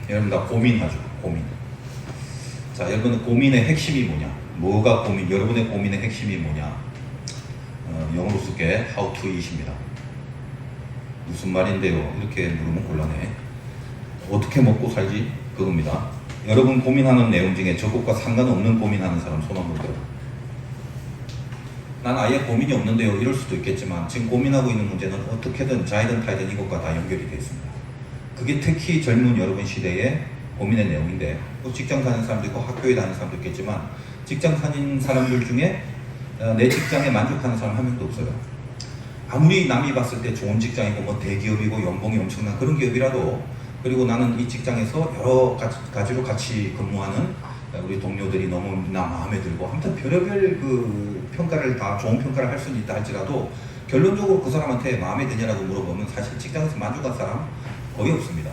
여러분 다 고민하죠. 고민. 자, 여러분 고민의 핵심이 뭐냐? 뭐가 고민? 여러분의 고민의 핵심이 뭐냐? 영어로 쓸게 how to eat입니다. 무슨 말인데요? 이렇게 물으면 곤란해. 어떻게 먹고 살지? 그겁니다. 여러분 고민하는 내용 중에 저것과 상관없는 고민하는 사람 손 한번 들어. 난 아예 고민이 없는데요. 이럴 수도 있겠지만 지금 고민하고 있는 문제는 어떻게든 자이든 타이든 이것과 다 연결이 되어 있습니다. 그게 특히 젊은 여러분 시대의 고민의 내용인데, 직장 다니는 사람도 있고 학교에 다니는 사람도 있겠지만 직장 다니는 사람들 중에 내 직장에 만족하는 사람 한 명도 없어요. 아무리 남이 봤을 때 좋은 직장이고 뭐 대기업이고 연봉이 엄청난 그런 기업이라도, 그리고 나는 이 직장에서 여러 가지로 같이 근무하는 우리 동료들이 너무 나 마음에 들고, 아무튼 별의별 그 평가를 다 좋은 평가를 할 수는 있다 할지라도 결론적으로 그 사람한테 마음에 드냐라고 물어보면 사실 직장에서 만족한 사람 거의 없습니다.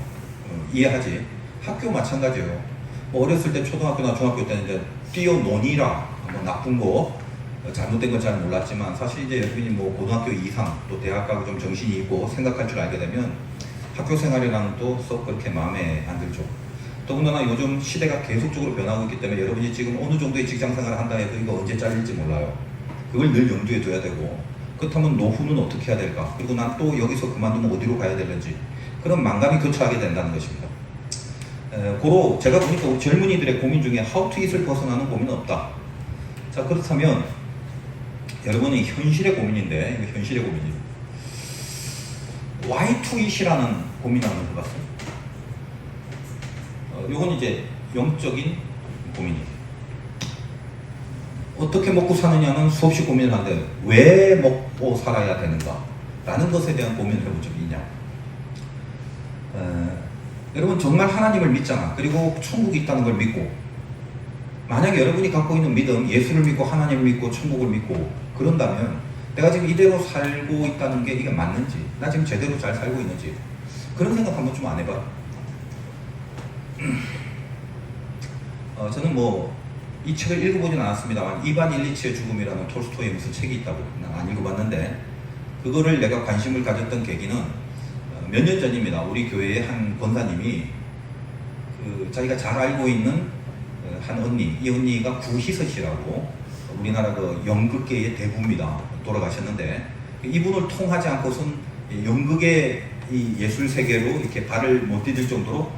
이해하지? 학교 마찬가지예요. 뭐 어렸을 때 초등학교나 중학교 때는 이제 뛰어노니라 뭐 나쁜 거 잘못된 건 잘 몰랐지만, 사실 이제 여러분이 뭐 고등학교 이상 또 대학 가고 좀 정신이 있고 생각할 줄 알게 되면 학교 생활이라는 또 썩 그렇게 마음에 안 들죠. 더군다나 요즘 시대가 계속적으로 변하고 있기 때문에 여러분이 지금 어느 정도의 직장 생활을 한다 해도 이거 언제 잘릴지 몰라요. 그걸 늘 염두에 둬야 되고, 그렇다면 노후는 어떻게 해야 될까? 그리고 난 또 여기서 그만두면 어디로 가야 되는지, 그런 망감이 교차하게 된다는 것입니다. 고로 제가 보니까 젊은이들의 고민 중에 how to eat을 벗어나는 고민은 없다. 자, 그렇다면 여러분이 현실의 고민인데, 이거 현실의 고민이에요. why to eat이라는 고민 한번 해봤어요. 이건 이제 영적인 고민이에요. 어떻게 먹고 사느냐는 수없이 고민을 하는데 왜 먹고 살아야 되는가? 라는 것에 대한 고민을 해본 적이 있냐? 여러분 정말 하나님을 믿잖아. 그리고 천국이 있다는 걸 믿고, 만약에 여러분이 갖고 있는 믿음, 예수를 믿고 하나님을 믿고 천국을 믿고 그런다면 내가 지금 이대로 살고 있다는 게 이게 맞는지, 나 지금 제대로 잘 살고 있는지, 그런 생각 한번 좀 안 해봐. 저는 뭐 이 책을 읽어보진 않았습니다만 이반 일리치의 죽음이라는 톨스토이의 무슨 책이 있다고, 난 안 읽어봤는데 그거를 내가 관심을 가졌던 계기는 몇 년 전입니다. 우리 교회의 한 권사님이 자기가 잘 알고 있는 한 언니, 이 언니가 구희서 씨라고 우리나라 그 연극계의 대부입니다. 돌아가셨는데 이분을 통하지 않고선 연극의 이 예술 세계로 이렇게 발을 못 디딜 정도로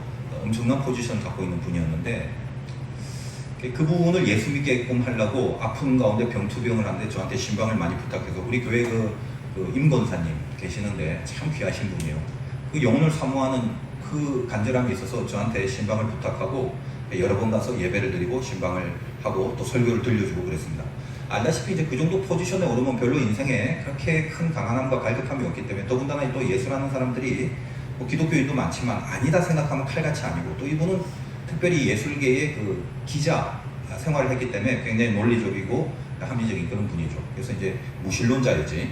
엄청난 포지션을 갖고 있는 분이었는데, 그 부분을 예수 믿게끔 하려고 아픈 가운데 병투병을 하는데 저한테 신방을 많이 부탁해서, 우리 교회 그 임권사님 계시는데 참 귀하신 분이에요. 그 영혼을 사모하는 그 간절함이 있어서 저한테 신방을 부탁하고 여러 번 가서 예배를 드리고 신방을 하고 또 설교를 들려주고 그랬습니다. 알다시피 이제 그 정도 포지션에 오르면 별로 인생에 그렇게 큰 강한함과 갈급함이 없기 때문에, 더군다나 또 예수라는 사람들이 뭐 기독교인도 많지만 아니다 생각하면 칼같이 아니고, 또 이분은 특별히 예술계의 그 기자 생활을 했기 때문에 굉장히 논리적이고 합리적인 그런 분이죠. 그래서 이제 무신론자였지.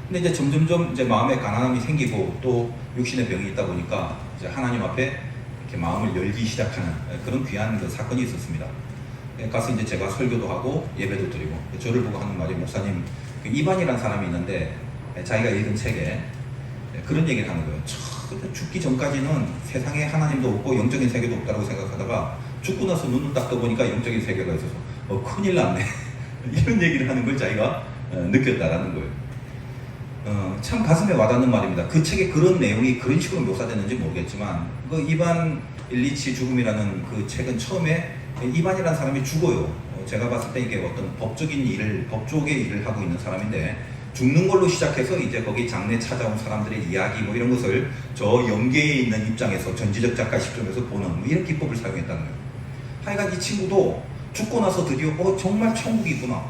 근데 이제 점점점 이제 마음에 가난함이 생기고 또 육신의 병이 있다 보니까 이제 하나님 앞에 이렇게 마음을 열기 시작하는 그런 귀한 그 사건이 있었습니다. 가서 이제 제가 설교도 하고 예배도 드리고, 저를 보고 하는 말이, 목사님, 그 이반이라는 사람이 있는데 자기가 읽은 책에 그런 얘기를 하는 거예요. 죽기 전까지는 세상에 하나님도 없고 영적인 세계도 없다고 생각하다가 죽고 나서 눈을 딱 떠보니까 영적인 세계가 있어서 큰일 났네. 이런 얘기를 하는 걸 자기가 느꼈다라는 거예요. 참 가슴에 와닿는 말입니다. 그 책에 그런 내용이 그런 식으로 묘사되는지 모르겠지만, 그 이반 일리치 죽음이라는 그 책은 처음에 이반이라는 사람이 죽어요. 제가 봤을 때 이게 어떤 법적인 일을, 법조계 일을 하고 있는 사람인데, 죽는 걸로 시작해서 이제 거기 장례 찾아온 사람들의 이야기 뭐 이런 것을 저 영계에 있는 입장에서 전지적 작가 시점에서 보는 뭐 이런 기법을 사용했다는 거예요. 하여간 이 친구도 죽고 나서 드디어 정말 천국이 있구나,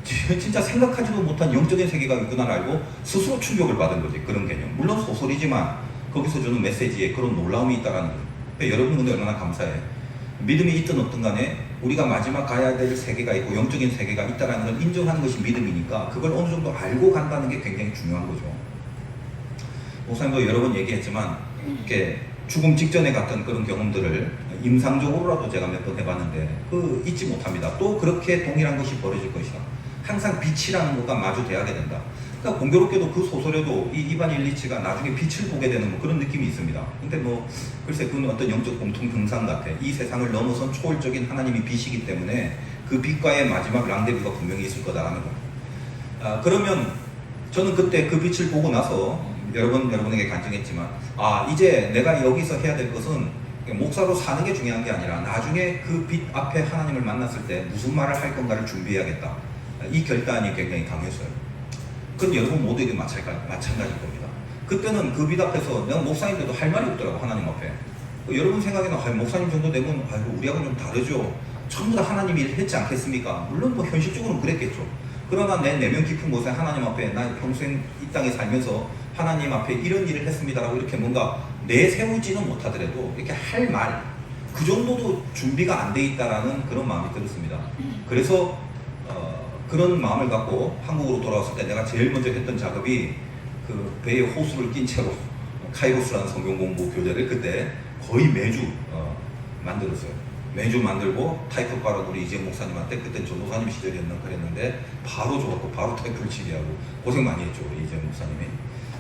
진짜 생각하지도 못한 영적인 세계가 있구나를 알고 스스로 충격을 받은 거지. 그런 개념. 물론 소설이지만 거기서 주는 메시지에 그런 놀라움이 있다는 거예요. 그러니까 여러분 근데 얼마나 감사해. 믿음이 있든 없든 간에 우리가 마지막 가야 될 세계가 있고 영적인 세계가 있다는 걸 인정하는 것이 믿음이니까 그걸 어느 정도 알고 간다는 게 굉장히 중요한 거죠. 목사님도 여러 번 얘기했지만 이렇게 죽음 직전에 갔던 그런 경험들을 임상적으로라도 제가 몇 번 해봤는데 잊지 못합니다. 또 그렇게 동일한 것이 벌어질 것이다. 항상 빛이라는 것과 마주대하게 된다. 그러니까 공교롭게도 그 소설에도 이 이반 일리치가 나중에 빛을 보게 되는 뭐 그런 느낌이 있습니다. 근데 뭐 글쎄 그건 어떤 영적 공통 증상 같아. 이 세상을 넘어선 초월적인 하나님이 빛이기 때문에 그 빛과의 마지막 랑데뷰가 분명히 있을 거다라는 거. 그러면 저는 그때 그 빛을 보고 나서 여러분에게 간증했지만 이제 내가 여기서 해야 될 것은 목사로 사는 게 중요한 게 아니라 나중에 그 빛 앞에 하나님을 만났을 때 무슨 말을 할 건가를 준비해야겠다. 이 결단이 굉장히 강했어요. 그건 여러분 모두에게 마찬가지일 겁니다. 그때는 그 빛 앞에서 내가 목사님들도 할 말이 없더라고, 하나님 앞에. 여러분 생각에는 목사님 정도 되면 우리하고는 좀 다르죠. 전부 다 하나님이 일했지 않겠습니까? 물론 뭐 현실적으로는 그랬겠죠. 그러나 내 내면 깊은 곳에 하나님 앞에 나 평생 이 땅에 살면서 하나님 앞에 이런 일을 했습니다라고 이렇게 뭔가 내세우지는 못하더라도 이렇게 할 말, 그 정도도 준비가 안 돼 있다라는 그런 마음이 들었습니다. 그래서 그런 마음을 갖고 한국으로 돌아왔을 때 내가 제일 먼저 했던 작업이 그 배에 호수를 낀 채로 카이로스라는 성경 공부 교재를 그때 거의 매주 만들었어요. 매주 만들고 타이틀 바로 우리 이재 목사님한테, 그때 전도사님 시절이었나 그랬는데 바로 줘갖고 바로 타이틀 치게 하고 고생 많이 했죠, 우리 이재 목사님이.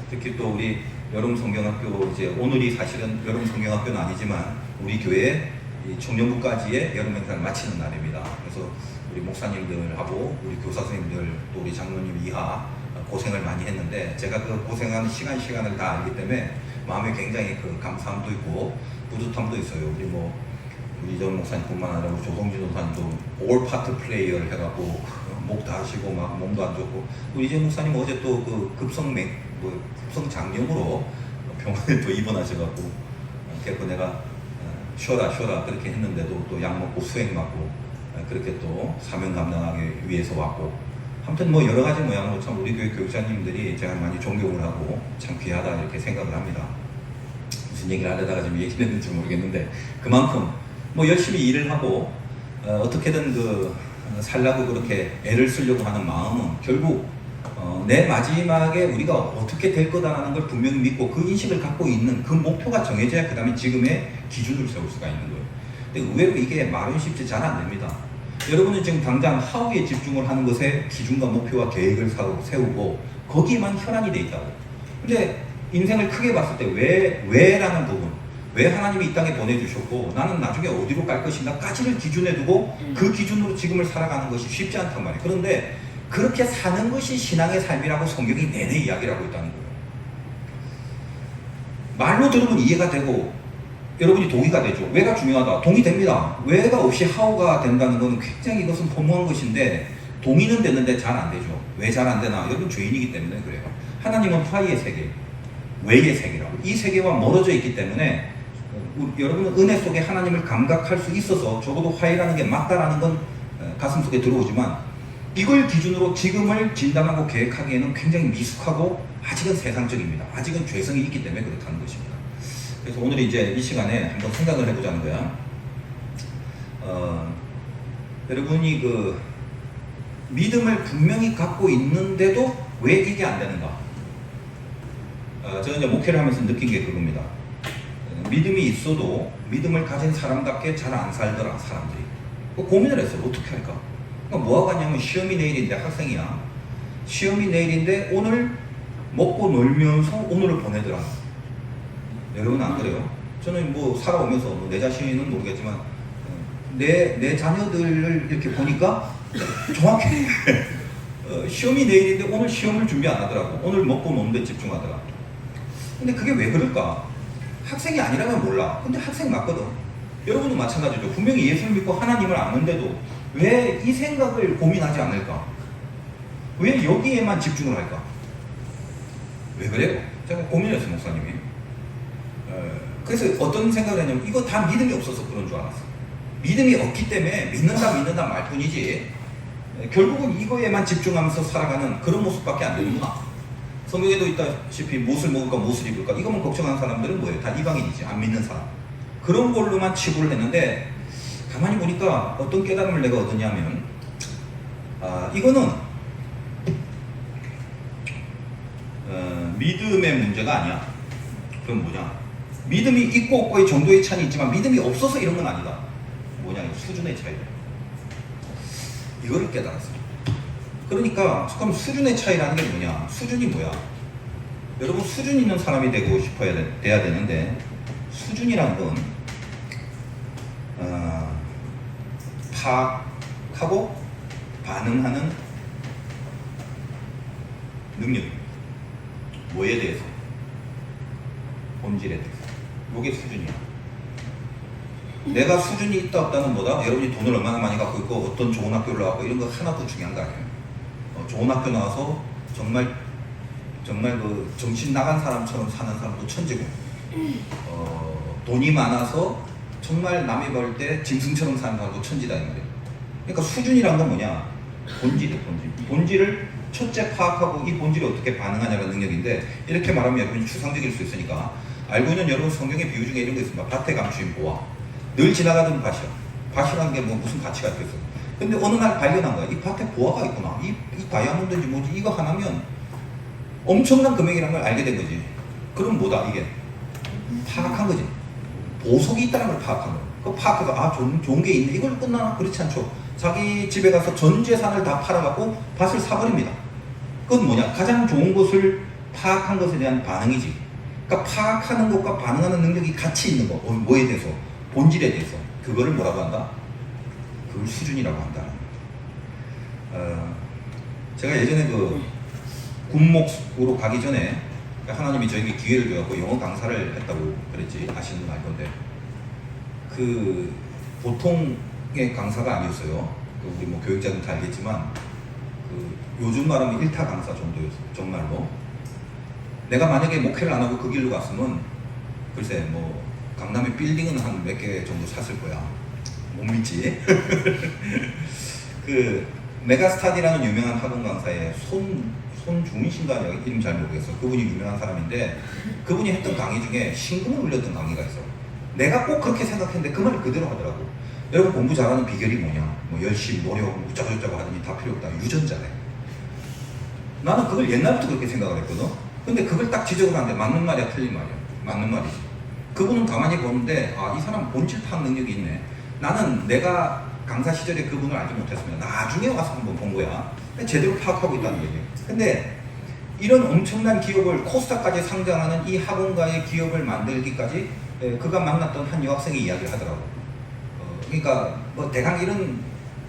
특히 또 우리 여름 성경학교, 이제 오늘이 사실은 여름 성경학교는 아니지만 우리 교회 청년부까지의 여름 행사를 마치는 날입니다. 그래서 우리 목사님들하고 우리 교사 선생님들 또 우리 장로님 이하 고생을 많이 했는데, 제가 그 고생하는 시간을 다 알기 때문에 마음에 굉장히 그 감사함도 있고 뿌듯함도 있어요. 우리 전 목사님뿐만 아니라 우리 조성진 목사님도 올 파트 플레이어를 해갖고 목 다 하시고 막 몸도 안 좋고, 우리 이재 목사님 어제 또 그 급성 장염으로 병원에 또 입원하셔갖고 그래서 내가 쉬어라 그렇게 했는데도 또 약 먹고 수액 맞고 그렇게 또 사명 감당하기 위해서 왔고, 아무튼 뭐 여러 가지 모양으로 참 우리 교회 교육자님들이 제가 많이 존경을 하고 참 귀하다 이렇게 생각을 합니다. 무슨 얘기를 하려다가 지금 얘기를 했는지 모르겠는데, 그만큼 뭐 열심히 일을 하고 어떻게든 살라고 그렇게 애를 쓰려고 하는 마음은 결국 내 마지막에 우리가 어떻게 될 거다라는 걸 분명히 믿고 그 인식을 갖고 있는 그 목표가 정해져야 그 다음에 지금의 기준을 세울 수가 있는 거예요. 근데 의외로 이게 말은 쉽지 잘 안 됩니다. 여러분은 지금 당장 하우에 집중을 하는 것에 기준과 목표와 계획을 세우고 거기에만 혈안이 돼 있다고. 근데 인생을 크게 봤을 때 왜라는 부분, 왜 하나님이 이 땅에 보내주셨고 나는 나중에 어디로 갈 것인가까지를 기준에 두고 그 기준으로 지금을 살아가는 것이 쉽지 않단 말이에요. 그런데 그렇게 사는 것이 신앙의 삶이라고 성경이 내내 이야기를 하고 있다는 거예요. 말로 들으면 이해가 되고 여러분이 동의가 되죠. 왜가 중요하다. 동의됩니다. 왜가 없이 하우가 된다는 것은 굉장히 이것은 허무한 것인데 동의는 되는데 잘 안 되죠. 왜 잘 안 되나? 여러분 죄인이기 때문에 그래요. 하나님은 화의 세계, 왜의 세계라고. 이 세계와 멀어져 있기 때문에 여러분은 은혜 속에 하나님을 감각할 수 있어서 적어도 화해라는 게 맞다라는 건 가슴속에 들어오지만 이걸 기준으로 지금을 진단하고 계획하기에는 굉장히 미숙하고 아직은 세상적입니다. 아직은 죄성이 있기 때문에 그렇다는 것입니다. 그래서 오늘 이제 이 시간에 한번 생각을 해보자는 거야. 여러분이 그 믿음을 분명히 갖고 있는데도 왜 이게 안 되는가? 제가 이제 목회를 하면서 느낀 게 그겁니다. 믿음이 있어도 믿음을 가진 사람답게 잘 안 살더라, 사람들이. 고민을 했어요. 어떻게 할까? 그러니까 뭐하고 하냐면 시험이 내일인데 학생이야. 시험이 내일인데 오늘 먹고 놀면서 오늘을 보내더라. 여러분 안 그래요? 저는 뭐 살아오면서 뭐 내 자신은 모르겠지만 내 자녀들을 이렇게 보니까 정확히 시험이 내일인데 오늘 시험을 준비 안 하더라고. 오늘 먹고 노는 데 집중하더라. 근데 그게 왜 그럴까? 학생이 아니라면 몰라. 근데 학생 맞거든. 여러분도 마찬가지죠. 분명히 예수를 믿고 하나님을 아는데도 왜 이 생각을 고민하지 않을까? 왜 여기에만 집중을 할까? 왜 그래요? 제가 고민했어요, 목사님이. 그래서 어떤 생각을 했냐면 이거 다 믿음이 없어서 그런 줄 알았어. 믿음이 없기 때문에 믿는다 말뿐이지 결국은 이거에만 집중하면서 살아가는 그런 모습밖에 안 되는구나. 성경에도 있다시피 무엇을 먹을까 무엇을 입을까 이것만 걱정하는 사람들은 뭐예요? 다 이방인이지, 안 믿는 사람. 그런 걸로만 치부를 했는데 가만히 보니까 어떤 깨달음을 내가 얻었냐면 이거는 믿음의 문제가 아니야. 그럼 뭐냐? 믿음이 있고 없고의 정도의 차이는 있지만 믿음이 없어서 이런 건 아니다. 뭐냐? 수준의 차이다. 이거를 깨달았어요. 그러니까 그럼 수준의 차이라는 게 뭐냐? 수준이 뭐야? 여러분 수준 있는 사람이 되고 싶어야 돼야 되는데 수준이란 건 파악하고 반응하는 능력. 뭐에 대해서? 본질에 대해서. 이게 수준이야. 내가 수준이 있다 없다는 보다 여러분이 돈을 얼마나 많이 갖고 있고 어떤 좋은 학교를 나왔고 이런 거 하나도 중요한 거 아니에요. 좋은 학교 나와서 정말 그 정신 나간 사람처럼 사는 사람도 천지고 돈이 많아서 정말 남이 볼 때 짐승처럼 사는 사람도 천지다 이 말이에요. 그러니까 수준이란 건 뭐냐? 본질이에요. 본질을 첫째 파악하고 이 본질이 어떻게 반응하냐는 능력인데 이렇게 말하면 여러분이 추상적일 수 있으니까 알고 있는 여러분 성경의 비유 중에 이런 거 있습니다. 밭에 감추인 보화. 늘 지나가던 밭이야. 밭이라는 게 뭐 무슨 가치가 있겠어. 근데 어느 날 발견한 거야. 이 밭에 보화가 있구나. 이 다이아몬드인지 뭐지 이거 하나면 엄청난 금액이라는 걸 알게 된 거지. 그럼 뭐다 이게? 파악한 거지. 보석이 있다는 걸 파악한 거야. 그 파악해서 좋은 게 있네. 이걸 끝나나? 그렇지 않죠. 자기 집에 가서 전 재산을 다 팔아갖고 밭을 사버립니다. 그건 뭐냐? 가장 좋은 것을 파악한 것에 대한 반응이지. 그러니까 파악하는 것과 반응하는 능력이 같이 있는 거. 뭐에 대해서? 본질에 대해서. 그거를 뭐라고 한다? 그걸 수준이라고 한다. 제가 예전에 그 군목으로 가기 전에 하나님이 저에게 기회를 줘갖고 영어 강사를 했다고 그랬지. 아시는 분 알 건데. 그 보통의 강사가 아니었어요. 우리 뭐 교육자는 다 알겠지만 그 요즘 말하면 1타 강사 정도였어요. 정말로. 내가 만약에 목회를 안 하고 그 길로 갔으면 글쎄 뭐 강남에 빌딩은 한 몇 개 정도 샀을 거야. 못 믿지? 그 메가스타디라는 유명한 학원 강사의 손중신가 이름 잘 모르겠어. 그분이 유명한 사람인데 그분이 했던 강의 중에 신금을 울렸던 강의가 있어. 내가 꼭 그렇게 생각했는데 그 말을 그대로 하더라고. 여러분 공부 잘하는 비결이 뭐냐? 뭐 열심히 노력, 짜고짜고 하더니 다 필요 없다. 유전자래. 나는 그걸 옛날부터 그렇게 생각을 했거든. 근데 그걸 딱 지적을 하는데 맞는 말이야, 틀린 말이야? 맞는 말이지. 그분은 가만히 보는데 이 사람 본질 파악 능력이 있네. 나는 내가 강사 시절에 그분을 알지 못했으면 나중에 와서 한번 본 거야. 제대로 파악하고 있다는 얘기예요. 근데 이런 엄청난 기업을 코스닥까지 상장하는 이 학원가의 기업을 만들기까지 그가 만났던 한 여학생이 이야기를 하더라고. 그러니까 뭐 대강 이런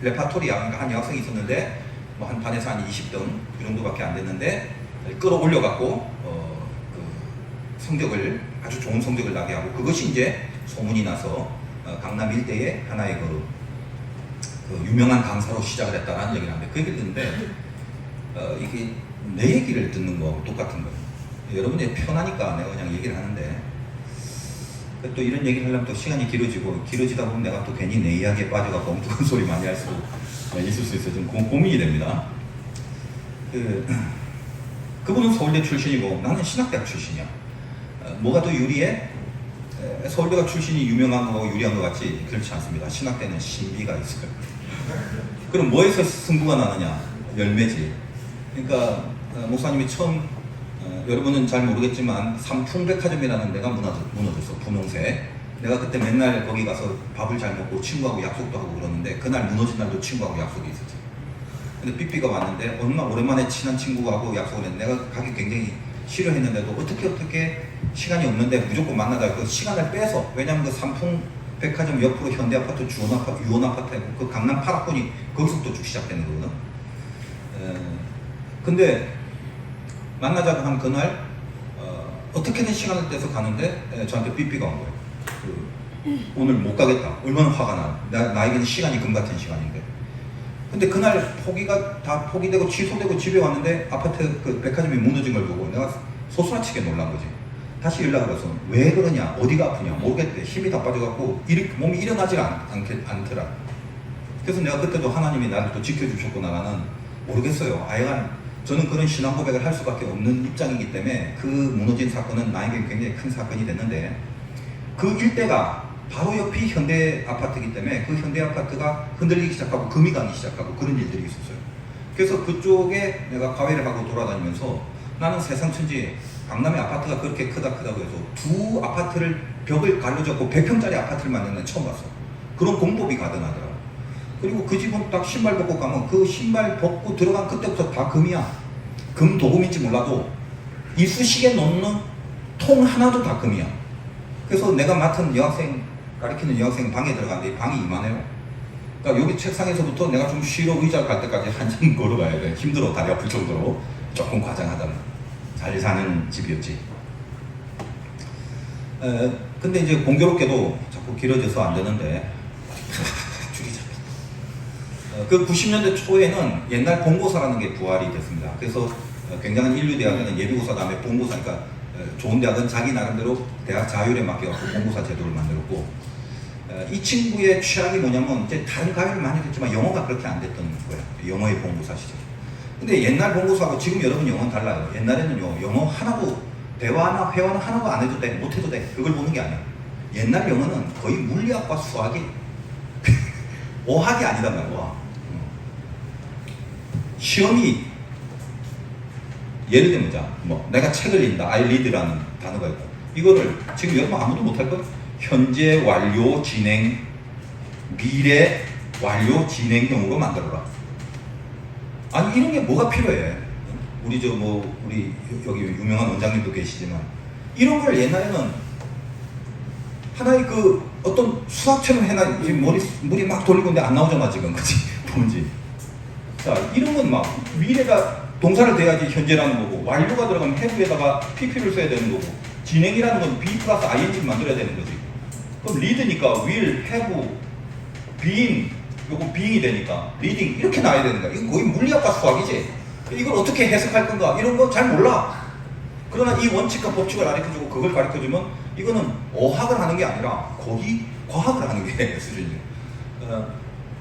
레파토리야. 그러니까 한 여학생이 있었는데 뭐 한 반에서 한 20등 그 정도밖에 안 됐는데 끌어올려 갖고 그 성적을 아주 좋은 성적을 나게 하고 그것이 이제 소문이 나서 강남 일대에 하나의 그 유명한 강사로 시작을 했다라는 얘기를 하는데 그 얘기를 듣는데 이게 내 얘기를 듣는 거하고 똑같은 거예요. 여러분이 편하니까 내가 그냥 얘기를 하는데 또 이런 얘기를 하려면 또 시간이 길어지다 보면 내가 또 괜히 내 이야기에 빠져갖고 엉뚱한 소리 많이 할 수도 있을 수 있어요. 좀 고민이 됩니다. 그분은 서울대 출신이고 나는 신학대학 출신이야. 뭐가 더 유리해? 서울대가 출신이 유명한 거하고 유리한 것 같지? 그렇지 않습니다. 신학대는 신비가 있어요. 그럼 뭐에서 승부가 나느냐? 열매지. 그러니까 목사님이 처음 여러분은 잘 모르겠지만 삼풍백화점이라는 데가 무너졌어. 분홍색. 내가 그때 맨날 거기 가서 밥을 잘 먹고 친구하고 약속도 하고 그러는데 그날 무너진 날도 친구하고 약속이 있었지. 근데 삐삐가 왔는데 얼마 오랜만에 친한 친구하고 약속을 했는데 내가 가기 굉장히 싫어했는데도 어떻게 시간이 없는데 무조건 만나자. 그 시간을 빼서 왜냐면 그 삼풍백화점 옆으로 현대아파트 유원아파트고 그 강남 8학번이 거기서부터 쭉 시작되는 거거든. 근데 만나자고 한 그날 어떻게든 시간을 떼서 가는데 저한테 삐삐가 온 거예요. 오늘 못 가겠다. 얼마나 화가 나. 나에게는 시간이 금 같은 시간인데. 근데 그날 포기가 다 포기되고 취소되고 집에 왔는데 아파트 그 백화점이 무너진 걸 보고 내가 소스라치게 놀란 거지. 다시 연락을 해서 왜 그러냐, 어디가 아프냐 모르겠대. 힘이 다 빠져갖고 몸이 일어나지 않더라. 그래서 내가 그때도 하나님이 나를 또 지켜주셨구나. 나는 모르겠어요. 저는 그런 신앙 고백을 할 수밖에 없는 입장이기 때문에 그 무너진 사건은 나에게 굉장히 큰 사건이 됐는데 그 일대가 바로 옆이 현대 아파트이기 때문에 그 현대 아파트가 흔들리기 시작하고 금이 가기 시작하고 그런 일들이 있었어요. 그래서 그쪽에 내가 과외를 하고 돌아다니면서 나는 세상 천지 강남의 아파트가 그렇게 크다고 해서 두 아파트를 벽을 가로젓고 100평짜리 아파트를 만드는 건 처음 봤어. 그런 공법이 가능하더라고. 그리고 그 집은 딱 신발 벗고 가면 그 신발 벗고 들어간 그때부터 다 금이야. 금 도금인지 몰라도 이쑤시개 놓는 통 하나도 다 금이야. 그래서 내가 맡은 여학생, 가르치는 여학생 방에 들어가는데 방이 이만해요. 그러니까 여기 책상에서부터 내가 좀 쉬러 의자 갈 때까지 한참 걸어가야 돼. 힘들어. 다리 아플 정도로. 조금 과장하다면. 잘 사는 집이었지. 근데 이제 공교롭게도 자꾸 길어져서 안 되는데 줄이 잡혀. 그 90년대 초에는 옛날 본고사라는 게 부활이 됐습니다. 그래서 굉장한 인류대학에는 예비고사 다음에 본고사니까 좋은 대학은 자기 나름대로 대학 자율에 맡겨서 본고사 제도를 만들었고, 이 친구의 취향이 뭐냐면 이제 다른 과외를 많이 했지만 영어가 그렇게 안 됐던 거야. 영어의 본고사 시절. 근데 옛날 본고사하고 지금 여러분 영어는 달라요. 옛날에는요, 영어 하나도 대화나 회화는 하나도 안 해도 돼, 못 해도 돼. 그걸 보는 게 아니야. 옛날 영어는 거의 물리학과 수학이 어학이 아니단 말이야. 시험이 예를 들면 자, 뭐 내가 책을 읽는다, I read라는 단어가 있고, 이거를 지금 여러분 아무도 못할 걸? 현재 완료 진행, 미래 완료 진행형으로 만들어라. 아니 이런 게 뭐가 필요해? 우리 우리 여기 유명한 원장님도 계시지만 이런 걸 옛날에는 하나의 그 어떤 수학처럼 해놔. 지금 머리 막 돌리고 있는데 안 나오잖아 지금. 그치? 뭔지. 자, 이런 건 막 미래가 동사를 대야지 현재라는 거고, 완료가 들어가면 have에다가 pp를 써야 되는 거고, 진행이라는 건 be 플러스 ing를 만들어야 되는 거지. 그럼 read니까 will, have, being, 요거 being이 되니까 reading 이렇게 나와야 되는 거야. 이건 거의 물리학과 수학이지. 이걸 어떻게 해석할 건가 이런 거 잘 몰라. 그러나 이 원칙과 법칙을 가르쳐주고 그걸 가르쳐주면 이거는 어학을 하는 게 아니라 거의 과학을 하는 게 수준이에요.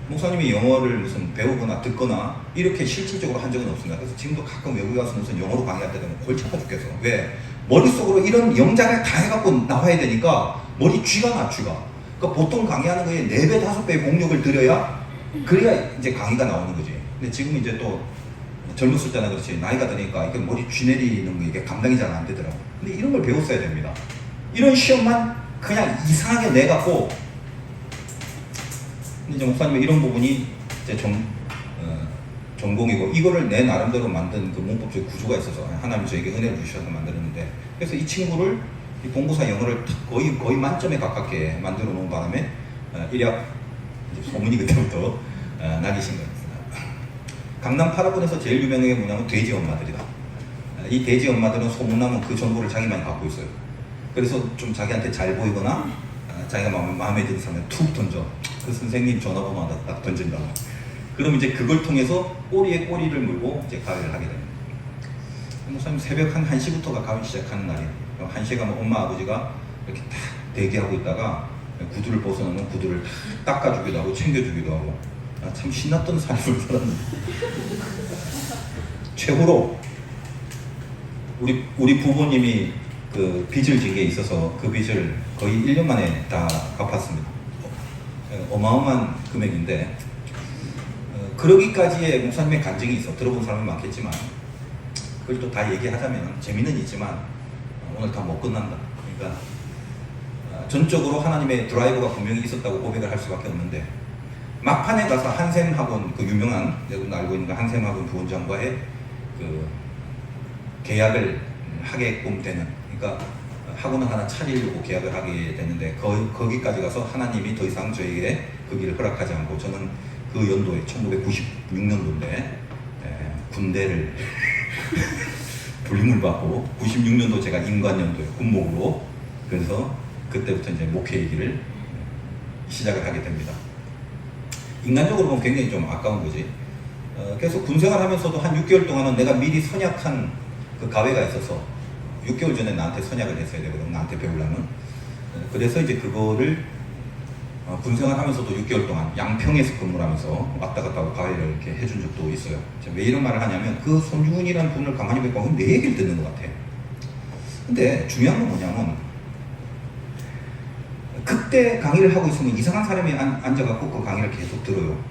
목사님이 영어를 무슨 배우거나 듣거나 이렇게 실질적으로 한 적은 없습니다. 그래서 지금도 가끔 외국에 가서 무슨 영어로 강의할 때 되면 골치 아파 죽겠어. 왜? 머릿속으로 이런 영장을 다 해갖고 나와야 되니까 머리 쥐가 나, 쥐가. 그러니까 보통 강의하는 거에 4배, 5배의 공력을 들여야 그래야 이제 강의가 나오는 거지. 근데 지금 이제 또 젊었을 때나 그렇지, 나이가 드니까 이게 머리 쥐 내리는 거 이게 감당이 잘 안 되더라고. 근데 이런 걸 배웠어야 됩니다. 이런 시험만 그냥 이상하게 내갖고, 이제 목사님은 이런 부분이 이제 전공이고, 이거를 내 나름대로 만든 그 문법적 구조가 있어서 하나님 저에게 은혜를 주셔서 만들었는데, 그래서 이 친구를 이 본고사 영어를 거의 만점에 가깝게 만들어 놓은 바람에 일약 소문이 그때부터 나기 시작했습니다. 강남 8호선에서 제일 유명한 게 뭐냐면 돼지 엄마들이다. 이 돼지 엄마들은 소문나면 그 정보를 자기만 갖고 있어요. 그래서 좀 자기한테 잘 보이거나 자기가 마음에 드는 사람에 툭 던져. 그 선생님 전화번호 하나 딱 던진다. 그럼 이제 그걸 통해서 꼬리에 꼬리를 물고 이제 가위를 하게 됩니다. 목사님 새벽 한 1시부터가 가위 시작하는 날이에요. 1시에 가면 엄마 아버지가 이렇게 딱 대기하고 있다가 구두를 벗어놓으면 구두를 딱 닦아주기도 하고 챙겨주기도 하고, 참 신났던 삶을 살았는데 최고로 우리 부모님이 그 빚을 진 게 있어서 그 빚을 거의 1년 만에 다 갚았습니다. 어마어마한 금액인데, 그러기까지의 목사님의 간증이 있어. 들어본 사람이 많겠지만 그걸 또 다 얘기하자면 재미는 있지만 오늘 다 못 끝난다. 그러니까 전적으로 하나님의 드라이브가 분명히 있었다고 고백을 할 수밖에 없는데, 막판에 가서 한샘학원, 그 유명한 여러분 알고 있는 한샘학원 부원장과의 그 계약을 하게끔 되는, 그러니까 학원을 하나 차리려고 계약을 하게 되는데, 거기까지 가서 하나님이 더 이상 저에게 그 길을 허락하지 않고, 저는 그 연도에 1996년도인데 군대를 불림을 받고, 96년도 제가 임관연도에 군목으로, 그래서 그때부터 이제 목회의 길을 시작을 하게 됩니다. 인간적으로 보면 굉장히 좀 아까운 거지. 그래서 군생활 하면서도 한 6개월 동안은 내가 미리 선약한 그 가외가 있어서 6개월 전에 나한테 선약을 했어야 되거든, 나한테 배우려면. 그래서 이제 그거를 군생활 하면서도 6개월 동안 양평에서 근무를 하면서 왔다 갔다 하고 가외를 이렇게 해준 적도 있어요. 왜 이런 말을 하냐면, 그 손중훈이라는 분을 가만히 보니까 내 얘기를 듣는 것 같아. 근데 중요한 건 뭐냐면, 그때 강의를 하고 있으면 이상한 사람이 앉아갖고 그 강의를 계속 들어요.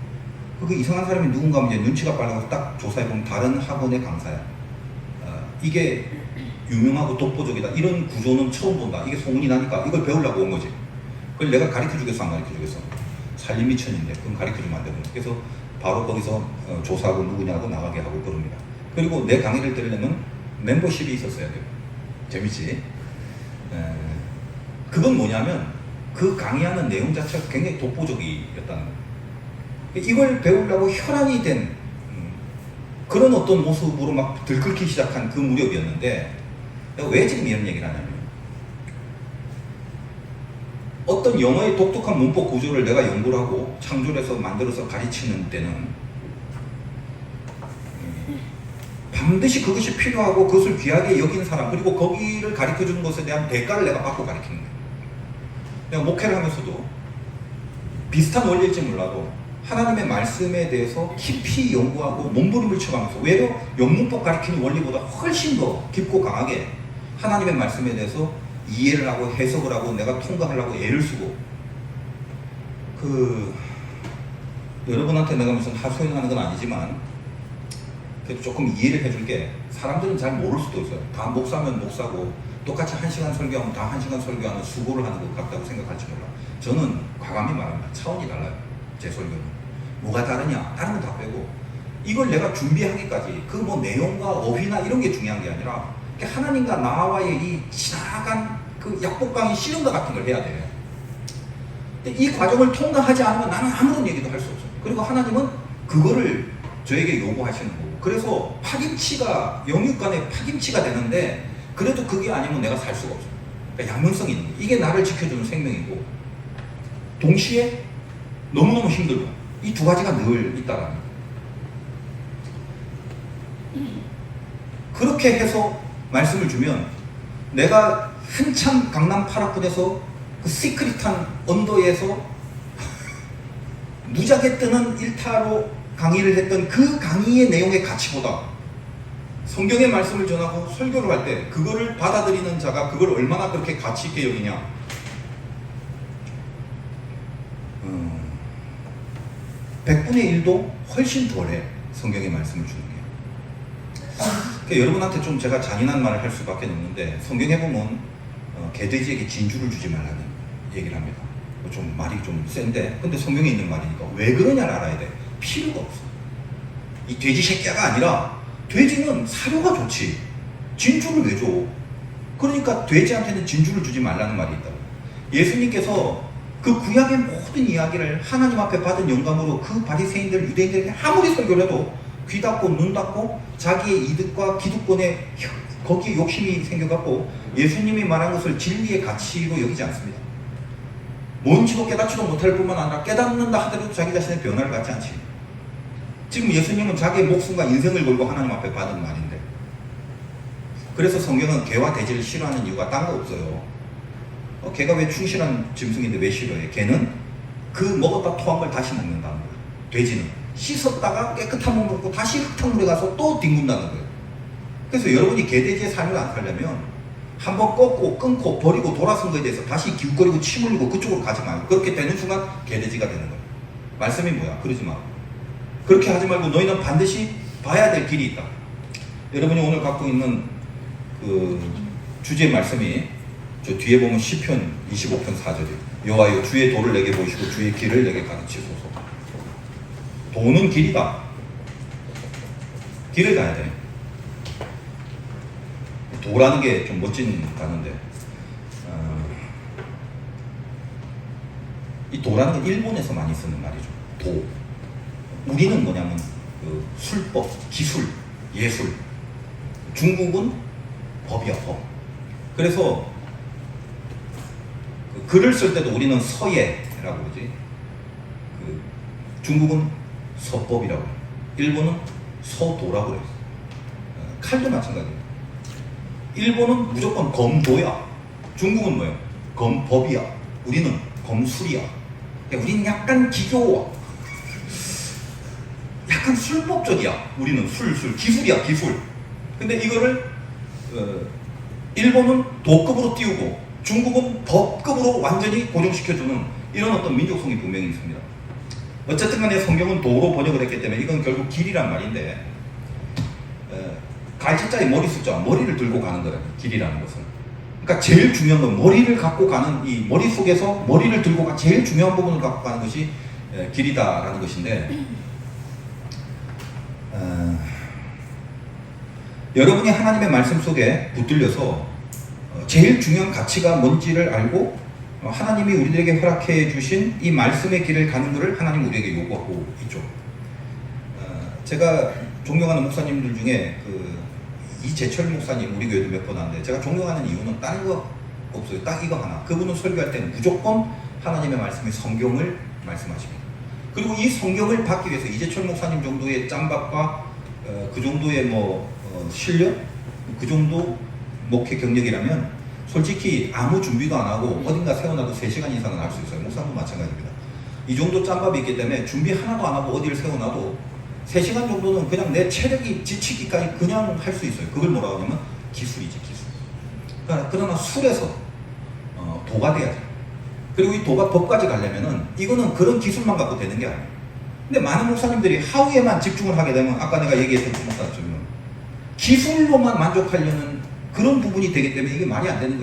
그 이상한 사람이 누군가 하면 이제 눈치가 빨라서 딱 조사해보면 다른 학원의 강사야. 이게 유명하고 독보적이다, 이런 구조는 처음 본다. 이게 소문이 나니까 이걸 배우려고 온 거지. 그걸 내가 가르쳐주겠어, 안 가르쳐주겠어? 살림미천인데 그건 가르쳐주면 안 되거든요. 그래서 바로 거기서 조사하고 누구냐고 나가게 하고 그럽니다. 그리고 내 강의를 들으려면 멤버십이 있었어야 돼요. 재밌지? 그건 뭐냐면 그 강의하는 내용 자체가 굉장히 독보적이었다는 거예요. 이걸 배우려고 혈안이 된 그런 어떤 모습으로 막 들끓기 시작한 그 무렵이었는데, 왜 지금 이런 얘기를 하냐면, 어떤 영어의 독특한 문법 구조를 내가 연구를 하고 창조를 해서 만들어서 가르치는 때는 반드시 그것이 필요하고 그것을 귀하게 여긴 사람, 그리고 거기를 가르쳐주는 것에 대한 대가를 내가 받고 가르치는 거예요. 내가 목회를 하면서도 비슷한 원리일지 몰라도 하나님의 말씀에 대해서 깊이 연구하고 몸부림을 쳐가면서, 외려 영문법 가르치는 원리보다 훨씬 더 깊고 강하게 하나님의 말씀에 대해서 이해를 하고 해석을 하고 내가 통과하려고 애를 쓰고, 여러분한테 내가 무슨 하소연하는 건 아니지만 그래도 조금 이해를 해줄게. 사람들은 잘 모를 수도 있어요. 다 목사면 목사고 똑같이 1시간 설교하면 다 1시간 설교하는 수고를 하는 것 같다고 생각할지 몰라. 저는 과감히 말합니다. 차원이 달라요. 제 설교는. 뭐가 다르냐? 다른 건 다 빼고 이걸 내가 준비하기까지 그 뭐 내용과 어휘나 이런 게 중요한 게 아니라 하나님과 나와의 이 지나간 그 약복강의 씨름과 같은 걸 해야 돼. 근데 이 과정을 통과하지 않으면 나는 아무런 얘기도 할 수 없어요. 그리고 하나님은 그거를 저에게 요구하시는 거고, 그래서 파김치가 영육간에 파김치가 되는데 그래도 그게 아니면 내가 살 수가 없어요. 그러니까 양면성이 있는 거예요. 이게 나를 지켜주는 생명이고 동시에 너무너무 힘들고, 이 두 가지가 늘 있다라는 거예요. 그렇게 해서 말씀을 주면 내가 한참 강남 8학군에서 그 시크릿한 언더에서 무지하게 뜨는 일타로 강의를 했던 그 강의의 내용의 가치보다 성경의 말씀을 전하고 설교를 할 때 그거를 받아들이는 자가 그걸 얼마나 그렇게 가치 있게 여기냐, 100분의 1도 훨씬 덜해. 성경의 말씀을 주는 게. 그러니까 여러분한테 좀 제가 잔인한 말을 할 수밖에 없는데, 성경에 보면 개돼지에게 진주를 주지 말라는 얘기를 합니다. 좀 말이 좀 센데, 근데 성경에 있는 말이니까 왜 그러냐를 알아야 돼. 필요가 없어. 이 돼지 새끼가 아니라 돼지는 사료가 좋지 진주를 왜 줘? 그러니까 돼지한테는 진주를 주지 말라는 말이 있다고. 예수님께서 그 구약의 모든 이야기를 하나님 앞에 받은 영감으로 그 바리새인들, 유대인들에게 아무리 설교를 해도 귀 닫고 눈 닫고 자기의 이득과 기득권에 거기에 욕심이 생겨갖고 예수님이 말한 것을 진리의 가치로 여기지 않습니다. 뭔지도 깨닫지도 못할 뿐만 아니라 깨닫는다 하더라도 자기 자신의 변화를 갖지 않지. 지금 예수님은 자기의 목숨과 인생을 걸고 하나님 앞에 받은 말인데, 그래서 성경은 개와 돼지를 싫어하는 이유가 딴 거 없어요. 개가 왜 충실한 짐승인데 왜 싫어해? 개는 그 먹었다 토한 걸 다시 먹는다는 거예요. 돼지는 씻었다가 깨끗한 물 먹고 다시 흙탕물에 가서 또 뒹군다는 거예요. 그래서 여러분이 개돼지의 삶을 안 살려면 한번 꺾고 끊고 버리고 돌아선 거에 대해서 다시 기웃거리고 침 흘리고 그쪽으로 가지 말고, 그렇게 되는 순간 개돼지가 되는 거예요. 말씀이 뭐야? 그러지 마. 그렇게 하지 말고 너희는 반드시 봐야 될 길이 있다. 여러분이 오늘 갖고 있는 그 주제의 말씀이 저 뒤에 보면 시편 25편 4절이에요. 여호와여 주의 도를 내게 보이시고 주의 길을 내게 가르치소서. 도는 길이다. 길을 가야 돼. 도라는 게 좀 멋진 단어인데, 이 도라는 건 일본에서 많이 쓰는 말이죠. 도. 우리는 뭐냐면 그 술법, 기술, 예술. 중국은 법이야, 법. 그래서 그 글을 쓸 때도 우리는 서예라고 그러지. 중국은 서법이라고 해요. 일본은 서도라고 해요. 칼도 마찬가지예요. 일본은 무조건 검도야. 중국은 뭐예요? 검법이야. 우리는 검술이야. 우리는 약간 기교와 약간 술법적이야. 우리는 술 기술이야, 기술. 근데 이거를 일본은 도급으로 띄우고 중국은 법급으로 완전히 고정시켜주는 이런 어떤 민족성이 분명히 있습니다. 어쨌든 간에 성경은 도로 번역을 했기 때문에 이건 결국 길이란 말인데, 갈짓자의 머리 숫자, 머리를 들고 가는 거예요. 길이라는 것은. 그러니까 제일 중요한 건 머리를 갖고 가는, 이 머릿속에서 머리를 들고 제일 중요한 부분을 갖고 가는 것이 길이다라는 것인데, 여러분이 하나님의 말씀 속에 붙들려서 제일 중요한 가치가 뭔지를 알고 하나님이 우리들에게 허락해 주신 이 말씀의 길을 가는 것을 하나님 우리에게 요구하고 있죠. 제가 존경하는 목사님들 중에 이재철 목사님, 우리 교회도 몇 번 하는데, 제가 존경하는 이유는 다른 거 없어요. 딱 이거 하나. 그분은 설교할 때는 무조건 하나님의 말씀이 성경을 말씀하십니다. 그리고 이 성경을 받기 위해서 이재철 목사님 정도의 짬밥과 그 정도의 실력, 그 정도 목회 경력이라면 솔직히 아무 준비도 안 하고 어딘가 세워놔도 3시간 이상은 할 수 있어요. 목사님도 마찬가지입니다. 이 정도 짬밥이 있기 때문에 준비 하나도 안 하고 어디를 세워놔도 3시간 정도는 그냥 내 체력이 지치기까지 그냥 할 수 있어요. 그걸 뭐라고 하냐면 기술이지, 기술. 그러나 술에서 도가 돼야죠. 그리고 이 도가 법까지 가려면은 이거는 그런 기술만 갖고 되는 게 아니에요. 근데 많은 목사님들이 하우에만 집중을 하게 되면, 아까 내가 얘기했던 목사처럼 기술로만 만족하려는 그런 부분이 되기 때문에 이게 말이 안 되는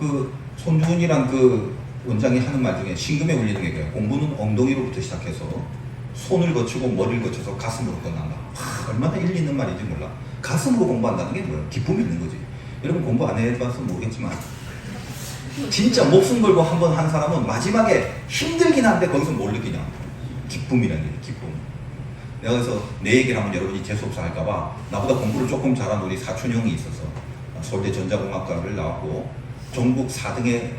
거죠. 손주훈이란 원장이 하는 말 중에 신금에 울리는 게 그래요. 공부는 엉덩이로부터 시작해서 손을 거치고 머리를 거쳐서 가슴으로 끝난다. 얼마나 일리 있는 말인지 몰라. 가슴으로 공부한다는 게 뭐예요? 기쁨이 있는 거지. 여러분 공부 안 해봐서 모르겠지만 진짜 목숨 걸고 한번 한 사람은 마지막에 힘들긴 한데 거기서 뭘 느끼냐? 기쁨이라는 게, 기쁨. 내가 그래서 내 얘기를 하면 여러분이 재수없어 할까봐, 나보다 공부를 조금 잘한 우리 사촌 형이 있어서 서울대 전자공학과를 나왔고 전국 4등의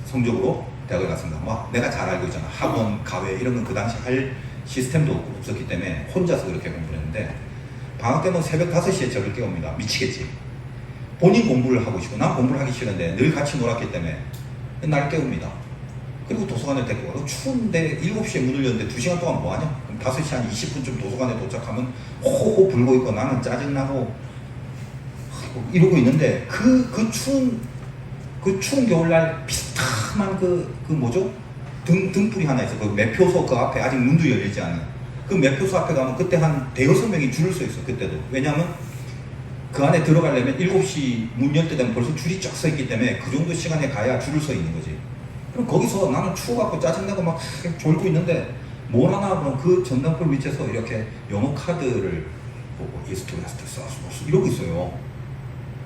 성적으로 대학을 갔습니다. 내가 잘 알고 있잖아. 학원, 가외 이런 건 그 당시 할 시스템도 없었기 때문에 혼자서 그렇게 공부를 했는데, 방학 때는 새벽 5시에 저를 깨웁니다. 미치겠지. 본인 공부를 하고 싶고 난 공부를 하기 싫은데 늘 같이 놀았기 때문에 날 깨웁니다. 그리고 도서관에 데리고 가고, 추운데 7시에 문을 열는데 2시간 동안 뭐하냐? 그럼 5시 한 20분쯤 도서관에 도착하면 호호 불고 있고 나는 짜증나고 이러고 있는데, 그 추운 겨울날 비스듬한 뭐죠? 등불이 하나 있어. 그 매표소 그 앞에 아직 문도 열리지 않은 그 매표소 앞에 가면 그때 한 5-6명이 줄을 서 있어. 그때도. 왜냐면 그 안에 들어가려면 7시 문 열 때 되면 벌써 줄이 쫙 서 있기 때문에 그 정도 시간에 가야 줄을 서 있는 거지. 그럼 거기서 나는 추워갖고 짜증나고 막 졸고 있는데 뭘 하나 그럼 그 전당불 밑에서 이렇게 영어 카드를 보고 이스트 웨스트 사우스 노스 이러고 있어요.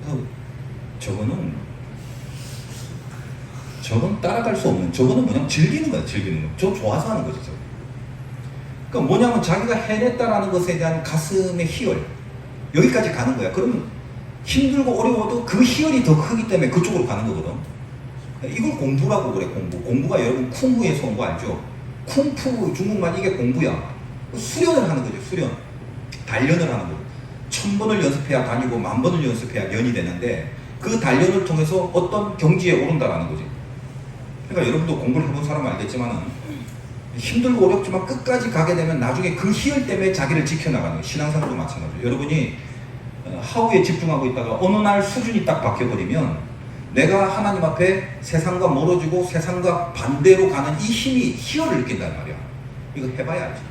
그래서 저건 따라갈 수 없는, 저거는 그냥 즐기는 거야, 즐기는 거. 저 좋아서 하는 거지, 저거. 그러니까 뭐냐면 자기가 해냈다라는 것에 대한 가슴의 희열, 여기까지 가는 거야. 그러면 힘들고 어려워도 그 희열이 더 크기 때문에 그쪽으로 가는 거거든. 이걸 공부라고 그래, 공부. 공부가 여러분 쿵푸에서 온 거 알죠? 쿵푸, 중국말 이게 공부야. 수련을 하는 거죠, 수련. 단련을 하는 거고. 1000번을 연습해야 다니고 10,000번을 연습해야 년이 되는데, 그 단련을 통해서 어떤 경지에 오른다라는 거지. 그러니까 여러분도 공부를 해본 사람은 알겠지만은 힘들고 어렵지만 끝까지 가게 되면 나중에 그 희열 때문에 자기를 지켜나가는 거예요. 신앙생활도 마찬가지예요. 여러분이 하우에 집중하고 있다가 어느 날 수준이 딱 바뀌어버리면 내가 하나님 앞에 세상과 멀어지고 세상과 반대로 가는 이 힘이 희열을 느낀단 말이야. 이거 해봐야 알지.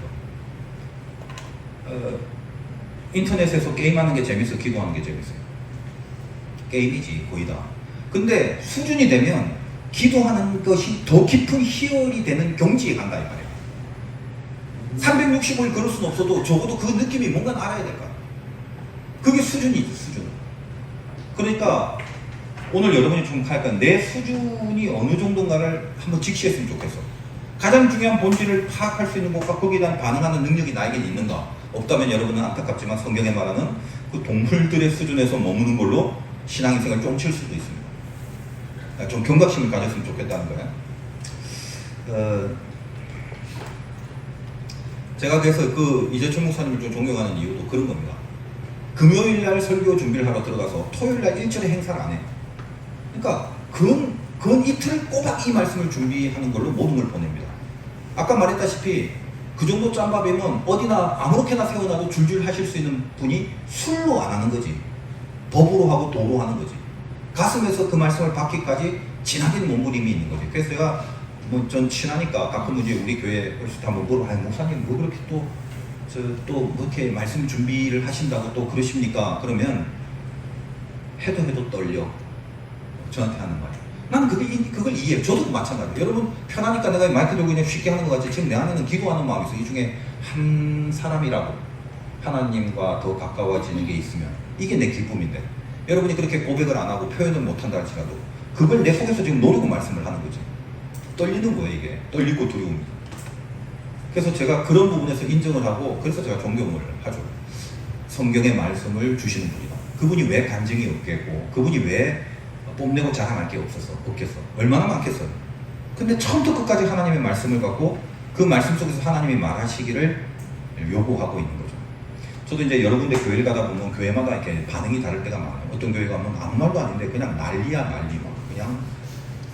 인터넷에서 게임하는 게 재밌어, 기도하는 게 재밌어요? 게임이지 거의 다. 근데 수준이 되면 기도하는 것이 더 깊은 희열이 되는 경지에 간다 이 말이야. 365일 그럴 수는 없어도 적어도 그 느낌이 뭔가 알아야 될까. 그게 수준이지, 수준. 그러니까 오늘 여러분이 좀 할까, 내 수준이 어느 정도인가를 한번 직시했으면 좋겠어. 가장 중요한 본질을 파악할 수 있는 것과 거기에 대한 반응하는 능력이 나에게 있는가. 없다면 여러분은 안타깝지만 성경에 말하는 그 동물들의 수준에서 머무는 걸로 신앙인생을 쫑칠 수도 있습니다. 좀 경각심을 가졌으면 좋겠다는 거예요. 제가 그래서 이재철 목사님을 좀 존경하는 이유도 그런 겁니다. 금요일날 설교 준비를 하러 들어가서 토요일날 일절의 행사를 안 해. 그러니까 그 이틀 꼬박 이 말씀을 준비하는 걸로 모든 걸 보냅니다. 아까 말했다시피 그 정도 짬밥이면 어디나 아무렇게나 세워놔도 줄줄 하실 수 있는 분이 술로 안 하는 거지. 법으로 하고 도로 하는 거지. 가슴에서 그 말씀을 받기까지 지나긴 몸부림이 있는 거지. 그래서 제가 전 친하니까 가끔 이제 우리 교회 한번 물어봐. 목사님 뭐 그렇게 또 이렇게 말씀 준비를 하신다고 또 그러십니까? 그러면 해도 떨려. 저한테 하는 말이야. 나는 그거 그걸 이해해요. 저도 마찬가지예요. 여러분 편하니까 내가 마이크 들고 그냥 쉽게 하는 것 같지 지금 내 안에는 기도하는 마음이 있어. 이 중에 한 사람이라고 하나님과 더 가까워지는 게 있으면 이게 내 기쁨인데 여러분이 그렇게 고백을 안 하고 표현을 못 한다 할지라도 그걸 내 속에서 지금 노리고 말씀을 하는 거지. 떨리는 거예요. 이게 떨리고 두려움이다. 그래서 제가 그런 부분에서 인정을 하고 그래서 제가 존경을 하죠. 성경의 말씀을 주시는 분이다. 그분이 왜 간증이 없겠고 그분이 왜 뽐내고 자랑할 게 없겠어. 얼마나 많겠어요. 근데 처음부터 끝까지 하나님의 말씀을 갖고 그 말씀 속에서 하나님이 말하시기를 요구하고 있는 거죠. 저도 이제 여러 군데 교회를 가다 보면 교회마다 이렇게 반응이 다를 때가 많아요. 어떤 교회 가면 아무 말도 아닌데 그냥 난리야 난리 막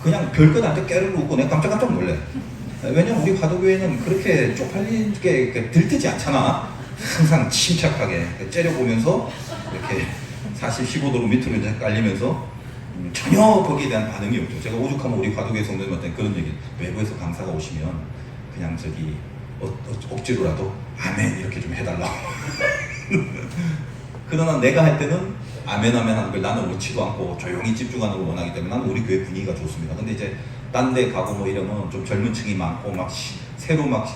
그냥 별것 아닌데 깨르르 웃고 내가 깜짝깜짝 놀래. 왜냐면 우리 화도교회는 그렇게 쪽팔리게 들뜨지 않잖아. 항상 침착하게 째려보면서 이렇게 15도로 밑으로 이제 깔리면서 전혀 거기에 대한 반응이 없죠. 제가 오죽하면 우리 화도교회 성도님한테 그런 얘기, 외부에서 강사가 오시면 그냥 저기 억지로라도 아멘 이렇게 좀 해달라고. 그러나 내가 할 때는 아멘 하는 걸 나는 옳지도 않고 조용히 집중하는 걸 원하기 때문에 나는 우리 교회 분위기가 좋습니다. 근데 이제 딴 데 가고 뭐 이러면 좀 젊은 층이 많고 막 새로 막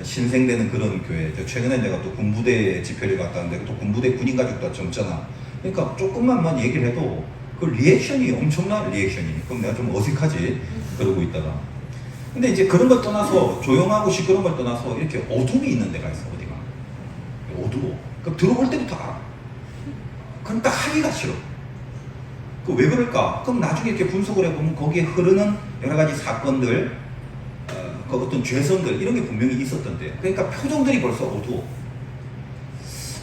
신생되는 그런 교회. 최근에 내가 또 군부대 집회를 갔다 왔는데 또 군부대 군인 가족도 젊잖아. 그러니까 조금만 얘기를 해도 그 리액션이 엄청난 리액션이. 그럼 내가 좀 어색하지 그러고 있다가. 근데 이제 그런 걸 떠나서 조용하고 시끄러운 걸 떠나서 이렇게 어둠이 있는 데가 있어. 어디가 어두워. 그럼 들어볼 때부터 알아. 그럼 딱 하기가 싫어. 그 왜 그럴까? 그럼 나중에 이렇게 분석을 해보면 거기에 흐르는 여러 가지 사건들, 그 어떤 죄성들 이런 게 분명히 있었던데. 그러니까 표정들이 벌써 어두워.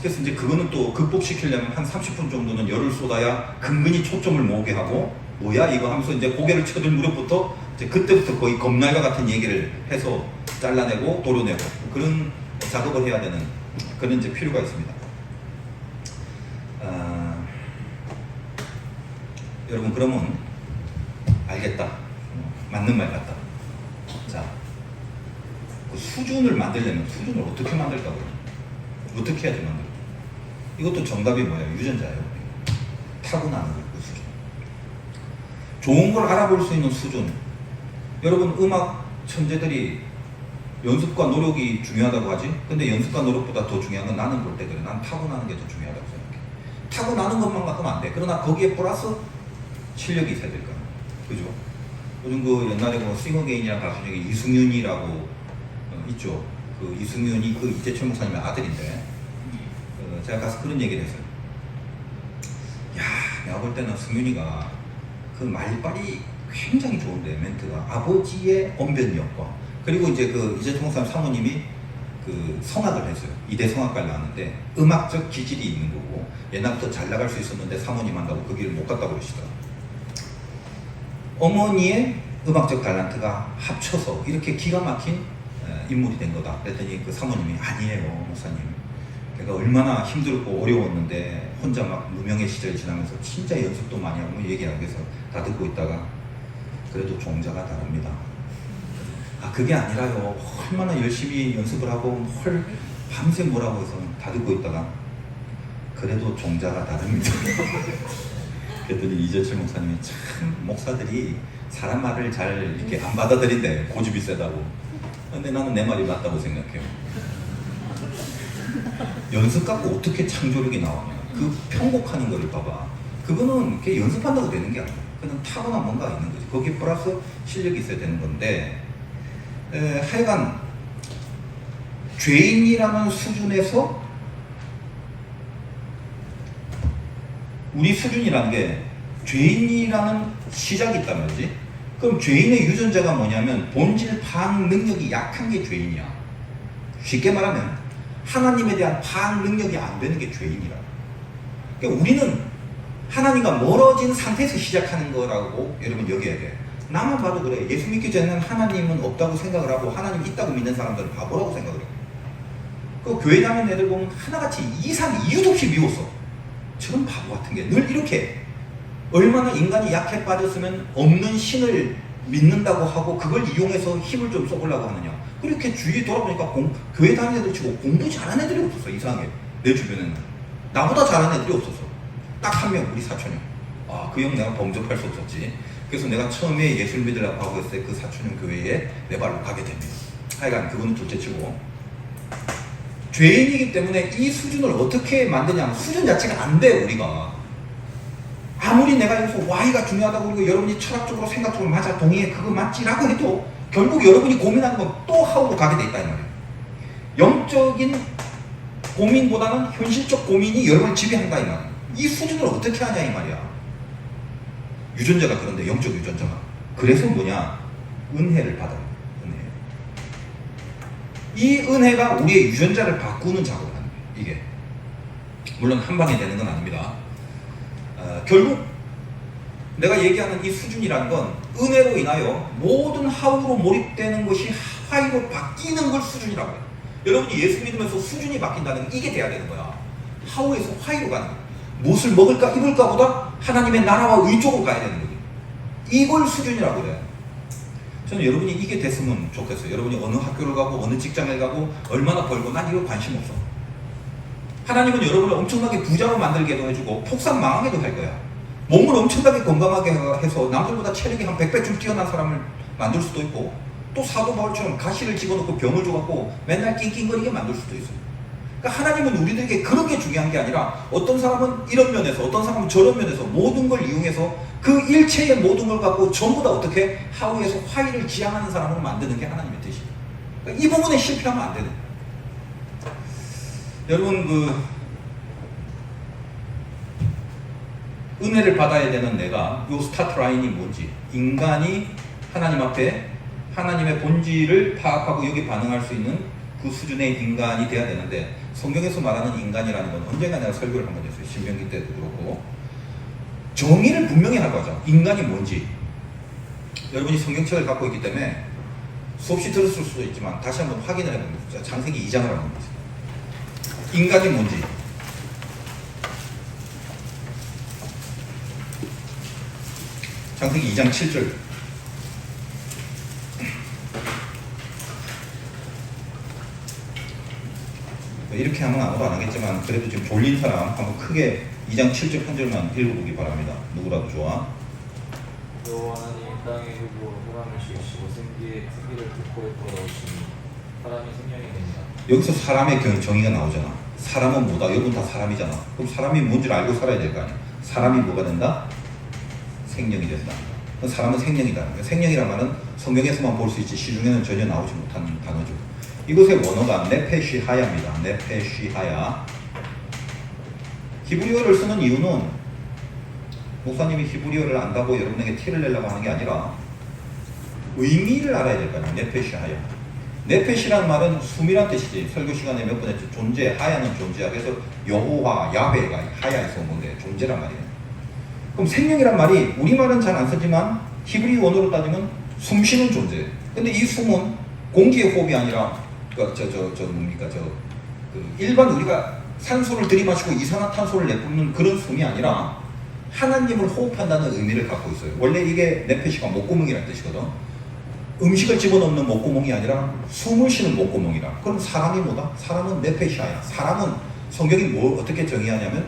그래서 이제 그거는 또 극복시키려면 한 30분 정도는 열을 쏟아야 근근히 초점을 모으게 하고 뭐야 이거 하면서 이제 고개를 쳐들 무렵부터 이제 그때부터 거의 겁날과 같은 얘기를 해서 잘라내고 도려내고 그런 작업을 해야 되는 그런 이제 필요가 있습니다. 여러분 그러면 알겠다. 맞는 말 같다. 자, 그 수준을 만들려면 수준을 어떻게 만들까요? 어떻게 해야지 만들까? 이것도 정답이 뭐예요? 유전자예요. 타고나는 그 수준. 좋은 걸 알아볼 수 있는 수준. 여러분 음악 천재들이 연습과 노력이 중요하다고 하지? 근데 연습과 노력보다 더 중요한 건 나는 볼 때 그래. 난 타고나는 게 더 중요하다고 생각해. 타고나는 것만 갖고는 안 돼. 그러나 거기에 플러스 실력이 있어야 될까? 그죠? 요즘 그 옛날에 뭐 싱어게인이라는 가수 중에 이승윤이라고 있죠. 그 이승윤이 그 이재철 목사님의 아들인데 제가 가서 그런 얘기를 했어요. 야, 내가 볼 때는 승윤이가 그 말빨이 굉장히 좋은데 멘트가 아버지의 언변력과 그리고 이제 그 이재철 목사님 사모님이 그 성악을 했어요. 이대 성악과를 나왔는데 음악적 기질이 있는 거고 옛날부터 잘 나갈 수 있었는데 사모님 한다고 그 길을 못 갔다고 그러시더라고요. 어머니의 음악적 탤런트가 합쳐서 이렇게 기가 막힌 인물이 된 거다. 그랬더니 그 사모님이 아니에요 목사님. 걔가 얼마나 힘들고 어려웠는데 혼자 막 무명의 시절을 지나면서 진짜 연습도 많이 하고 얘기하고 해서 다 듣고 있다가 그래도 종자가 다릅니다. 아 그게 아니라요. 얼마나 열심히 연습을 하고 헐 밤새 뭐라고 해서 다 듣고 있다가 그래도 종자가 다릅니다. 그랬더니 이재철 목사님이 참 목사들이 사람 말을 잘 이렇게 안 받아들인대. 고집이 세다고. 근데 나는 내 말이 맞다고 생각해요. 연습 갖고 어떻게 창조력이 나오냐. 그 편곡하는 거를 봐봐. 그거는 이렇게 연습한다고 되는 게 아니야. 그냥 타고난 뭔가가 있는 거지. 거기에 플러스 실력이 있어야 되는 건데 하여간 죄인이라는 수준에서 우리 수준이라는 게 죄인이라는 시작이 있단 말이지. 그럼 죄인의 유전자가 뭐냐면 본질 파악 능력이 약한 게 죄인이야. 쉽게 말하면 하나님에 대한 파악 능력이 안 되는 게 죄인이라. 그러니까 우리는 하나님과 멀어진 상태에서 시작하는 거라고 여러분 여겨야 돼. 나만 봐도 그래. 예수 믿기 전에는 하나님은 없다고 생각을 하고 하나님 있다고 믿는 사람들은 바보라고 생각을 해. 그 교회 다니는 애들 보면 하나같이 이상 이유도 없이 미웠어. 저런 바보 같은 게 늘 이렇게 얼마나 인간이 약해 빠졌으면 없는 신을 믿는다고 하고 그걸 이용해서 힘을 좀 써보려고 하느냐. 그렇게 주위에 돌아보니까 교회 다니는 애들 치고 공부 잘하는 애들이 없었어. 이상하게 내 주변에는 나보다 잘하는 애들이 없었어. 딱 한 명 우리 사촌 형. 아, 그 형 내가 범접할 수 없었지. 그래서 내가 처음에 예술 믿으려고 하고 했을 때 그 사촌형 교회에 내 발로 가게 됩니다. 하여간 그거는 둘째치고, 죄인이기 때문에 이 수준을 어떻게 만드냐면 수준 자체가 안 돼. 우리가 아무리 내가 여기서 Y가 중요하다고 그러고 여러분이 철학적으로 생각적으로 맞아 동의해 그거 맞지라고 해도 결국 여러분이 고민하는 건 또 하우로 가게 돼 있다 이 말이에요. 영적인 고민보다는 현실적 고민이 여러분을 지배한다 이 말이에요. 이 수준을 어떻게 하냐 이 말이야. 유전자가 그런데 영적 유전자가. 그래서 뭐냐? 은혜를 받아요. 은혜. 이 은혜가 우리의 유전자를 바꾸는 작업을 하는 거예요. 이게 물론 한 방에 되는 건 아닙니다. 결국 내가 얘기하는 이 수준이라는 건 은혜로 인하여 모든 하우로 몰입되는 것이 하이로 바뀌는 걸 수준이라고 해요. 여러분이 예수 믿으면서 수준이 바뀐다는 게 이게 돼야 되는 거야. 하우에서 하이로 가는 거야. 무엇을 먹을까 입을까 보다 하나님의 나라와 의 쪽으로 가야 되는 거예요. 이걸 수준이라고 그래요. 저는 여러분이 이게 됐으면 좋겠어요. 여러분이 어느 학교를 가고 어느 직장을 가고 얼마나 벌고 난 이거 관심 없어. 하나님은 여러분을 엄청나게 부자로 만들게도 해주고 폭삭 망하게도 할 거야. 몸을 엄청나게 건강하게 해서 남들보다 체력이 한 100배쯤 뛰어난 사람을 만들 수도 있고 또 사도 바울처럼 가시를 집어넣고 병을 줘갖고 맨날 낑낑거리게 만들 수도 있어요. 그러니까 하나님은 우리들에게 그런 게 중요한 게 아니라 어떤 사람은 이런 면에서 어떤 사람은 저런 면에서 모든 걸 이용해서 그 일체의 모든 걸 갖고 전부 다 어떻게 하우에서 화의를 지향하는 사람으로 만드는 게 하나님의 뜻이에요. 그러니까 이 부분에 실패하면 안 되는 거예요. 여러분 은혜를 받아야 되는 내가 이 스타트 라인이 뭔지 인간이 하나님 앞에 하나님의 본질을 파악하고 여기 반응할 수 있는 그 수준의 인간이 돼야 되는데 성경에서 말하는 인간이라는 건 언젠가 내가 설교를 한 번 했어요. 신명기 때도 그렇고 정의를 분명히 하고 하자. 인간이 뭔지 여러분이 성경책을 갖고 있기 때문에 수없이 들었을 수도 있지만 다시 한번 확인을 해봅니다. 창세기 2장을 한번 보세요. 인간이 뭔지 창세기 2장 7절 이렇게 하면 아무도 안 하겠지만 그래도 지금 졸린 사람 한번 크게 2장 7절 한 절만 읽어보기 바랍니다. 누구라도 좋아. 여호와 하나님이 땅의 흙으로 사람을 지으시고 생기를 그 코에 불어넣으시니 사람이 생명이 됩니다. 여기서 사람의 정의가 나오잖아. 사람은 뭐다? 여러분 다 사람이잖아. 그럼 사람이 뭔지를 알고 살아야 될 거 아니야. 사람이 뭐가 된다? 생명이 된다. 사람은 생명이다. 생명이란 말은 성경에서만 볼 수 있지 시중에는 전혀 나오지 못한 단어죠. 이곳의 원어가 네페시하야입니다. 네페시하야. 히브리어를 쓰는 이유는 목사님이 히브리어를 안다고 여러분에게 티를 내려고 하는 게 아니라 의미를 알아야 될 거 아니에요. 네페시하야. 네페시라는 말은 숨이란 뜻이지. 설교 시간에 몇 번 했죠. 존재, 하야는 존재야. 그래서 여호와, 야훼가 하야에서 온 건데 존재란 말이에요. 그럼 생명이란 말이 우리말은 잘 안 쓰지만 히브리 원어로 따지면 숨쉬는 존재. 근데 이 숨은 공기의 호흡이 아니라 일반 우리가 산소를 들이마시고 이산화탄소를 내뿜는 그런 숨이 아니라 하나님을 호흡한다는 의미를 갖고 있어요. 원래 이게 네페시가 목구멍이라는 뜻이거든. 음식을 집어넣는 목구멍이 아니라 숨을 쉬는 목구멍이라. 그럼 사람이 뭐다? 사람은 네페시아야. 사람은 성경이 뭘 어떻게 정의하냐면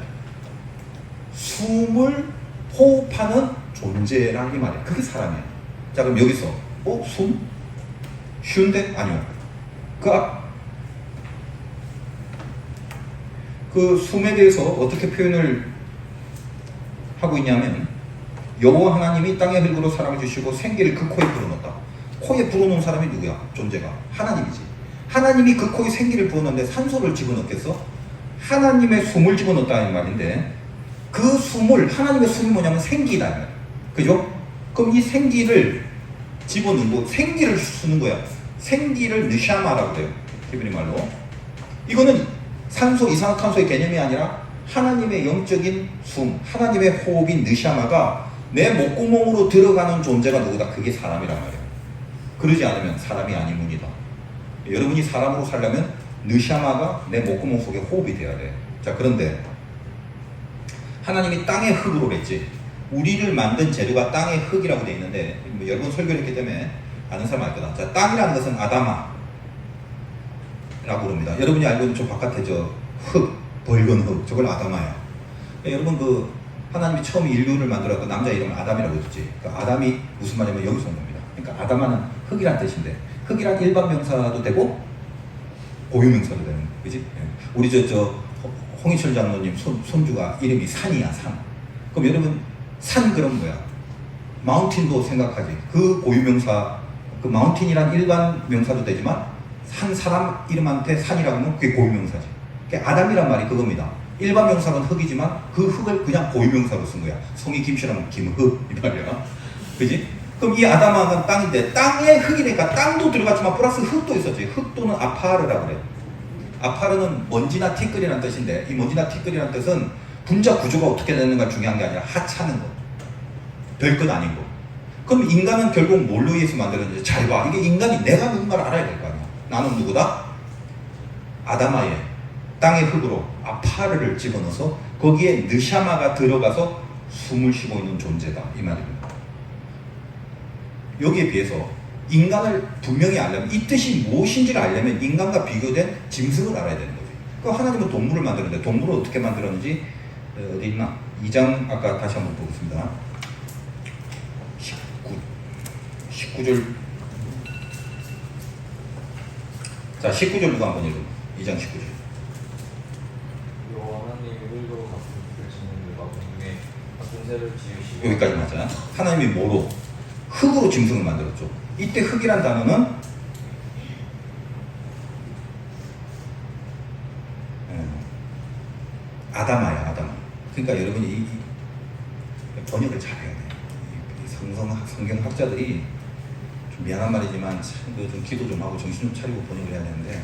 숨을 호흡하는 존재라는 이 말이야. 그게 사람이야. 자 그럼 여기서 숨? 쉬운데? 아니요. 그 숨에 대해서 어떻게 표현을 하고 있냐면 여호와 하나님이 땅의 흙으로 사람을 주시고 생기를 그 코에 불어넣었다. 코에 불어넣은 사람이 누구야? 존재가 하나님이지. 하나님이 그 코에 생기를 불어넣는데 산소를 집어넣겠어? 하나님의 숨을 집어넣었다는 말인데 그 숨을 하나님의 숨이 뭐냐면 생기다. 그죠? 그럼 이 생기를 집어넣고 생기를 쓰는 거야. 생기를 느샤마라고 해요. 히브리 말로. 이거는 산소, 이산화탄소의 개념이 아니라 하나님의 영적인 숨, 하나님의 호흡인 느샤마가 내 목구멍으로 들어가는 존재가 누구다? 그게 사람이란 말이에요. 그러지 않으면 사람이 아니문이다. 여러분이 사람으로 살려면 느샤마가 내 목구멍 속에 호흡이 돼야 돼. 자, 그런데 하나님이 땅의 흙으로 했지. 우리를 만든 재료가 땅의 흙이라고 되어 있는데 여러 번 설교를 했기 때문에 아는 사람 알 거다. 자, 땅이라는 것은 아다마라고 부릅니다. 여러분이 알고 있는 저 바깥에 저 흙, 벌건 흙, 저걸 아다마야. 여러분 그 하나님이 처음 인류를 만들었고 남자 이름을 아담이라고 했지. 그러니까 아담이 무슨 말이냐면 여기서 온 겁니다. 그러니까 아담하는 흙이란 뜻인데 흙이란 일반 명사도 되고 고유 명사도 되는 거지. 그지? 예. 우리 홍희철 장로님 손주가 이름이 산이야, 산. 그럼 여러분 산 그럼 뭐야? 마운틴도 생각하지. 그 고유 명사, 그 마운틴이란 일반 명사도 되지만 한 사람 이름한테 산이라고 하면 그게 고유 명사지. 그러니까 아담이란 말이 그겁니다. 일반 명사는 흙이지만 그 흙을 그냥 고유 명사로 쓴 거야. 성이 김씨라면 김흙 이 말이야. 그지? 그럼 이 아담아는 땅인데 땅에 흙이니까 땅도 들어갔지만 플러스 흙도 있었지. 흙 또는 아파르라고 그래. 아파르는 먼지나 티끌이라는 뜻인데 이 먼지나 티끌이라는 뜻은 분자 구조가 어떻게 되는가 중요한 게 아니라 하찮은 거. 별것 아닌 거. 그럼 인간은 결국 뭘로 의해서 만들었는지 잘 봐. 이게 인간이 내가 누군가를 알아야 될 거 아니야. 나는 누구다? 아담아의 땅의 흙으로 아파르를 집어넣어서 거기에 느샤마가 들어가서 숨을 쉬고 있는 존재다. 이 말입니다. 여기에 비해서 인간을 분명히 알려면 이 뜻이 무엇인지를 알려면 인간과 비교된 짐승을 알아야 되는 거지. 그 하나님은 동물을 만드는데 동물을 어떻게 만들었는지 어디 있나? 2장 아까 다시 한번 보겠습니다. 19절. 자, 19절 누가 한번 읽어. 2장 19절. 여호와 하나님이 흙으로 같은 빛을 짓는 일과 공중에 같은 새를 지으시고 여기까지 맞아. 하나님이 뭐로? 흙으로 짐승을 만들었죠. 이때 흙이란 단어는 아담아야, 아담아. 그러니까 여러분이 이 번역을 잘해야 돼. 성경학자들이 좀 미안한 말이지만 좀 기도 좀 하고 정신 좀 차리고 번역을 해야 되는데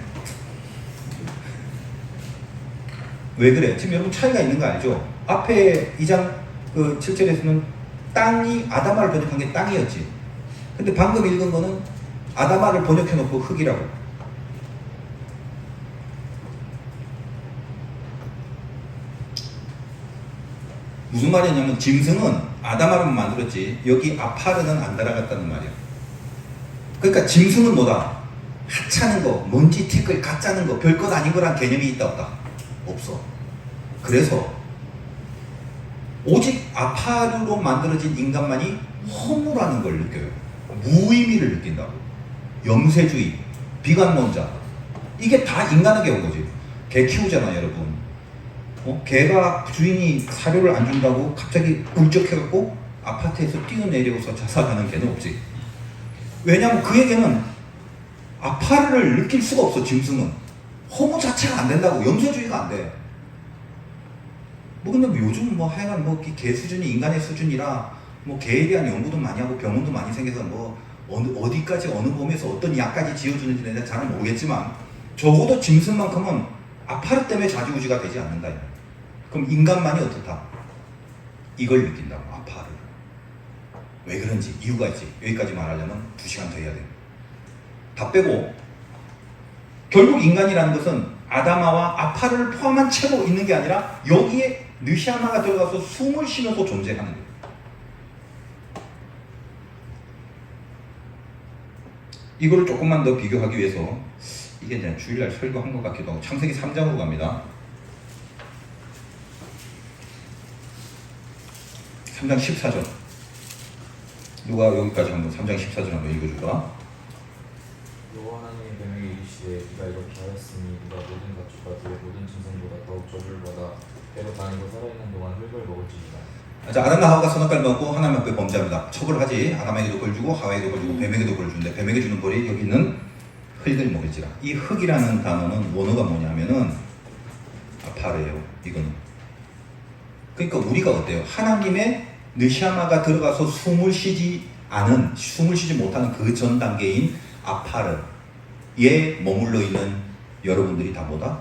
왜 그래? 지금 여러분 차이가 있는 거 알죠? 앞에 2장 7절에서는 땅이 아담아를 번역한 게 땅이었지. 근데 방금 읽은 거는 아담아를 번역해놓고 흙이라고. 무슨 말이냐면 짐승은 아담아를 만들었지 여기 아파르는 안 달아갔다는 말이야. 그러니까 짐승은 뭐다? 하찮은 거, 먼지, 티끌, 가짜는 거, 별것 아닌 거란 개념이 있다 없다? 없어. 그래서 오직 아파르로 만들어진 인간만이 허무라는 걸 느껴요. 무의미를 느낀다고. 염세주의, 비관론자. 이게 다 인간에게 온 거지. 개 키우잖아 여러분. 개가 주인이 사료를 안 준다고 갑자기 울적해갖고 아파트에서 뛰어내려서 자살하는 개는 없지. 왜냐면 그에게는 아파르를 느낄 수가 없어. 짐승은 허무 자체가 안 된다고. 염세주의가 안 돼. 근데 요즘 하여간 개 수준이 인간의 수준이라 개에 대한 연구도 많이 하고 병원도 많이 생겨서 어디까지 어느 범위에서 어떤 약까지 지어주는지 내가 잘 모르겠지만 적어도 짐승만큼은 아파르 때문에 좌지우지가 되지 않는다. 그럼 인간만이 어떻다? 이걸 느낀다고. 아파르. 왜 그런지 이유가 있지. 여기까지 말하려면 2시간 더 해야 돼. 다 빼고 결국 인간이라는 것은 아담아와 아파르를 포함한 채로 있는 게 아니라 여기에 느샤마가 들어가서 숨을 쉬면서 존재하는 거예요. 이거를 조금만 더 비교하기 위해서 이게 이제 주일날 설교한 것 같기도 하고 창세기 3장으로 갑니다. 3장 14절. 누가 여기까지 한번 3장 14절 한번 읽어줄까? 여호와 하나님이 뱀에게 이르시되 네가 이렇게 하였으니 네가 모든 가축과 들의 모든 짐승보다 더욱 저주를 받아 배로 다니고 살아있는 동안 흙을 먹을지니라. 자, 아담과 하와가 선악과를 먹고 하나님 앞에 범죄합니다. 처벌하지. 아담에게도 벌 주고 하와에게도 벌 주고 뱀에게도 벌 주는데 뱀에게 주는 벌이 여기 있는 흙을 먹을지라. 이 흙이라는 단어는 원어가 뭐냐면은 아파르예요. 이거는. 그러니까 우리가 어때요? 하나님의 느샤마가 들어가서 숨을 쉬지 못하는 그 전 단계인 아파르에 머물러 있는 여러분들이 다 뭐다?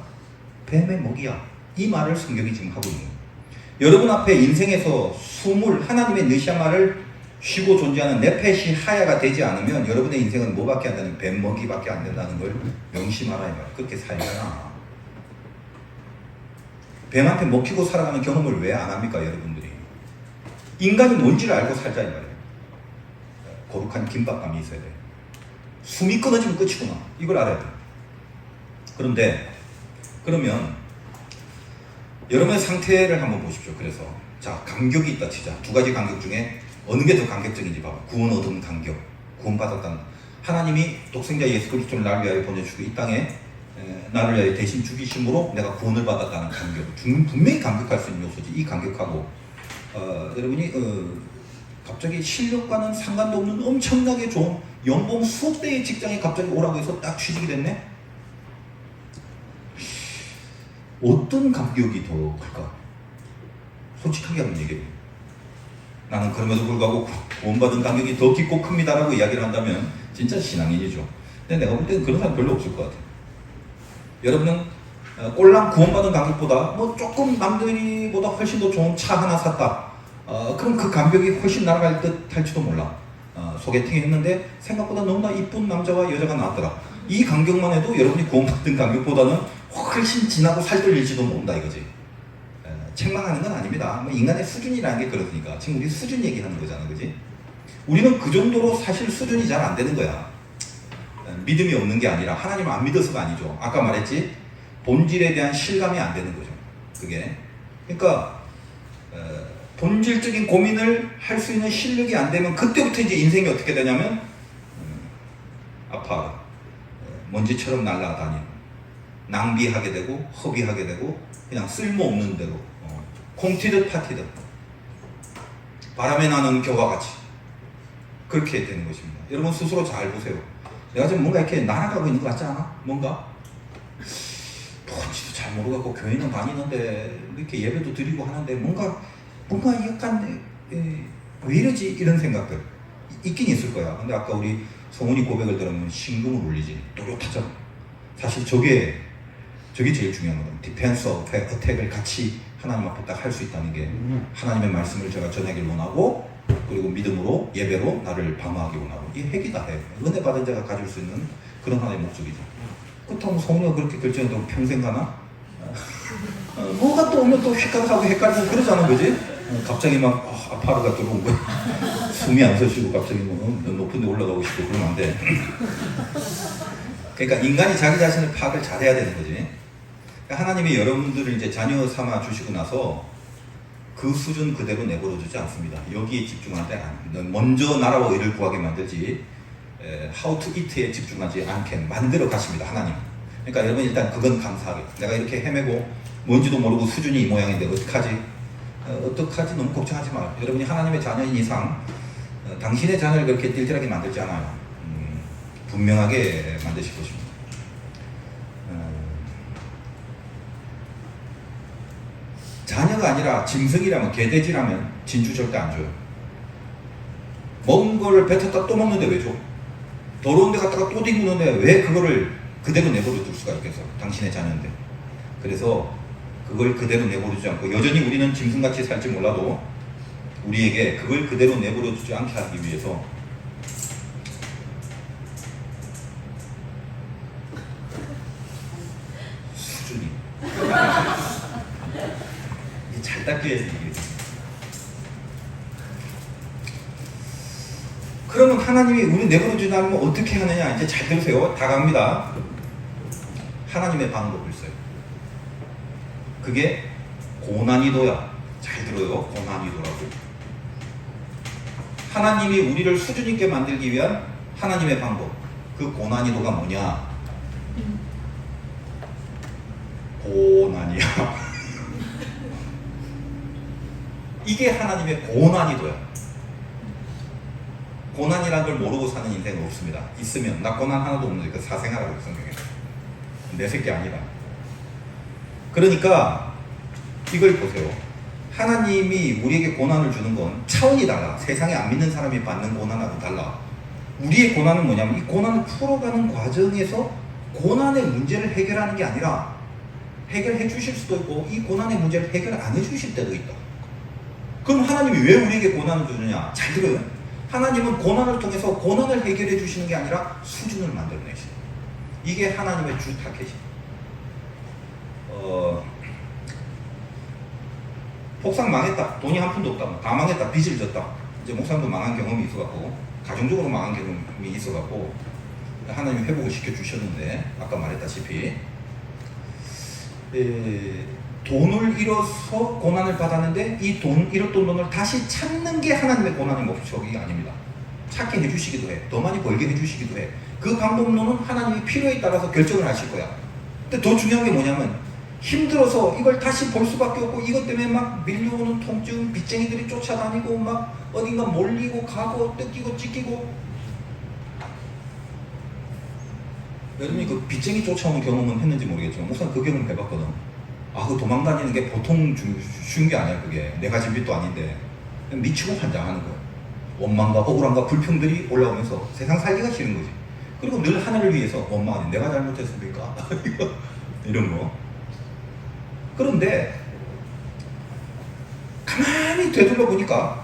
뱀의 먹이야. 이 말을 성경이 지금 하고 있는 거예요. 여러분 앞에 인생에서 하나님의 느샤마를 쉬고 존재하는 네펫이 하야가 되지 않으면 여러분의 인생은 뭐밖에 안 되는 뱀 먹이밖에 안 된다는 걸 명심하라 이 말이야. 그렇게 살잖아. 뱀한테 먹히고 살아가는 경험을 왜 안 합니까 여러분들이? 인간이 뭔지를 알고 살자 이 말이에요. 거룩한 긴박감이 있어야 돼. 숨이 끊어지면 끝이구나. 이걸 알아야 돼. 그러면 여러분의 상태를 한번 보십시오. 그래서 자, 간격이 있다 치자. 두 가지 간격 중에 어느 게 더 간격적인지 봐봐. 구원 얻은 간격, 구원받았다는. 하나님이 독생자 예수 그리스도를 나를 위하여 보내주고 이 땅에 나를 위하여 대신 죽이심으로 내가 구원을 받았다는 간격. 분명히 간격할 수 있는 요소지. 이 간격하고 여러분이 갑자기 실력과는 상관도 없는 엄청나게 좋은 연봉 수억 대의 직장에 갑자기 오라고 해서 딱 취직이 됐네? 어떤 간격이 더 클까? 솔직하게 한번 얘기해. 나는 그럼에도 불구하고 구원받은 간격이 더 깊고 큽니다라고 이야기를 한다면 진짜 신앙인이죠. 근데 내가 볼 때는 그런 사람 별로 없을 것 같아요. 여러분은 꼴랑 구원받은 간격보다 뭐 조금 남들이보다 훨씬 더 좋은 차 하나 샀다. 그럼 그 간격이 훨씬 날아갈 듯 할지도 몰라. 소개팅 했는데 생각보다 너무나 이쁜 남자와 여자가 나왔더라. 이 간격만 해도 여러분이 구원받은 간격보다는 훨씬 진하고 살떨릴지도 모른다 이거지. 책망하는 건 아닙니다. 뭐 인간의 수준이라는 게 그렇으니까. 지금 우리 수준 얘기하는 거잖아, 그지? 우리는 그 정도로 사실 수준이 잘 안 되는 거야. 믿음이 없는 게 아니라 하나님을 안 믿어서가 아니죠. 아까 말했지? 본질에 대한 실감이 안 되는 거죠. 그게. 그러니까 본질적인 고민을 할 수 있는 실력이 안 되면 그때부터 이제 인생이 어떻게 되냐면 아파. 먼지처럼 날아다니는. 낭비하게 되고 허비하게 되고 그냥 쓸모없는 대로 콩 튀듯 파 튀듯 바람에 나는 겨와 같이 그렇게 되는 것입니다. 여러분 스스로 잘 보세요. 내가 지금 뭔가 이렇게 날아가고 있는 것 같지 않아? 뭔가? 뭔지도 잘 모르겠고 교회는 다니는데 이렇게 예배도 드리고 하는데 뭔가 약간 왜 이러지? 이런 생각들 있긴 있을 거야. 근데 아까 우리 성훈이 고백을 들으면 심금을 울리지. 또렷하잖아. 사실 저게 제일 중요한 거예요. 디펜스 어택을 같이 하나님 앞에 딱 할 수 있다는 게 하나님의 말씀을 제가 전하길 원하고 그리고 믿음으로 예배로 나를 방어하기 원하고 이 핵이다 핵. 은혜 받은 자가 가질 수 있는 그런 하나의 목적이죠. 그렇다고 성우가 그렇게 결정해도 평생 가나? 뭐가 또 오면 또 헷갈리고 그러자는 거지. 갑자기 막 아파르가 들어온 거야. 숨이 안 쉬시고 갑자기 뭐 높은 데 올라가고 싶고 그러면 안 돼. 그러니까 인간이 자기 자신을 파악을 잘해야 되는 거지. 하나님이 여러분들을 이제 자녀 삼아 주시고 나서 그 수준 그대로 내버려 두지 않습니다. 여기에 집중할 때 먼저 나라와 의를 구하게 만들지 how to eat에 집중하지 않게 만들어 가십니다. 하나님. 그러니까 여러분 일단 그건 감사하게. 내가 이렇게 헤매고 뭔지도 모르고 수준이 이 모양인데 어떡하지? 어떡하지? 너무 걱정하지 마. 여러분이 하나님의 자녀인 이상 당신의 자녀를 그렇게 띨띨하게 만들지 않아요. 분명하게 만드실 것입니다. 자녀가 아니라 짐승이라면 개돼지라면 진주 절대 안 줘요. 먹은 거를 뱉었다 또 먹는데 왜 줘? 더러운 데 갔다가 또 뒹구는데 왜 그거를 그대로 내버려 둘 수가 있겠어? 당신의 자녀인데. 그래서 그걸 그대로 내버려 두지 않고 여전히 우리는 짐승같이 살지 몰라도 우리에게 그걸 그대로 내버려 두지 않게 하기 위해서 수준이 잘 닦여야지. 그러면 하나님이 우리 내버려 두지 않으면 어떻게 하느냐? 이제 잘 들으세요. 다 갑니다. 하나님의 방법을 써요. 그게 고난이도야. 잘 들어요. 고난이도라고. 하나님이 우리를 수준 있게 만들기 위한 하나님의 방법. 그 고난이도가 뭐냐? 고난이야. 이게 하나님의 고난이도야. 고난이라는 걸 모르고 사는 인생은 없습니다. 있으면 나 고난 하나도 없는데 그 사생활하고 성경에 내 새끼 아니라. 그러니까 이걸 보세요. 하나님이 우리에게 고난을 주는 건 차원이 달라. 세상에 안 믿는 사람이 받는 고난하고 달라. 우리의 고난은 뭐냐면 이 고난을 풀어가는 과정에서 고난의 문제를 해결하는 게 아니라 해결해 주실 수도 있고 이 고난의 문제를 해결 안 해 주실 때도 있다. 그럼 하나님이 왜 우리에게 고난을 주느냐? 잘 들어요. 하나님은 고난을 통해서 고난을 해결해 주시는 게 아니라 수준을 만들어내시는. 이게 하나님의 주 타겟입니다. 폭삭 망했다. 돈이 한 푼도 없다. 다 망했다. 빚을 졌다. 이제 목사님도 망한 경험이 있어갖고 가정적으로 망한 경험이 있어갖고 하나님이 회복을 시켜주셨는데 아까 말했다시피 돈을 잃어서 고난을 받았는데 이 잃었던 돈을 다시 찾는 게 하나님의 고난의 목적이 아닙니다. 찾게 해주시기도 해. 더 많이 벌게 해주시기도 해. 그 방법론은 하나님이 필요에 따라서 결정을 하실 거야. 근데 더 중요한 게 뭐냐면 힘들어서 이걸 다시 볼 수밖에 없고 이것 때문에 막 밀려오는 통증, 빚쟁이들이 쫓아다니고 막 어딘가 몰리고 가고 뜯기고 찢기고. 여러분이 그 빚쟁이 쫓아오는 경험은 했는지 모르겠지만 목사는 그 경험 해봤거든. 아, 그 도망다니는 게 보통 쉬운 게 아니야. 그게 내가 진 빚도 아닌데 미치고 환장하는 거야. 원망과 억울함과 불평들이 올라오면서 세상 살기가 싫은 거지. 그리고 늘 하나님을 위해서 엄마 내가 잘못했습니까? 이런 거. 그런데 가만히 되돌려 보니까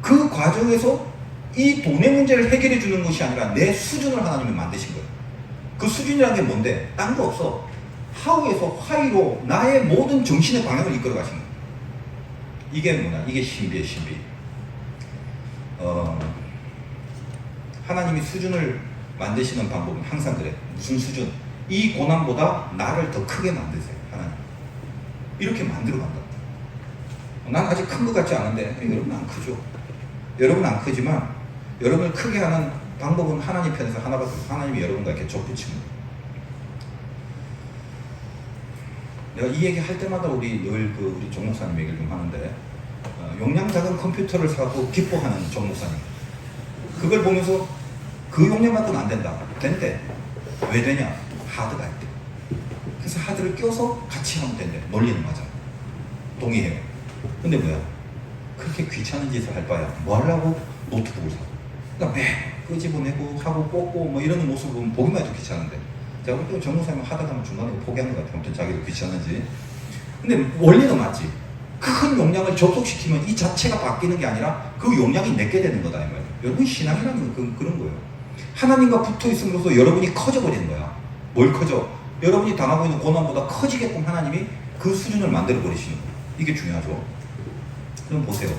그 과정에서 이 돈의 문제를 해결해 주는 것이 아니라 내 수준을 하나님이 만드신 거예요. 그 수준이라는 게 뭔데? 딴 거 없어. 하우에서 화이로 나의 모든 정신의 방향을 이끌어 가신 거예요. 이게 뭐냐? 이게 신비의 신비. 하나님이 수준을 만드시는 방법은 항상 그래. 무슨 수준? 이 고난보다 나를 더 크게 만드세요. 하나님. 이렇게 만들어 간다. 난 아직 큰 것 같지 않은데 여러분 안 크죠. 여러분 안 크지만 여러분을 크게 하는 방법은 하나님 편에서 하나밖에 없어요. 하나님이 여러분과 이렇게 접붙이는 거예요. 내가 이 얘기 할 때마다 우리 정 목사님 얘기를 좀 하는데 용량 작은 컴퓨터를 사고 기뻐하는 정 목사님. 그걸 보면서 그 용량 갖고는 안 된다. 된대. 왜 되냐? 하드가 있대. 그래서 하드를 껴서 같이 하면 된대. 논리는 맞아. 동의해요. 근데 뭐야? 그렇게 귀찮은 짓을 할 바야 뭐 하려고 노트북을 사고. 그러니까 매 끄집어내고 하고 꽂고 뭐 이러는 모습을 보면 보기만 해도 귀찮은데. 제가 볼 때 정 목사님은 하다 가면 중간에 포기한 것 같아요. 아무튼 자기도 귀찮은지. 근데 원리는 맞지. 큰 용량을 접속시키면 이 자체가 바뀌는 게 아니라 그 용량이 내게 되는 거다 이 말이에요. 여러분 신앙이라는 건 그런 거예요. 하나님과 붙어 있음으로써 여러분이 커져버리는 거야. 뭘 커져? 여러분이 당하고 있는 고난보다 커지게끔 하나님이 그 수준을 만들어 버리시는 거예요. 이게 중요하죠. 그럼 보세요.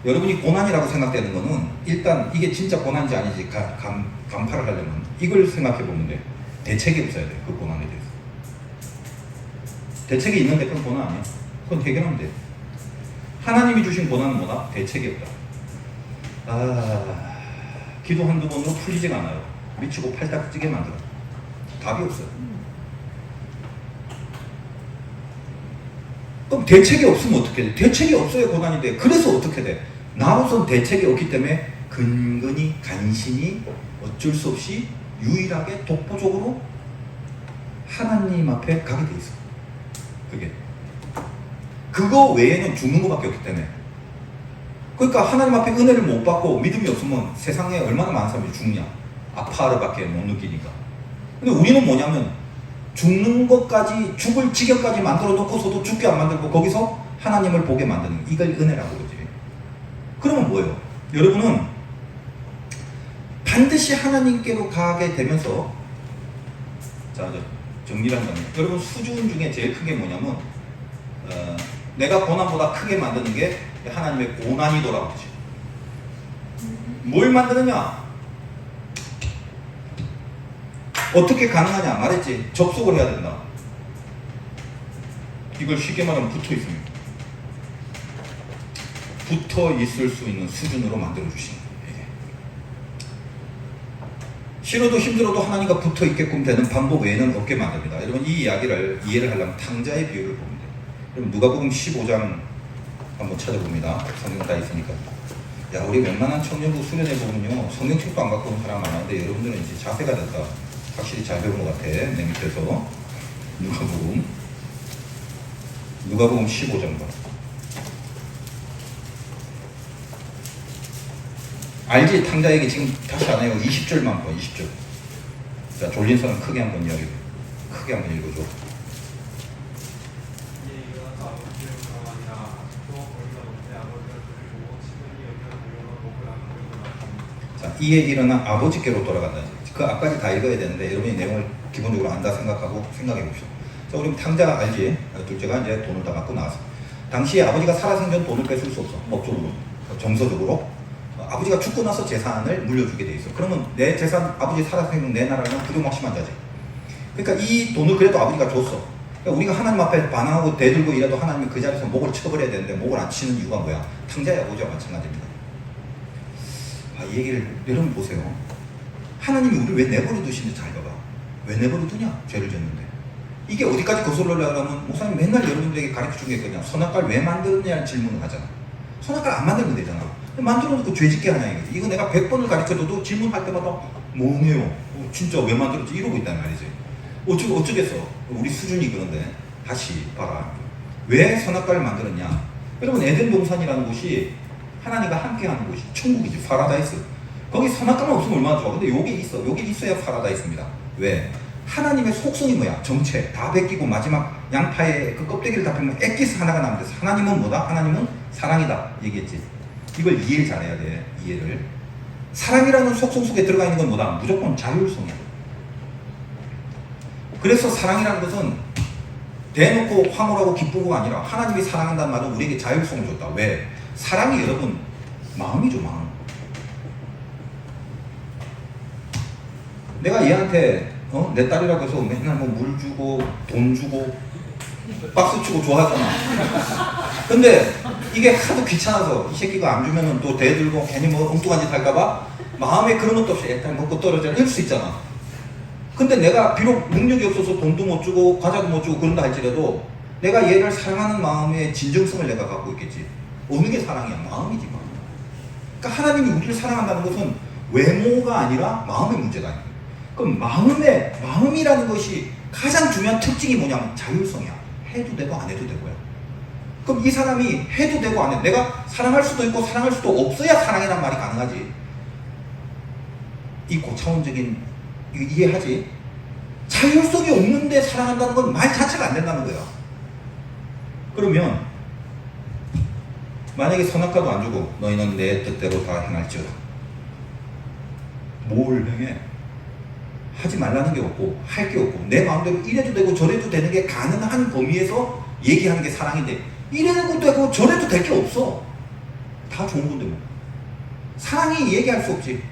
여러분이 고난이라고 생각되는 거는 일단 이게 진짜 고난인지 아닌지 간파를 하려면 이걸 생각해 보면 돼. 대책이 없어야 돼. 그 고난에 대해서. 대책이 있는데 그건 고난 아니야. 그건 해결하면 돼. 하나님이 주신 고난은 뭐다? 대책이 없다. 기도 한두 번으로 풀리지가 않아요. 미치고 팔딱 찌게 만들어. 답이 없어요. 그럼 대책이 없으면 어떻게 돼? 대책이 없어야 고난이 돼. 그래서 어떻게 돼? 나로선 대책이 없기 때문에 근근히 간신히 어쩔 수 없이 유일하게 독보적으로 하나님 앞에 가게 돼 있어. 그거 외에는 죽는 것밖에 없기 때문에. 그러니까 하나님 앞에 은혜를 못 받고 믿음이 없으면 세상에 얼마나 많은 사람이 죽냐. 아파하러밖에 못 느끼니까. 근데 우리는 뭐냐면 죽는 것까지, 죽을 지경까지 만들어 놓고서도 죽게 안 만들고 거기서 하나님을 보게 만드는, 이걸 은혜라고 그러지. 그러면 뭐예요? 여러분은 반드시 하나님께로 가게 되면서, 자, 정리를 한다면, 여러분 수준 중에 제일 큰 게 뭐냐면 내가 고난보다 크게 만드는 게 하나님의 고난이도라고 하죠. 뭘 만드느냐? 어떻게 가능하냐? 말했지. 접속을 해야 된다. 이걸 쉽게 말하면 붙어 있습니다. 붙어 있을 수 있는 수준으로 만들어 주시는 거예요. 싫어도 힘들어도 하나님과 붙어 있게끔 되는 방법 외에는 없게 만듭니다. 여러분 이 이야기를 이해를 하려면 탕자의 비유를 보면 돼요. 여러분 누가복음 15장 한번 찾아봅니다. 성경 다 있으니까. 야, 우리 웬만한 청년부 수련회 보면요, 성경책도 안 갖고 온 사람 많은데 여러분들은 이제 자세가 됐다. 확실히 잘 배운 것 같아. 내 밑에서. 누가복음 15장 봐. 알지? 탕자 얘기 지금 다시 안 해요. 20절만 봐. 20절. 자, 졸린 사람 크게 한번 이야기. 크게 한번 읽어줘. 자, 이에 일어나 아버지께로 돌아간다. 그 앞까지 다 읽어야 되는데 여러분이 내용을 기본적으로 안다 생각하고 생각해 봅시다. 자, 우리 탕자 알지? 둘째가 이제 돈을 다 갖고 나왔어. 당시에 아버지가 살아생전 돈을 뺏을 수 없어. 법적으로, 정서적으로. 아버지가 죽고 나서 재산을 물려주게 돼 있어. 그러면 내 재산, 아버지 살아생전 내 나라는 부정확심한 자지. 그러니까 이 돈을 그래도 아버지가 줬어. 그러니까 우리가 하나님 앞에 반항하고 대들고 이래도 하나님이 그 자리에서 목을 쳐버려야 되는데 목을 안 치는 이유가 뭐야? 탕자야 아버지와 마찬가지입니다. 이 얘기를 여러분 보세요. 하나님이 우리를 왜 내버려 두시는지 잘 봐봐. 왜 내버려 두냐? 죄를 졌는데. 이게 어디까지 거슬러려고 하면 목사님 맨날 여러분들에게 가르쳐준 게 그냥 선악과를 왜 만들었냐는 질문을 하잖아. 선악과를 안 만들면 되잖아. 만들어놓고 죄 짓게 하냐 이거지. 이거 내가 100번을 가르쳐줘도 질문할 때마다 뭐네요. 진짜 왜 만들었지? 이러고 있단 말이지. 어쩌겠어. 우리 수준이 그런데 다시 봐라. 왜 선악과를 만들었냐? 여러분 에덴 동산이라는 곳이 하나님과 함께하는 곳이 천국이지. 파라다이스. 거기 선악과만 없으면 얼마나 좋아. 근데 요게 있어. 요게 있어야 파라다이스입니다. 왜? 하나님의 속성이 뭐야? 정체. 다 베끼고 마지막 양파의 그 껍데기를 다 베면 엑기스 하나가 남는데 하나님은 뭐다? 하나님은 사랑이다. 얘기했지. 이걸 이해를 잘해야 돼. 이해를. 사랑이라는 속성 속에 들어가 있는 건 뭐다? 무조건 자율성이야. 그래서 사랑이라는 것은 대놓고 황홀하고 기쁘고가 아니라 하나님이 사랑한다는 말은 우리에게 자율성을 줬다. 왜? 사랑이 여러분 마음이죠. 마음. 내가 얘한테 내 딸이라고 해서 맨날 뭐 물 주고 돈 주고 박수 치고 좋아하잖아. 근데 이게 하도 귀찮아서 이 새끼가 안 주면은 또 대들고 괜히 뭐 엉뚱한 짓 할까봐 마음에 그런 것도 없이 애딸 먹고 떨어져 이럴 수 있잖아. 근데 내가 비록 능력이 없어서 돈도 못 주고 과자도 못 주고 그런다 할지라도 내가 얘를 사랑하는 마음의 진정성을 내가 갖고 있겠지. 어느 게 사랑이야? 마음이지. 마음. 그러니까 하나님이 우리를 사랑한다는 것은 외모가 아니라 마음의 문제다. 그럼 마음이라는 것이 가장 중요한 특징이 뭐냐면 자율성이야. 해도 되고 안 해도 되고요. 그럼 이 사람이 해도 되고 안 해도 내가 사랑할 수도 있고 사랑할 수도 없어야 사랑이란 말이 가능하지. 이 고차원적인 이해하지? 자율성이 없는데 사랑한다는 건 말 자체가 안 된다는 거야. 그러면 만약에 선악과도 안 주고 너희는 내 뜻대로 다 행할지어다. 뭘 행해? 하지 말라는 게 없고 할 게 없고 내 마음대로 이래도 되고 저래도 되는 게 가능한 범위에서 얘기하는 게 사랑인데 이래도 되고 저래도 될 게 없어. 다 좋은 건데 뭐. 사랑이 얘기할 수 없지.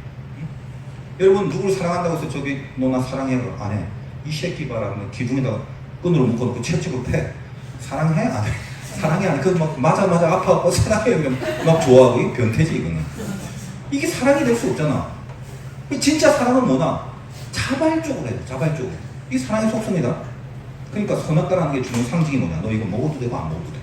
여러분 누구를 사랑한다고 해서 저기 너 나 사랑해? 안 해. 이 새끼 봐라. 기둥에다가 끈으로 묶어놓고 채찍으로 패. 사랑해? 안 해. 사랑해? 안 해. 그래서 막 맞아 아파 사랑해. 막 좋아하고 이 변태지 이거는. 이게 사랑이 될 수 없잖아. 진짜 사랑은 뭐다? 자발적으로 해. 자발적으로. 이게 사랑의 속성이다. 그러니까 선악과라는 게 주는 상징이 뭐냐? 너 이거 먹어도 되고 안 먹어도 돼.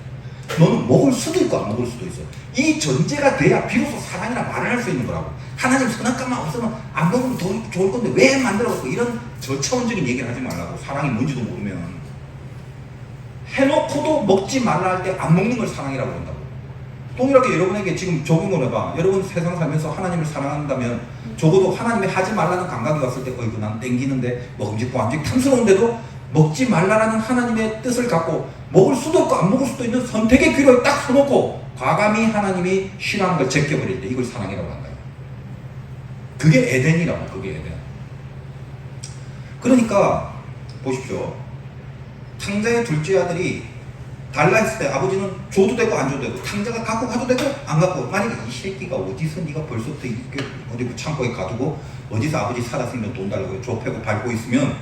너는 먹을 수도 있고 안 먹을 수도 있어. 이 전제가 돼야 비로소 사랑이라 말을 할 수 있는 거라고. 하나님 선악과만 없으면 안 먹으면 더 좋을 건데 왜 만들어갖고 이런 저차원적인 얘기를 하지 말라고. 사랑이 뭔지도 모르면. 해놓고도 먹지 말라 할 때 안 먹는 걸 사랑이라고 한다고. 동일하게 여러분에게 지금 적용을 해봐. 여러분 세상 살면서 하나님을 사랑한다면 적어도 하나님이 하지 말라는 감각이 왔을 때 이거 난 땡기는데 먹음직고 안직 탐스러운데도 먹지 말라라는 하나님의 뜻을 갖고 먹을 수도 없고 안 먹을 수도 있는 선택의 귀를 딱 서놓고 과감히 하나님이 싫어하는 걸 제껴버릴 때 이걸 사랑이라고 한다. 그게 에덴이라고. 그게 에덴. 그러니까 보십시오. 탕자의 둘째 아들이 달라 했을 때 아버지는 줘도 되고 안 줘도 되고 탕자가 갖고 가도 되고 안 갖고. 만약에 이 새끼가 어디서 네가 벌써부터 이렇게 어디 창고에 가두고 어디서 아버지 살았으면 돈 달라고 좁혀고 밟고 있으면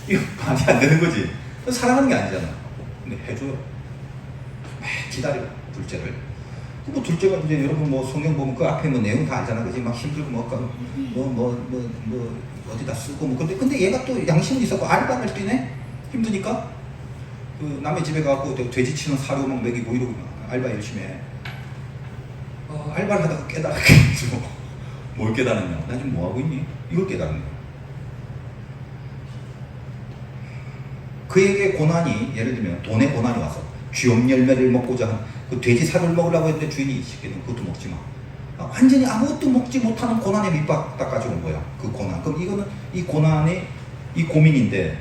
이거 말이 안 되는 거지. 사랑하는 게 아니잖아. 근데 해줘요. 기다려. 둘째를. 뭐 둘째가 이제 여러분 뭐 성경 보면 그 앞에 뭐 내용 다 알잖아. 그지? 막 힘들고 뭐 어디다 쓰고 뭐 근데 얘가 또 양심이 있었고 알바를 뛰네. 힘드니까 그 남의 집에 가고 돼지 치는 사료 막 먹이고 이러고 알바 열심히 해. 알바를 하다가 깨달아가지고 뭘 깨달았냐? 나 지금 뭐 하고 있니? 이걸 깨달은 거야. 그에게 고난이, 예를 들면 돈의 고난이 와서 쥐염 열매를 먹고자 한 그 돼지 살을 먹으려고 했는데 주인이 이 새끼는 그것도 먹지 마. 완전히 아무것도 먹지 못하는 고난의 밑바닥까지 온 거야. 그 고난. 그럼 이거는 이 고난의 이 고민인데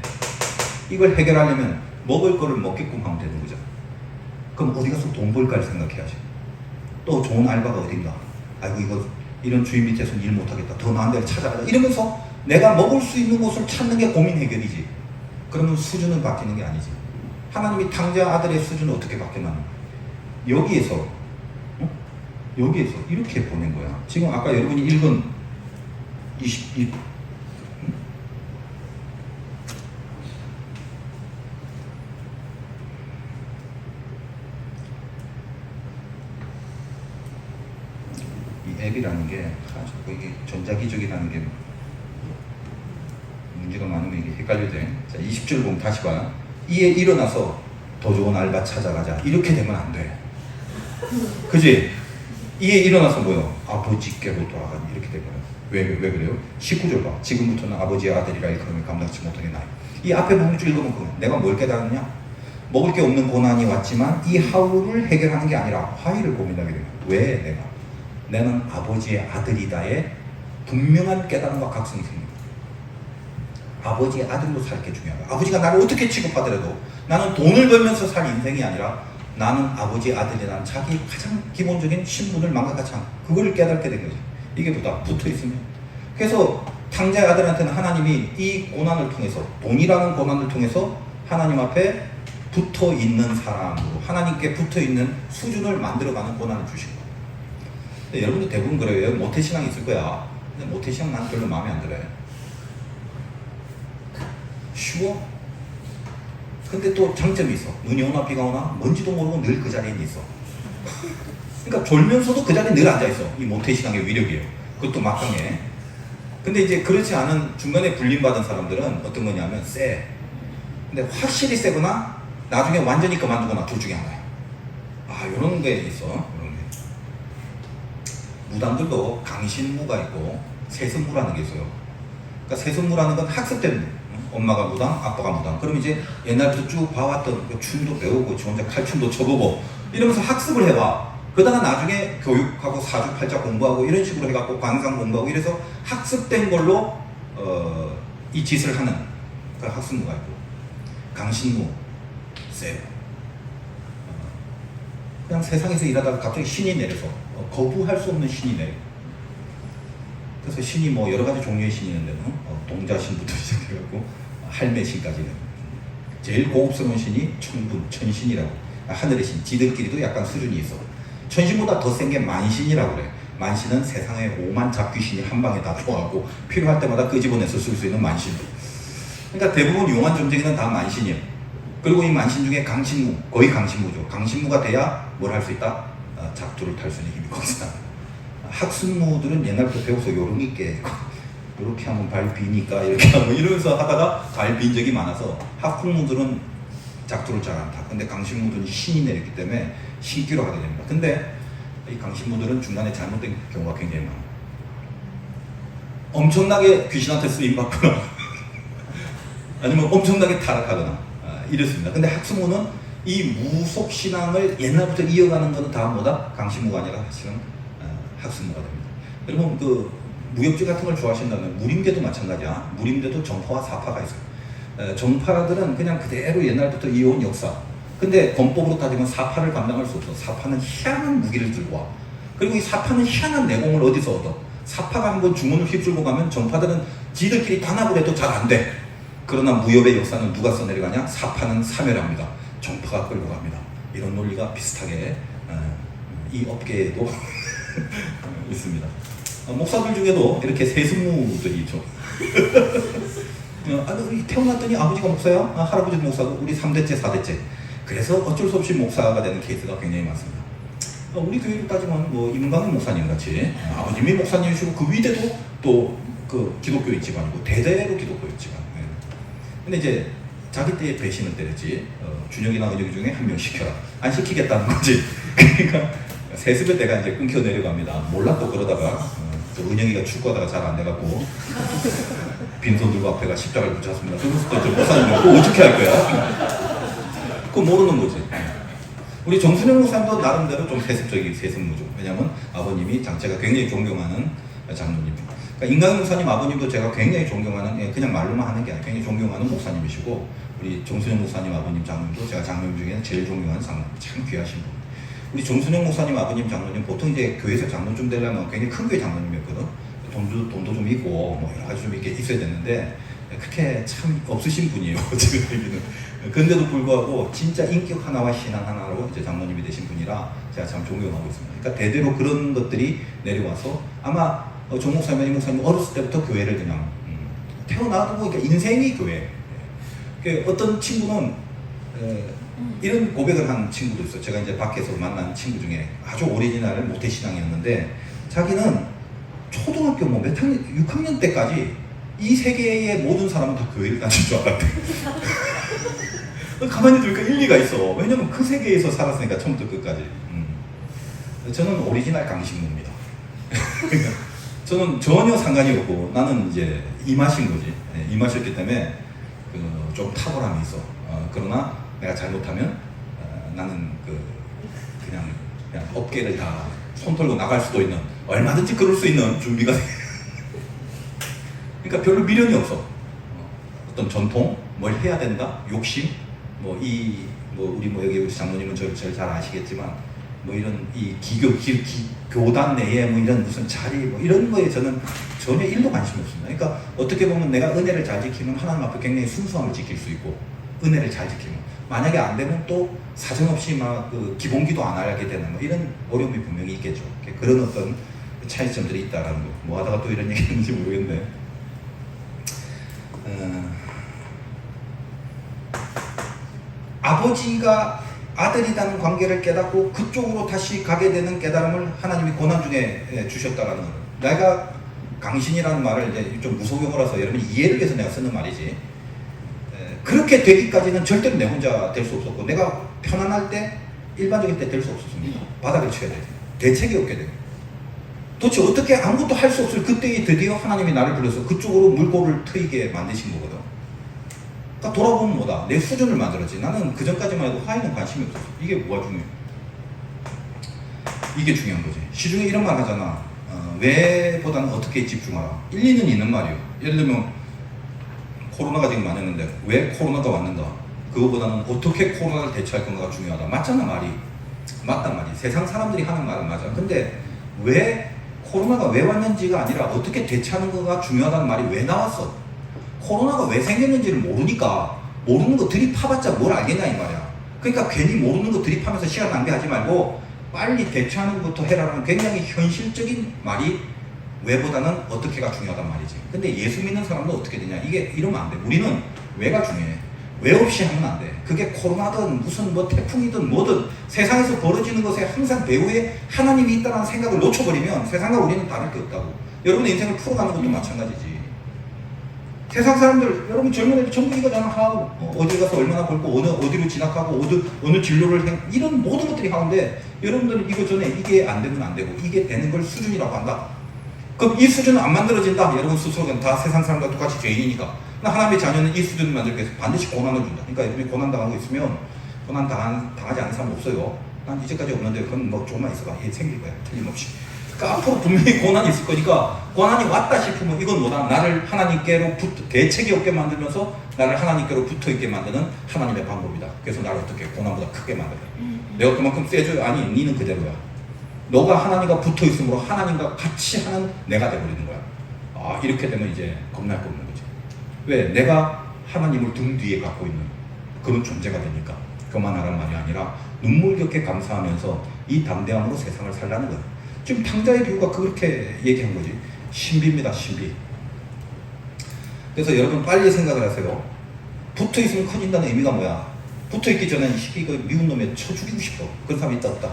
이걸 해결하려면 먹을 거를 먹게끔 하면 되는 거죠. 그럼 어디 가서 돈 벌까를 생각해야지. 또 좋은 알바가 어딘가. 아이고 이거 이런 주인 밑에서는 일 못하겠다. 더 나은 데를 찾아가자. 이러면서 내가 먹을 수 있는 곳을 찾는 게 고민 해결이지. 그러면 수준은 바뀌는 게 아니지. 하나님이 탕자 아들의 수준은 어떻게 바뀌었나? 여기에서 이렇게 보낸 거야. 지금 아까 여러분이 읽은 22 22 아들이라는 게 자꾸 이게 전자기적이라는 게 문제가 많으면 이게 헷갈려져. 자, 20절 보면 다시 봐. 이에 일어나서 더 좋은 알바 찾아가자. 이렇게 되면 안 돼. 그지? 이에 일어나서 뭐요? 아버지께로 돌아가니 이렇게 되거든. 왜 그래요? 19절 봐. 지금부터는 아버지의 아들이라 일컬음을 감당치 못하겠나요? 이 앞에 부분 쭉 읽으면 그거. 내가 뭘 깨달았냐? 먹을 게 없는 고난이 왔지만 이 하울을 해결하는 게 아니라 화의를 고민하게 됩니다. 왜 내가? 나는 아버지의 아들이다의 분명한 깨달음과 각성이 생깁니다. 아버지의 아들로 살 게 중요하다. 아버지가 나를 어떻게 취급하더라도 나는 돈을 벌면서 살 인생이 아니라 나는 아버지의 아들이라는 자기 가장 기본적인 신분을 망각하지 않고 그걸 깨닫게 된 거지. 이게 보다 붙어 있으면. 그래서 탕자의 아들한테는 하나님이 이 고난을 통해서, 돈이라는 고난을 통해서 하나님 앞에 붙어 있는 사람으로, 하나님께 붙어 있는 수준을 만들어가는 고난을 주신 거예요. 근데 여러분도 대부분 그래요. 모태신앙이 있을 거야. 근데 모태신앙 난 별로 마음에 안 들어요. 쉬워? 근데 또 장점이 있어. 눈이 오나 비가 오나 뭔지도 모르고 늘 그 자리에 있어. 그러니까 졸면서도 그 자리에 늘 앉아있어. 이 모태신앙의 위력이에요. 그것도 막강해. 근데 이제 그렇지 않은 중간에 불림받은 사람들은 어떤 거냐면 쎄. 근데 확실히 세거나 나중에 완전히 그만두거나 둘 중에 하나야. 아, 요런 게 있어. 요런 게. 무당들도 강신무가 있고 세습무라는 게 있어요. 그러니까 세습무라는 건 학습된 무. 엄마가 무당, 아빠가 무당. 그럼 이제 옛날부터 쭉 봐왔던 춤도 배우고 지 혼자 칼춤도 쳐보고 이러면서 학습을 해와. 그러다가 나중에 교육하고 사주팔자 공부하고 이런 식으로 해갖고 관상 공부하고 이래서 학습된 걸로 이 짓을 하는 그 학습무가 있고 강신무, 쎄. 그냥 세상에서 일하다가 갑자기 신이 내려서 거부할 수 없는 신이 내려. 그래서 신이 뭐 여러 가지 종류의 신이 있는데 동자신부터 시작해갖고 할매신까지는 제일 고급스러운 신이 천군, 천신이라고. 하늘의 신, 지들끼리도 약간 수준이 있어. 천신보다 더 센 게 만신이라고 그래. 만신은 세상에 5만 잡귀신이 한 방에 다 들어가고 필요할 때마다 끄집어내서 쓸 수 있는 만신. 그러니까 대부분 용한 점쟁이는 다 만신이에요. 그리고 이 만신 중에 강신무, 거의 강신무죠. 강신무가 돼야 뭘 할 수 있다? 작두를 탈 수 있는 힘이 거기서. 학순무들은 옛날부터 배워서 요령 있게 이렇게 하면 발 비니까 이렇게 하고 이러면서 하다가 발 빈 적이 많아서 학풍무들은 작두를 잘 안 타. 근데 강신무들은 신이 내렸기 때문에 신기로 하게 됩니다. 근데 이 강신무들은 중간에 잘못된 경우가 굉장히 많아요. 엄청나게 귀신한테 쓰임받거나 아니면 엄청나게 타락하거나 이렇습니다. 근데 학수무는 이 무속신앙을 옛날부터 이어가는 것은 다 뭐다? 강신무가 아니라 사실은 학수무가 됩니다. 여러분 그 무협지 같은 걸 좋아하신다면 무림대도 마찬가지야. 무림대도 정파와 사파가 있어요. 정파들은 그냥 그대로 옛날부터 이어온 역사. 근데 권법으로 따지면 사파를 감당할 수 없어. 사파는 희한한 무기를 들고 와. 그리고 이 사파는 희한한 내공을 어디서 얻어? 사파가 한번 주문을 휩쓸고 가면 정파들은 지들끼리 단합을 해도 잘 안 돼. 그러나 무협의 역사는 누가 써내려가냐? 사파는 사멸합니다. 정파가 끌고 갑니다. 이런 논리가 비슷하게 이 업계에도 있습니다. 목사들 중에도 이렇게 세습무들이 있죠. 태어났더니 아버지가 목사야? 할아버지도 목사고 우리 3대째 4대째. 그래서 어쩔 수 없이 목사가 되는 케이스가 굉장히 많습니다. 우리 교회를 따지면 뭐 이문광 목사님 같이 아버님이 목사님이시고 그 위대도 또 그 기독교의 집안이고 대대로 기독교의 집안. 근데 이제 자기 때에 배신을 때렸지. 준혁이나 은혁이 중에 한 명 시켜라. 안 시키겠다는 거지. 그러니까 세습의 때가 이제 끊겨 내려갑니다. 몰랐고 그러다가 은혁이가 축구하다가 잘 안 돼갖고 빈손 들고 앞에가 십자가를 붙였습니다. 그래서 또 목사님 그거 어떻게 할 거야? 그거 모르는 거지. 우리 정순영 목사님도 나름대로 좀 세습적인 세습무죠. 왜냐하면 아버님이 제가 굉장히 존경하는 장로님. 그러니까 인강 목사님 아버님도 제가 굉장히 존경하는, 그냥 말로만 하는 게 아니라 굉장히 존경하는 목사님이시고, 우리 정순영 목사님 아버님 장로님도 제가 장로님 중에 제일 존경하는 장로님. 참 귀하신 분. 우리 정순영 목사님 아버님 장로님 보통 이제 교회에서 장로 좀 되려면 굉장히 큰 교회 장로님이었거든. 돈도 좀 있고 뭐 여러 가지 좀 이렇게 있어야 되는데 그렇게 참 없으신 분이에요. 제가 알기는. 그런데도 불구하고 진짜 인격 하나와 신앙 하나로 이제 장로님이 되신 분이라 제가 참 존경하고 있습니다. 그러니까 대대로 그런 것들이 내려와서 아마 정 목사님, 이 목사님 어렸을 때부터 교회를 그냥 태어나도 그러니까 인생이 교회. 그러니까 어떤 친구는 이런 고백을 한 친구도 있어요. 제가 이제 밖에서 만난 친구 중에 아주 오리지널 모태신앙이었는데 자기는 초등학교 뭐 몇 학년, 6학년 때까지 이 세계의 모든 사람은 다 교회를 다닐 줄 알았대. 가만히 들으니까 일리가 있어. 왜냐면 그 세계에서 살았으니까 처음부터 끝까지. 저는 오리지널 강신모입니다. 저는 전혀 상관이 없고 나는 이제 이맛인 거지. 이맛이었기 때문에 좀 탁월함이 있어. 그러나 내가 잘못하면 나는 그냥 업계를 다 손 털고 나갈 수도 있는, 얼마든지 그럴 수 있는 준비가 돼. 그러니까 별로 미련이 없어. 어떤 전통, 뭘 해야 된다, 욕심, 우리 여기 장모님은 저를 잘 아시겠지만, 이런 이 교단 내에 이런 무슨 자리, 이런 거에 저는 전혀 일도 관심이 없습니다. 그러니까 어떻게 보면 내가 은혜를 잘 지키면 하나님 앞에 굉장히 순수함을 지킬 수 있고, 은혜를 잘 지키면. 만약에 안 되면 또 사정없이 기본기도 안 하게 되는 이런 어려움이 분명히 있겠죠. 그런 어떤 차이점들이 있다라는 거. 뭐 하다가 또 이런 얘기 했는지 모르겠네. 아버지가 아들이라는 관계를 깨닫고 그쪽으로 다시 가게 되는 깨달음을 하나님이 고난 중에 주셨다라는 거예요. 내가 강신이라는 말을 이제 좀 무속용어라서 여러분이 이해를 위해서 내가 쓰는 말이지. 그렇게 되기까지는 절대로 내 혼자 될 수 없었고, 내가 편안할 때, 일반적일 때 될 수 없었습니다. 바닥을 쳐야 돼요. 대책이 없게 돼요. 도대체 어떻게 아무것도 할 수 없을 그때에 드디어 하나님이 나를 불러서 그쪽으로 물꼬를 트이게 만드신 거거든. 그러니까 돌아보면 뭐다? 내 수준을 만들었지. 나는 그 전까지만 해도 화에는 관심이 없었어. 이게 뭐가 중요해? 이게 중요한 거지. 시중에 이런 말 하잖아. 왜보다는 어떻게 집중하라. 일리는 있는 말이에요. 예를 들면 코로나가 지금 많았는데 왜 코로나가 왔는가? 그거보다는 어떻게 코로나를 대처할 건가가 중요하다. 맞잖아, 말이. 맞단 말이. 세상 사람들이 하는 말은 맞아. 근데 왜 코로나가 왜 왔는지가 아니라 어떻게 대처하는 거가 중요하다는 말이 왜 나왔어? 코로나가 왜 생겼는지를 모르니까 모르는 거 드립파봤자 뭘 알겠냐 이 말이야. 그러니까 괜히 모르는 거 드립하면서 시간 낭비하지 말고 빨리 대처하는 것부터 해라라는 굉장히 현실적인 말이 왜보다는 어떻게가 중요하단 말이지. 근데 예수 믿는 사람도 어떻게 되냐. 이게 이러면 안 돼. 우리는 왜가 중요해. 왜 없이 하면 안 돼. 그게 코로나든 무슨 태풍이든 뭐든 세상에서 벌어지는 것에 항상 배후에 하나님이 있다는 생각을 놓쳐버리면 세상과 우리는 다를 게 없다고. 여러분의 인생을 풀어가는 것도 마찬가지지. 세상 사람들, 여러분 젊은 애들 전부 이거잖아. 하고 어디 가서 얼마나 벌고 어디로 진학하고 어느 진로를 이런 모든 것들이 하는데 여러분들은 이거 전에 이게 안 되면 안 되고 이게 되는 걸 수준이라고 한다. 그럼 이 수준은 안 만들어진다. 여러분 스스로는 다 세상 사람과 똑같이 죄인이니까. 하나님의 자녀는 이 수준을 만들기 위해서 반드시 고난을 준다. 그러니까 여러분이 고난 당하고 있으면 고난 당하지 않는 사람 없어요. 난 이제까지 없는데 그건 조금만 있어봐. 이게 생길 거야. 틀림없이. 그러니까 앞으로 분명히 고난이 있을 거니까 고난이 왔다 싶으면 이건 뭐다? 나를 하나님께로 대책이 없게 만들면서 나를 하나님께로 붙어있게 만드는 하나님의 방법이다. 그래서 나를 어떻게 고난보다 크게 만들어. 내가 그만큼 세줘요? 아니, 니는 그대로야. 너가 하나님과 붙어있으므로 하나님과 같이 하는 내가 돼버리는 거야. 이렇게 되면 이제 겁날 거 없는 거지. 왜? 내가 하나님을 등 뒤에 갖고 있는 그런 존재가 되니까. 그만하란 말이 아니라 눈물겹게 감사하면서 이 담대함으로 세상을 살라는 거야. 지금 탕자의 비유가 그렇게 얘기한 거지. 신비입니다, 신비. 그래서 여러분 빨리 생각을 하세요. 붙어있으면 커진다는 의미가 뭐야? 붙어있기 전에 이 새끼 미운 놈에 쳐 죽이고 싶어. 그런 사람이 있다 없다?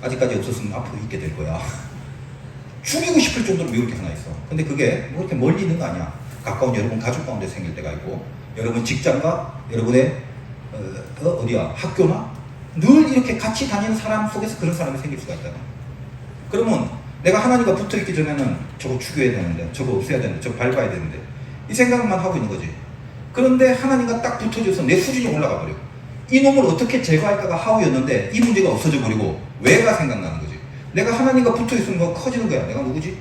아직까지 없었으면 앞으로 있게 될 거야. 죽이고 싶을 정도로 미울 게 하나 있어. 근데 그게 뭐 그렇게 멀리 있는 거 아니야. 가까운 여러분 가족 가운데 생길 때가 있고, 여러분 직장과 여러분의 어디야 학교나 늘 이렇게 같이 다니는 사람 속에서 그런 사람이 생길 수가 있잖아. 그러면 내가 하나님과 붙어있기 전에는 저거 죽여야 되는데, 저거 없애야 되는데, 저거 밟아야 되는데 이 생각만 하고 있는 거지. 그런데 하나님과 딱 붙어져서 내 수준이 올라가 버려. 이 놈을 어떻게 제거할까가 하우였는데 이 문제가 없어져 버리고 왜가 생각나는 거지. 내가 하나님과 붙어있으면 뭐 커지는 거야. 내가 누구지?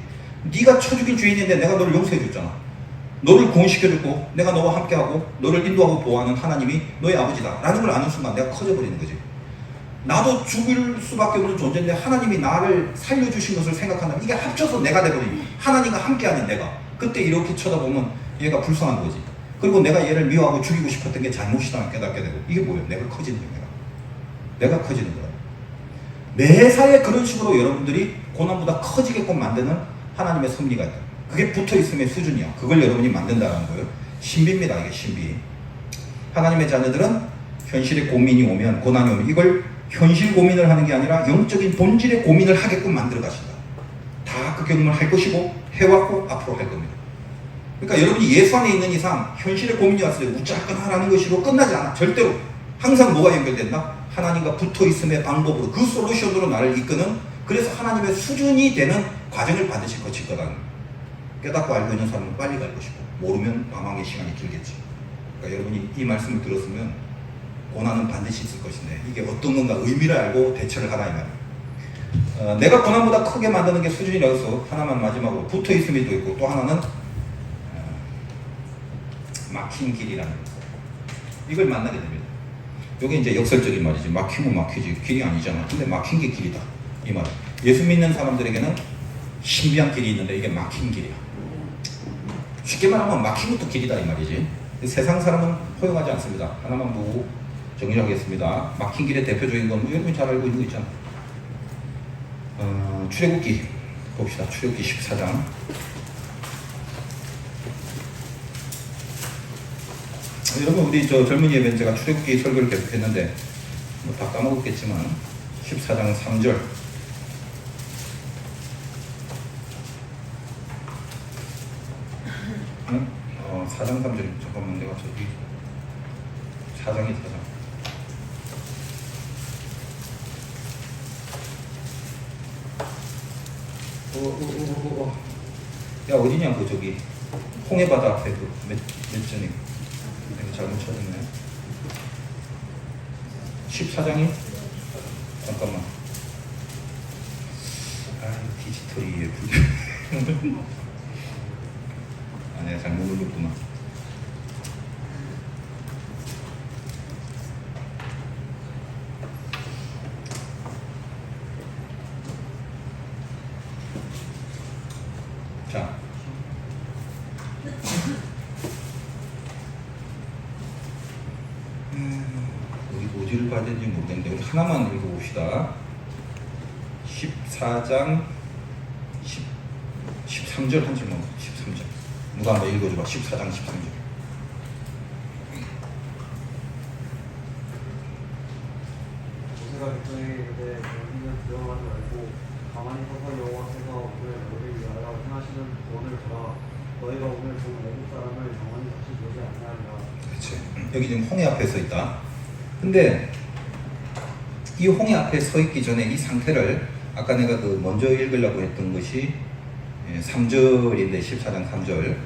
네가 쳐 죽인 죄인인데 내가 너를 용서해 줬잖아. 너를 구원시켜줬고 내가 너와 함께하고 너를 인도하고 보호하는 하나님이 너의 아버지다 라는 걸 아는 순간 내가 커져버리는 거지. 나도 죽을 수밖에 없는 존재인데 하나님이 나를 살려주신 것을 생각한다면 이게 합쳐서 내가 돼버리니 하나님과 함께하는 내가. 그때 이렇게 쳐다보면 얘가 불쌍한 거지. 그리고 내가 얘를 미워하고 죽이고 싶었던 게 잘못이다 깨닫게 되고. 이게 뭐예요? 내가 커지는 거야. 내가 커지는 거야. 매사에 그런 식으로 여러분들이 고난보다 커지게끔 만드는 하나님의 섭리가 있다. 그게 붙어있음의 수준이야. 그걸 여러분이 만든다는 거예요. 신비입니다. 이게 신비. 하나님의 자녀들은 현실의 고민이 오면, 고난이 오면 이걸 현실 고민을 하는 게 아니라 영적인 본질의 고민을 하게끔 만들어 가신다. 다 그 경험을 할 것이고 해왔고 앞으로 할 겁니다. 그러니까 여러분이 예수 안에 있는 이상 현실의 고민이 왔을 때 무조건 하라는 것으로 끝나지 않아. 절대로. 항상 뭐가 연결된다? 하나님과 붙어있음의 방법으로 그 솔루션으로 나를 이끄는, 그래서 하나님의 수준이 되는 과정을 반드시 거칠 거다. 깨닫고 알고 있는 사람은 빨리 갈 것이고 모르면 망망의 시간이 길겠지. 그러니까 여러분이 이 말씀을 들었으면 고난은 반드시 있을 것인데 이게 어떤 건가 의미를 알고 대처를 하라 이 말이에요. 내가 고난보다 크게 만드는 게 수준이라고 해서 하나만 마지막으로 붙어있음이 또 있고, 또 하나는 막힌 길이라는 거. 이걸 만나게 됩니다. 이게 이제 역설적인 말이지. 막히면 막히지 길이 아니잖아. 근데 막힌 게 길이다 이 말. 예수 믿는 사람들에게는 신비한 길이 있는데 이게 막힌 길이야. 쉽게 말하면 막힌 것도 길이다 이 말이지. 세상 사람은 허용하지 않습니다. 하나만 보고 정리하겠습니다. 막힌 길의 대표적인 건 여러분이 잘 알고 있는 거 있잖아. 출애굽기 봅시다. 출애굽기 14장. 여러분 우리 저 젊은 예배는 제가 출애굽기 설교를 계속했는데 뭐 다 까먹었겠지만 14장 3절. 4장 3절. 잠깐만 내가 저기 4장이 4장. 야 어디냐 그 저기 홍해바다 앞에 그 몇 전이 내가 잘못 찾았네. 14장이 잠깐만. 디지털이 불. 내가 잘못 눌렀구나. 자, 우리 어디를 봐야 되는지 모르겠는데 우리 하나만 읽어봅시다. 14장 13절 한 줄만. 13절 누가 한번 읽어줘봐. 14장 13절. 모세가 백성에게 이르되 너희는 두려워하지 말고 가만히 서서 여호와께서 오늘 너희를 위하여 행하시는 구원을 보라. 너희가 오늘 본 애국 사람을 영원히 다시 보지 아니하리라. 그렇지. 여기 지금 홍해 앞에 서 있다. 근데 이 홍해 앞에 서 있기 전에 이 상태를 아까 내가 그 먼저 읽으려고 했던 것이 3절인데 14장 3절.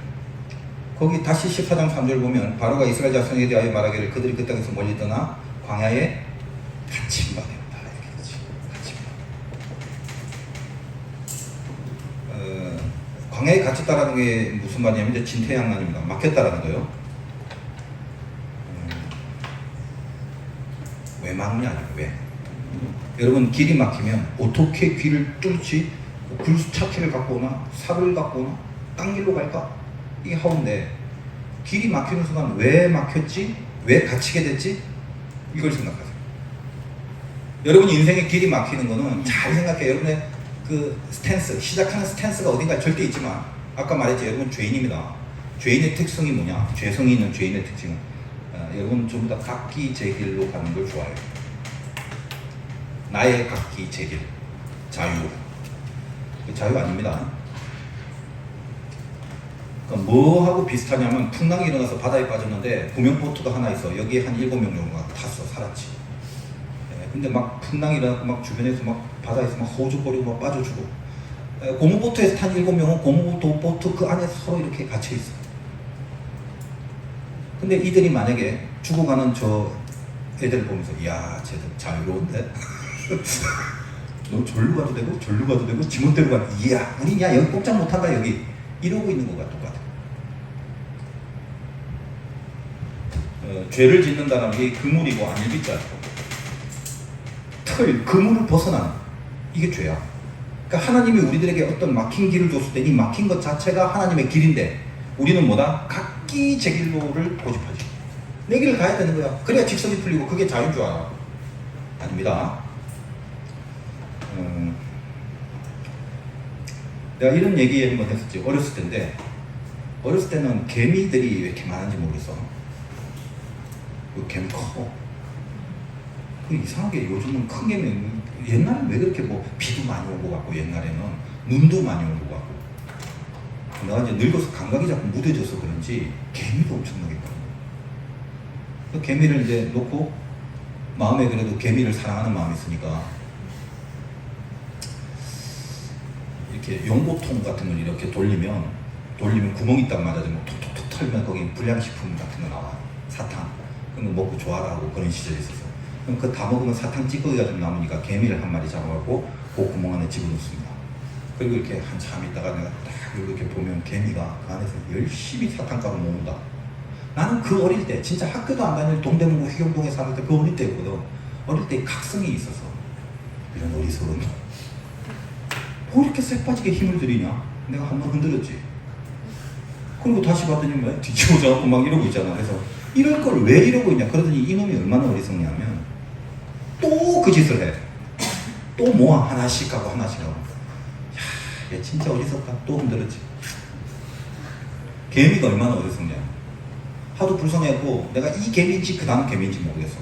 거기 다시 14장 3절 보면 바로가 이스라엘 자손에게 대하여 말하기를 그들이 그 땅에서 멀리 떠나 광야에 갇힌 바 되었다. 이렇게 되지. 갇힌 바. 광야에 갇혔다라는 게 무슨 말이냐면 이제 진퇴양난입니다. 막혔다라는 거요. 왜 막냐 아니고 왜? 여러분 길이 막히면 어떻게 길을 뚫지? 굴착기를 갖고 오나 삽을 갖고 오나 딴 길로 갈까? 이게 하운데 길이 막히는 순간 왜 막혔지? 왜 갇히게 됐지? 이걸 생각하세요. 여러분 인생의 길이 막히는 거는 잘 생각해요. 여러분의 그 스탠스, 시작하는 스탠스가 어딘가 절대 있지만 아까 말했죠. 여러분 죄인입니다. 죄인의 특성이 뭐냐? 죄성이 있는 죄인의 특징은 여러분 전부 다 각기 제 길로 가는 걸 좋아해요. 나의 각기 제 길, 자유. 자유 아닙니다. 그러니까 뭐하고 비슷하냐면 풍랑이 일어나서 바다에 빠졌는데 구명보트가 하나 있어. 여기에 한 7명 정도가 탔어. 살았지. 근데 막 풍랑이 일어나고 막 주변에서 막 바다에서 막 호죽거리고 막 빠져주고 고무보트에서 탄 7명은 고무보트 그 안에 서로 이렇게 갇혀있어. 근데 이들이 만약에 죽어가는 저 애들 보면서 이야 쟤들 자유로운데? 너 절로 가도 되고 절로 가도 되고 지멋대로 가도 이야 우리 야 여기 꼼짝 못한다 여기 이러고 있는 거가 똑같아. 죄를 짓는다는 게 그물이고 안일비자고 그물을 벗어나는 이게 죄야. 그러니까 하나님이 우리들에게 어떤 막힌 길을 줬을 때 이 막힌 것 자체가 하나님의 길인데 우리는 뭐다? 각기 제 길로를 고집하지. 내 길을 가야 되는 거야. 그래야 직선이 풀리고 그게 자유인 줄 알아. 아닙니다. 내가 이런 얘기 한번 했었지. 어렸을 때인데 어렸을 때는 개미들이 왜 이렇게 많은지 모르겠어. 그 개미 커. 그 이상하게 요즘은 큰 개미는 옛날엔 왜 그렇게 뭐 비도 많이 오고 같고 옛날에는 눈도 많이 온 것 같고. 내가 이제 늙어서 감각이 자꾸 무뎌져서 그런지 개미도 엄청나게 많아요. 그 개미를 이제 놓고 마음에 그래도 개미를 사랑하는 마음이 있으니까 이렇게 연고통 같은 걸 이렇게 돌리면 구멍이 딱 맞아서 뭐 톡톡톡 털면 거기 불량식품 같은 거 나와. 사탕. 그런 거 먹고 좋아하고 그런 시절이 있어서. 그럼 그 다 먹으면 사탕 찌꺼기가 좀 남으니까 개미를 한 마리 잡아갖고 그 구멍 안에 집어넣습니다. 그리고 이렇게 한참 있다가 내가 딱 이렇게 보면 개미가 그 안에서 열심히 사탕가루 모은다. 나는 그 어릴 때 진짜 학교도 안 다닐 동대문구 휘경동에 사는 때 그 어릴 때거든. 어릴 때 각성이 있어서 이런 어리석은 뭐 이렇게 쎄 빠지게 힘을 들이냐? 내가 한번 흔들었지. 그리고 다시 봤더니 뭐 뒤집어져갖고 막 이러고 있잖아. 그래서 이럴 걸 왜 이러고 있냐? 그러더니 이놈이 얼마나 어리석냐면 또 그 짓을 해. 또 모아 하나씩 하고 하나씩 하고. 야, 얘 진짜 어리석다. 또 흔들었지. 개미가 얼마나 어리석냐? 하도 불쌍해갖고 내가 이 개미인지 그 다음 개미인지 모르겠어.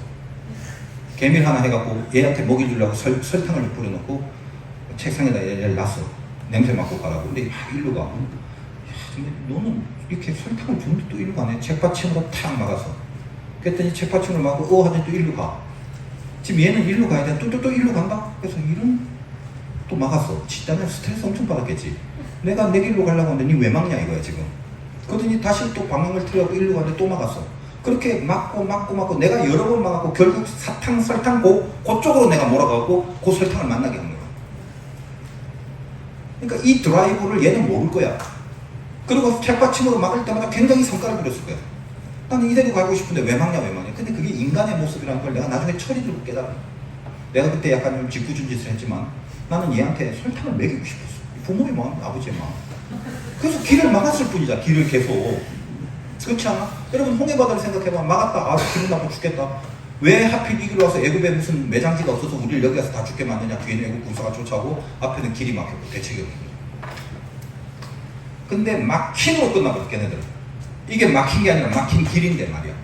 개미를 하나 해갖고 얘한테 먹이 주려고 설탕을 뿌려놓고 책상에다 얘를 놨어. 냄새 맡고 가라고. 근데 막 일로 가. 야, 근데 너는 이렇게 설탕을 주는데 또 일로 가네. 책받침으로 탁 막아서. 그랬더니 책받침을 막고 하더니 또 일로 가. 지금 얘는 일로 가야 돼. 또 일로 간다. 그래서 일은 또 막았어. 진짜는 스트레스 엄청 받았겠지. 내가 내 길로 가려고 하는데 니 왜 막냐 이거야 지금. 그러더니 다시 또 방향을 틀어갖고 일로 가는데 또 막았어. 그렇게 막고 내가 여러 번 막았고 결국 사탕 설탕 그쪽으로 내가 몰아가고 그 설탕을 만나게 한 거야. 그러니까 이 드라이브를 얘는 모를 거야. 그리고 책받침으로 막을 때마다 굉장히 성과를 부렸을 거야. 나는 이대로 가고 싶은데 왜 막냐. 근데 그게 인간의 모습이라는 걸 내가 나중에 철이 들고 깨달아. 내가 그때 약간 좀 짓궂은 짓을 했지만 나는 얘한테 설탕을 먹이고 싶었어. 부모의 마음, 아버지의 마음. 그래서 길을 막았을 뿐이자. 길을 계속. 그렇지 않아? 여러분 홍해바다를 생각해봐. 막았다. 아 기분 나빠 죽겠다. 왜 하필 이 길로 와서 애굽에 무슨 매장지가 없어서 우리를 여기 와서 다 죽게 만드냐. 뒤에는 애굽 군사가 쫓아오고 앞에는 길이 막혔고 대책이 없는 거야. 근데 막힘으로 끝나거든 걔네들은. 이게 막힌 게 아니라 막힌 길인데 말이야.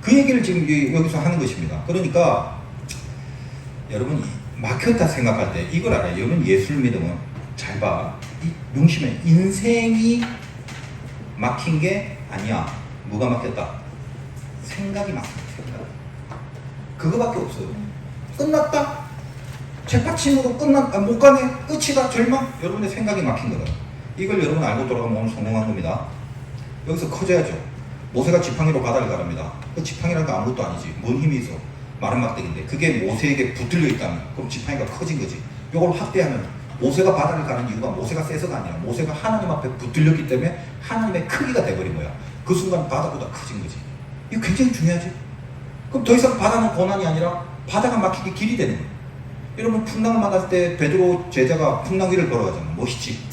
그 얘기를 지금 여기서 하는 것입니다. 그러니까 여러분 막혔다 생각할 때 이걸 알아요. 여러분 예술 믿으면 잘 봐. 명심해. 인생이 막힌 게 아니야. 뭐가 막혔다? 생각이 막혔다. 생각. 그거밖에 없어요. 끝났다? 책받침으로 못 가네? 끝이다? 절망? 여러분의 생각이 막힌 거다. 이걸 여러분 알고 돌아가면 오늘 성공한 겁니다. 여기서 커져야죠. 모세가 지팡이로 바다를 가릅니다. 그 지팡이라는 거 아무것도 아니지. 뭔 힘이 있어. 마른 막대기인데 그게 모세에게 붙들려 있다면 그럼 지팡이가 커진 거지. 이걸 확대하면 모세가 바다를 가는 이유가 모세가 세서가 아니라 모세가 하나님 앞에 붙들렸기 때문에 하나님의 크기가 돼버린 거야. 그 순간 바다보다 커진 거지. 이거 굉장히 중요하지. 그럼 더 이상 바다는 고난이 아니라 바다가 막히게 길이 되는 거야. 여러분 풍랑을 만났을 때 베드로 제자가 풍랑 위를 걸어가잖아. 멋있지.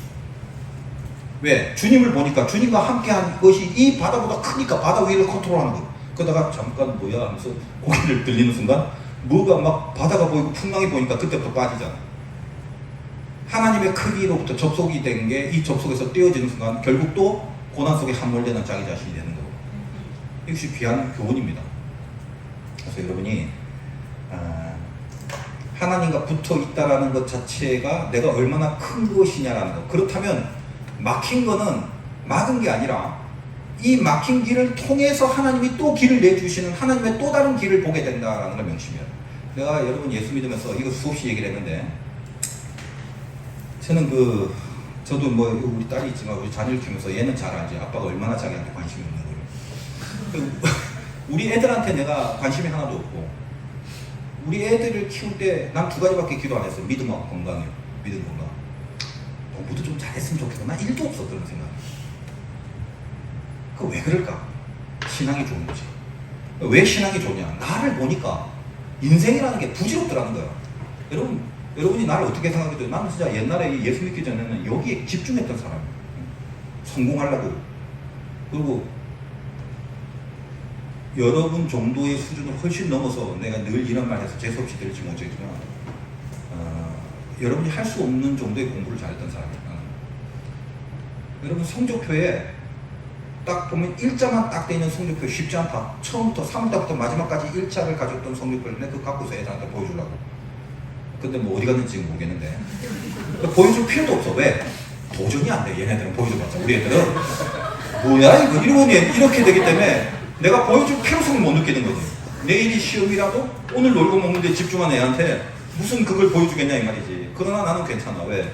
왜? 주님을 보니까 주님과 함께한 것이 이 바다보다 크니까 바다 위를 컨트롤하는 거야. 그러다가 잠깐 뭐야 하면서 고개를 들리는 순간 뭐가 막 바다가 보이고 풍랑이 보니까 그때부터 빠지잖아. 하나님의 크기로부터 접속이 된 게 이 접속에서 떼어지는 순간 결국 또 고난 속에 함몰되는 자기 자신이 되는 거고. 이것이 귀한 교훈입니다. 그래서 여러분이 하나님과 붙어 있다라는 것 자체가 내가 얼마나 큰 것이냐라는 것. 그렇다면 막힌 거는 막은 게 아니라 이 막힌 길을 통해서 하나님이 또 길을 내주시는 하나님의 또 다른 길을 보게 된다라는 걸 명심해요. 내가 여러분 예수 믿으면서 이거 수없이 얘기를 했는데 저는 저도 뭐 우리 딸이 있지만 우리 자녀를 키우면서 얘는 잘 알지. 아빠가 얼마나 자기한테 관심이 있는 거를. 우리 애들한테 내가 관심이 하나도 없고 우리 애들을 키울 때 난 2가지밖에 기도 안 했어. 믿음하고 건강이요. 믿음 건강. 공부도 좀 잘했으면 좋겠어. 난 1도 없어 그런 생각. 그 왜 그럴까? 신앙이 좋은 거지. 왜 신앙이 좋냐? 나를 보니까 인생이라는 게 부질없더라는 거야. 여러분이 나를 어떻게 생각해도 나는 진짜 옛날에 예수 믿기 전에는 여기에 집중했던 사람이야. 성공하려고. 그리고 여러분 정도의 수준을 훨씬 넘어서 내가 늘 이런 말 해서 재수없이 들을지 모르겠지만 여러분이 할 수 없는 정도의 공부를 잘했던 사람이야. 여러분 성적표에 딱 보면 일자만 딱 돼 있는 성적표 쉽지 않다. 처음부터 3월달부터 마지막까지 일자를 가졌던 성적표를 내가 그거 갖고서 애들한테 보여주려고. 근데 뭐 어디 갔는지 지금 모르겠는데 보여줄 필요도 없어. 왜? 도전이 안 돼. 얘네들은 보여줘봤자. 우리 애들은 뭐야 이거 이렇게 되기 때문에 내가 보여줄 필요성을 못 느끼는 거지. 내일이 시험이라도 오늘 놀고 먹는데 집중한 애한테 무슨 그걸 보여주겠냐 이 말이지. 그러나 나는 괜찮아. 왜?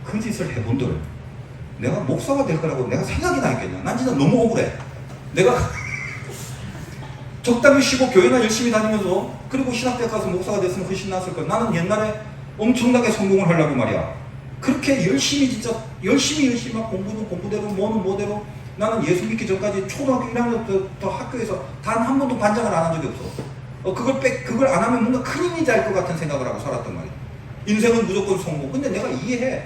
그 짓을 해본들 내가 목사가 될 거라고 내가 생각이 나겠냐. 난 진짜 너무 억울해. 내가 적당히 쉬고 교회나 열심히 다니면서 그리고 신학대 가서 목사가 됐으면 훨씬 나았을 거야. 나는 옛날에 엄청나게 성공을 하려고 말이야. 그렇게 열심히 진짜 열심히 막 공부는 공부대로 뭐는 뭐대로 나는 예수 믿기 전까지 초등학교 1학년 때부터 학교에서 단 한 번도 반장을 안 한 적이 없어. 그걸 안 하면 뭔가 큰 힘이 될 것 같은 생각을 하고 살았단 말이야. 인생은 무조건 성공. 근데 내가 이해해.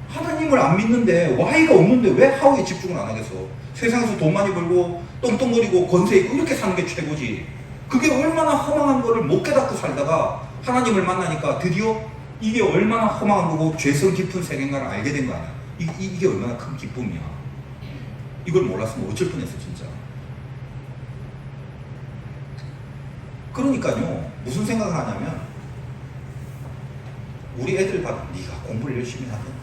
하나님을 안 믿는데 Y가 없는데 왜 하우에 집중을 안 하겠어. 세상에서 돈 많이 벌고 똥똥거리고 권세 있고 이렇게 사는 게 최고지. 그게 얼마나 허망한 거를 못 깨닫고 살다가 하나님을 만나니까 드디어 이게 얼마나 허망한 거고 죄성 깊은 세계인가를 알게 된 거 아니야. 이게 얼마나 큰 기쁨이야. 이걸 몰랐으면 어쩔 뻔했어 진짜. 그러니까요 무슨 생각을 하냐면 우리 애들 봐도 네가 공부를 열심히 하든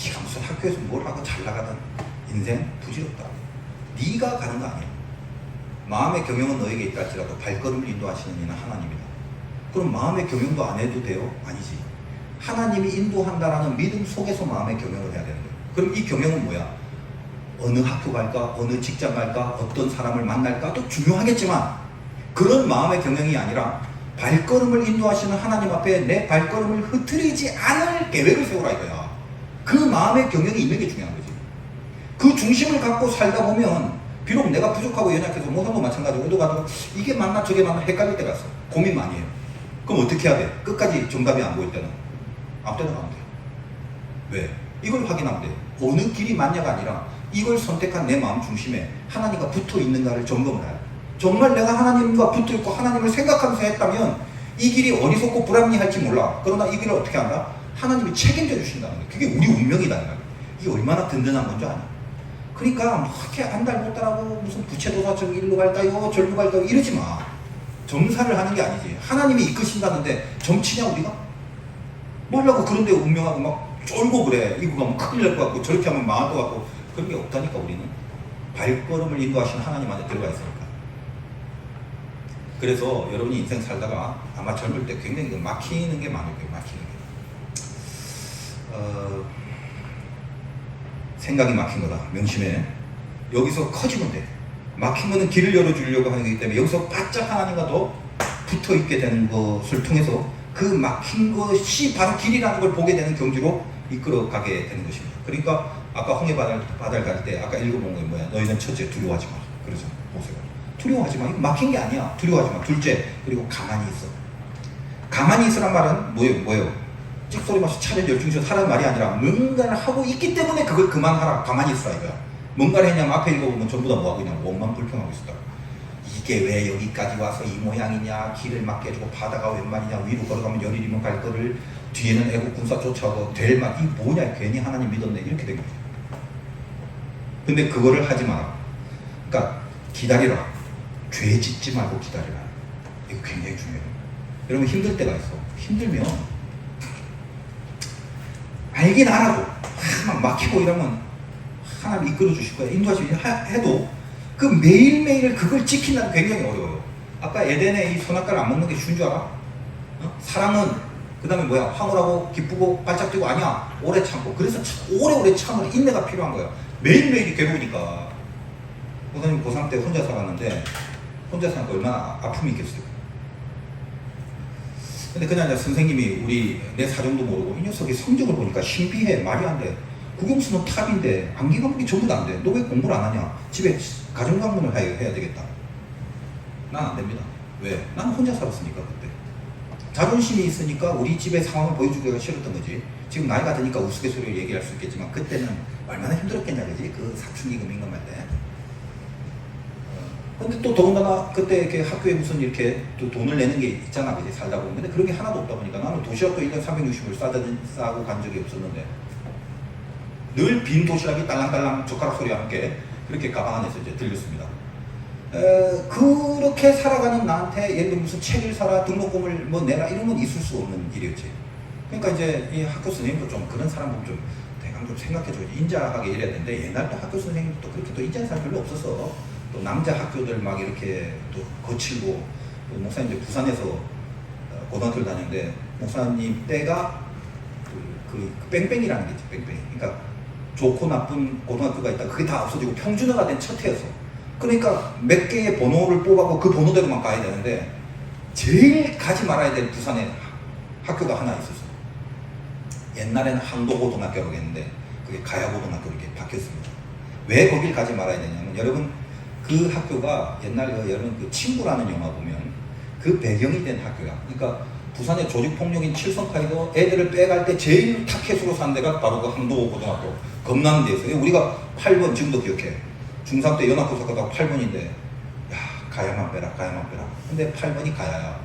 네가 무슨 학교에서 뭘 하고 잘 나가든 인생 부질없다. 네가 가는 거 아니야. 마음의 경영은 너에게 있다 할지라도 발걸음을 인도하시는 이는 하나님이다. 그럼 마음의 경영도 안 해도 돼요? 아니지. 하나님이 인도한다라는 믿음 속에서 마음의 경영을 해야 되는 거예요. 그럼 이 경영은 뭐야? 어느 학교 갈까? 어느 직장 갈까? 어떤 사람을 만날까?도 중요하겠지만 그런 마음의 경영이 아니라 발걸음을 인도하시는 하나님 앞에 내 발걸음을 흐트리지 않을 계획을 세우라 이거야. 그 마음의 경영이 있는 게 중요한 거지. 그 중심을 갖고 살다 보면 비록 내가 부족하고 연약해서 모성도 마찬가지고 어디 가도 이게 맞나 저게 맞나 헷갈릴 때가 있어. 고민 많이 해요. 그럼 어떻게 해야 돼? 끝까지 정답이 안 보일 때는 아무 때나 가면 돼. 왜? 이걸 확인하면 돼. 어느 길이 맞냐가 아니라 이걸 선택한 내 마음 중심에 하나님과 붙어 있는가를 점검을 해요. 정말 내가 하나님과 붙어 있고 하나님을 생각하면서 했다면 이 길이 어리석고 불합리할지 몰라. 그러나 이 길을 어떻게 한다? 하나님이 책임져 주신다는 거예요. 그게 우리 운명이다. 이게 얼마나 든든한 건지 아냐. 그러니까 뭐 이렇게 한 달 못 따라고 무슨 부채도사 저 일로 갈까요? 절로 갈까요? 이러지 마. 점사를 하는 게 아니지. 하나님이 이끄신다는데 점치냐 우리가? 뭐 하려고 그런데 운명하고 막 쫄고 그래. 이거 가면 큰일 날 것 같고 저렇게 하면 망할 것 같고 그런 게 없다니까. 우리는 발걸음을 인도하시는 하나님 안에 들어가 있으니까. 그래서 여러분이 인생 살다가 아마 젊을 때 굉장히 막히는 게 많을 거예요. 막히는 게. 생각이 막힌 거다. 명심해. 여기서 커지면 돼. 막힌 거는 길을 열어주려고 하는 거기 때문에 여기서 바짝 하나님과 더 붙어 있게 되는 것을 통해서 그 막힌 것이 바로 길이라는 걸 보게 되는 경지로 이끌어 가게 되는 것입니다. 그러니까 아까 홍해 바다를 갈 때 아까 읽어본 게 뭐야? 너희는 첫째 두려워하지 마. 그러죠. 보세요. 두려워하지 마. 이거 막힌 게 아니야. 두려워하지 마. 둘째, 그리고 가만히 있어. 가만히 있으란 말은 뭐예요? 찍소리 마시 차례 열중해서 하라는 말이 아니라 뭔가를 하고 있기 때문에 그걸 그만하라. 가만히 있으라 이거야. 뭔가를 했냐면 앞에 읽어보면 전부 다 뭐하고 있냐면 원만 불평하고 있었다. 이게 왜 여기까지 와서 이 모양이냐. 길을 막게 해주고 바다가 웬 말이냐. 위로 걸어가면 열일이면 갈 거를 뒤에는 애국 군사 쫓아오고 될 말. 이 뭐냐. 괜히 하나님 믿었네. 이렇게 된 거죠. 근데 그거를 하지 마라. 그러니까 기다리라. 죄 짓지 말고 기다리라. 이거 굉장히 중요해요. 여러분 힘들 때가 있어. 힘들면 알긴 알아도 막 막히고 이러면 하나님 이끌어 주실 거야. 인도하시면 해도 그 매일매일 그걸 지킨다는 게 굉장히 어려워요. 아까 에덴의 이 선악과를 안 먹는 게 쉬운 줄 알아? 사랑은 그 다음에 뭐야? 황홀하고 기쁘고 발작 뛰고 아니야. 오래 참고. 그래서 오래오래 참을 인내가 필요한 거야. 매일매일이 괴로우니까. 목사님 고3 때 혼자 살았는데 혼자 사니까 얼마나 아픔이 있겠어요. 근데 그냥 이제 선생님이 내 사정도 모르고 이 녀석이 성적을 보니까 신비해. 말이 안 돼. 국영수는 탑인데 암기 과목이 전부 다 안 돼. 너 왜 공부를 안 하냐? 집에 가정강문을 해야 되겠다. 난 안 됩니다. 왜? 나는 혼자 살았으니까 그때. 자존심이 있으니까 우리 집의 상황을 보여주기가 싫었던 거지. 지금 나이가 드니까 우스갯소리로 얘기할 수 있겠지만 그때는 얼마나 힘들었겠냐 그지? 그 사춘기금 임금할 때. 근데 또 더군다나 그때 이렇게 학교에 무슨 이렇게 또 돈을 내는 게 있잖아 그지? 살다 보면. 근데 그런 게 하나도 없다 보니까 나는 도시락도 1년 360을 싸고 간 적이 없었는데 늘 빈 도시락이 딸랑딸랑 젓가락 소리와 함께 그렇게 가방 안에서 이제 들렸습니다. 그렇게 살아가는 나한테 예를 들어 무슨 책을 사라, 등록금을 뭐 내라 이런 건 있을 수 없는 일이었지. 그러니까 이제 이 학교 선생님도 좀 그런 사람 보면 좀 대강 좀 생각해줘. 인자하게 이래야 되는데 옛날 또 학교 선생님도 그렇게 또 인자한 사람 별로 없었어. 또 남자 학교들 막 이렇게 또 거칠고, 또 목사님 이제 부산에서 고등학교를 다녔는데 목사님 때가 그 뺑뺑이라는 게 있지, 뺑뺑이. 그러니까 좋고 나쁜 고등학교가 있다. 그게 다 없어지고 평준화가 된 첫 해였어. 그러니까 몇 개의 번호를 뽑아고 그 번호대로만 가야 되는데 제일 가지 말아야 될 부산에 학교가 하나 있었어. 옛날에는 항도고등학교라고 했는데 그게 가야고등학교로 이렇게 바뀌었습니다. 왜 거길 가지 말아야 되냐면 여러분 그 학교가 옛날 여러분 그 친구라는 영화 보면 그 배경이 된 학교야. 그러니까 부산의 조직폭력인 칠성파이도 애들을 빼갈 때 제일 타켓으로 산 데가 바로 그 항도고등학교 검남대에서. 우리가 8번 지금도 기억해. 중3 때 연합고사 가다가 8번인데 야 가야만 빼라 가야만 빼라. 근데 8번이 가야야.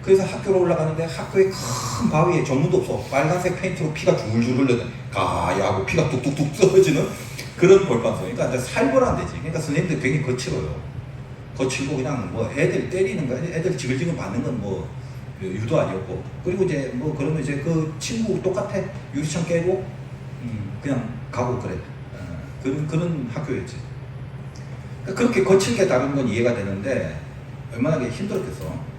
그래서 학교로 올라가는데 학교에 큰 바위에 전문도 없어. 빨간색 페인트로 피가 줄줄 흘러다 가야하고 피가 뚝뚝뚝 떨어지는 그런 벌판서. 그러니까 이제 살벌한 데지. 그러니까 선생님들 굉장히 거칠어요. 거칠고 그냥 뭐 애들 때리는 거, 애들 지글지글 맞는 건 뭐 유도 아니었고. 그리고 이제 뭐 그러면 이제 그 친구 똑같아. 유리창 깨고 그냥 가고 그래. 그런 학교였지. 그러니까 그렇게 거칠게 다룬 건 이해가 되는데 얼마나 힘들었겠어.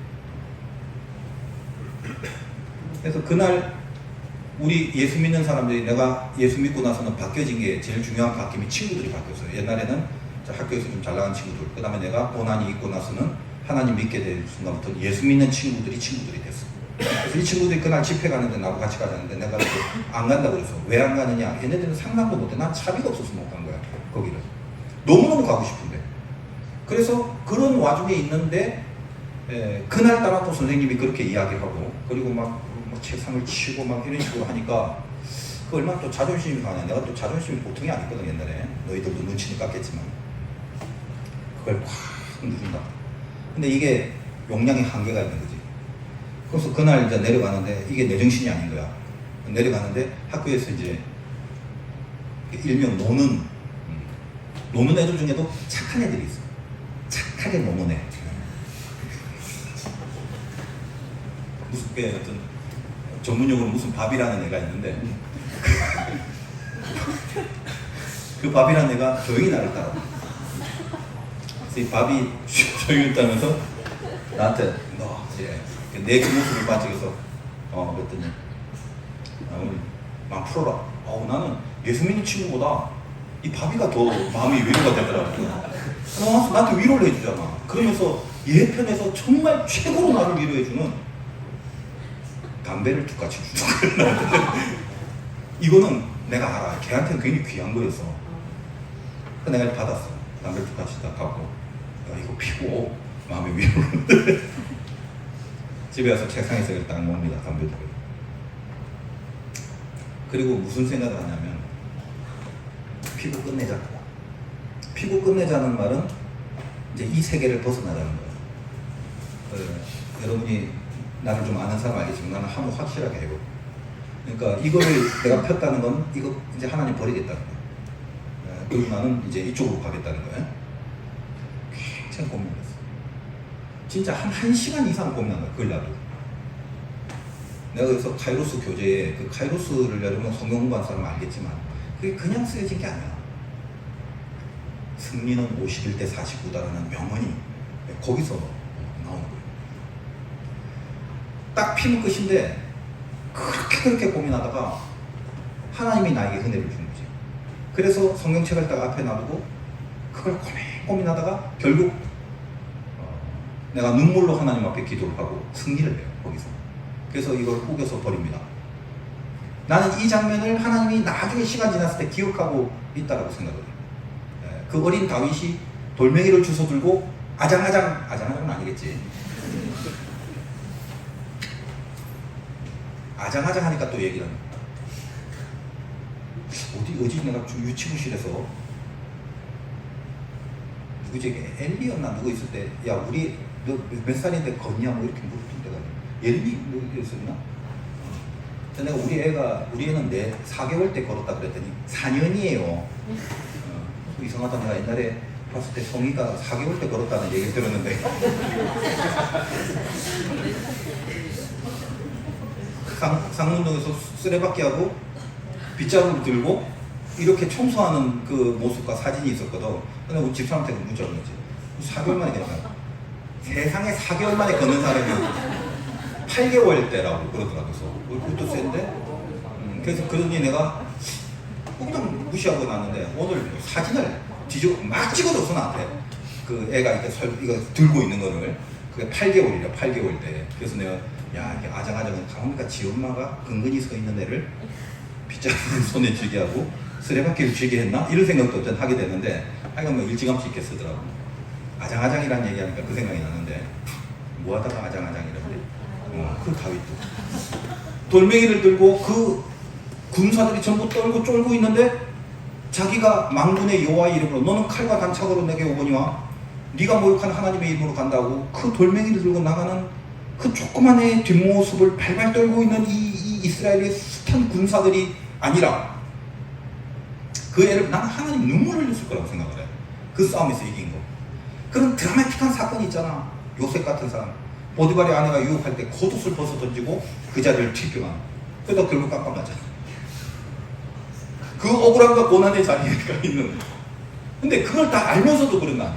그래서 그날 우리 예수 믿는 사람들이, 내가 예수 믿고 나서는 바뀌어진 게 제일 중요한 바뀜이 친구들이 바뀌었어요. 옛날에는 학교에서 좀 잘 나간 친구들, 그 다음에 내가 고난이 있고 나서는 하나님 믿게 된 순간부터 예수 믿는 친구들이 됐어. 그래서 이 친구들이 그날 집회 가는데 나하고 같이 가자는데 내가 안 간다고 그랬어. 왜 안 가느냐? 얘네들은 상상도 못해. 난 차비가 없어서 못 간 거야, 거기를. 너무너무 가고 싶은데. 그래서 그런 와중에 있는데 그날따라 또 선생님이 그렇게 이야기하고, 그리고 막 책상을 치고 막 이런 식으로 하니까 그 얼마나 또 자존심이 가냐. 내가 또 자존심이 보통이 아니거든 옛날에. 너희들도 눈치는 깠겠지만 그걸 확 누른다. 근데 이게 용량의 한계가 있는 거지. 그래서 그날 이제 내려가는데 이게 내 정신이 아닌 거야. 내려가는데 학교에서 이제 일명 노는 애들 중에도 착한 애들이 있어. 착하게 노는 애. 무슨 어떤 전문용어로 무슨 밥이라는 애가 있는데 그 밥이라는 애가 조용히 나를 따라. 그래서 이 밥이 조용히 따면서 나한테 너 이제 내 그 모습을 반짝여서 그랬더니 오늘 마음 풀어라. 나는 예수 믿는 친구보다 이 바비가 더 마음이 위로가 되더라고. 나한테 위로를 해주잖아. 그러면서 얘 편에서 정말 최고로 나를 위로해주는 담배를 두 가지 주는 거야. 이거는 내가 알아. 걔한테는 굉장히 귀한 거였어. 그래서 내가 받았어. 담배를 두 가지 다 갖고 이거 피고 마음의 위로를. 집에 와서 책상에서 딱 먹습니다. 담배도. 그리고 무슨 생각을 하냐면 피고 끝내자. 피고 끝내자는 말은 이제 이 세계를 벗어나자는 거예요. 여러분이 나를 좀 아는 사람 알겠지만 나는 한번 확실하게 해요. 그러니까 이거를 내가 폈다는 건 이거 이제 하나님 버리겠다는 거예요. 그리고 나는 이제 이쪽으로 가겠다는 거예요. 굉장히 고민했어. 진짜 한 1시간 이상 고민한 거야. 그걸 나도. 내가 그래서 카이로스 교재에 그 카이로스를 여러분 성경 공부한 사람 알겠지만 그게 그냥 쓰여진 게 아니야. 승리는 51대 49다라는 명언이 거기서 나오는 거예요. 딱 피면 끝인데 그렇게 고민하다가 하나님이 나에게 은혜를 준 거지. 그래서 성경책을 딱 앞에 놔두고 그걸 고민하다가 결국 내가 눈물로 하나님 앞에 기도를 하고 승리를 해요. 거기서. 그래서 이걸 우겨서 버립니다. 나는 이 장면을 하나님이 나중에 시간 지났을 때 기억하고 있다라고 생각을 해요. 그 어린 다윗이 돌멩이를 주워 들고 아장아장은 아니겠지. 아장아장 하니까 또 얘기를 합니다. 어디 내가 유치부실에서 누구지? 엘리였나 누구 있을 때, 야 우리 너 몇 살인데 걷냐 뭐 이렇게 물었던 때가 엘리였었나? 내가 우리 애는 4개월 때 걸었다 그랬더니 4년이에요. 이상하다. 내가 옛날에 봤을 때 성의가 4개월 때 걸었다는 얘기 들었는데 상문동에서 쓰레받기 하고 빗자루를 들고 이렇게 청소하는 그 모습과 사진이 있었거든. 근데 우리 집사람한테 문자 온 거지. 4개월 만에 걷는 세상에 4개월 만에 걷는 사람이 8개월 때라고 그러더라고요. 그래서 그것도 센데 그래서 그러니 내가 그냥 무시하고 났는데 오늘 사진을 막 찍어줬어 나한테. 그 애가 이거 들고 있는 거를. 그게 8개월이래 8개월 때. 그래서 내가 야 이게 아장아장은 가보니까 지 엄마가 근근히 서 있는 애를 빗자루를 손에 쥐게 하고 쓰레받기를 쥐게 했나? 이런 생각도 어떤 하게 되는데 하여간 뭐 일찌감치 있게 쓰더라고. 아장아장이라는 얘기하니까 그 생각이 나는데 뭐 하다가 아장아장이라는데 그 다윗도 돌멩이를 들고 그 군사들이 전부 떨고 쫄고 있는데 자기가 망군의 여호와의 이름으로 너는 칼과 단창으로 내게 오거니와 네가 모욕한 하나님의 이름으로 간다고 그 돌멩이를 들고 나가는 그 조그만 애의 뒷모습을 발발 떨고 있는 이 이스라엘의 숱한 군사들이 아니라 그 애를 나는 하나님 눈물을 흘렸을 거라고 생각을 해. 그 싸움에서 이긴 거. 그런 드라마틱한 사건이 있잖아. 요셉 같은 사람. 보디발의 아내가 유혹할 때 겉옷을 벗어 던지고 그 자리를 튀겨만. 그러다 결국 깜깜하잖아. 그 억울함과 고난의 자리가 있는. 근데 그걸 다 알면서도 그런다.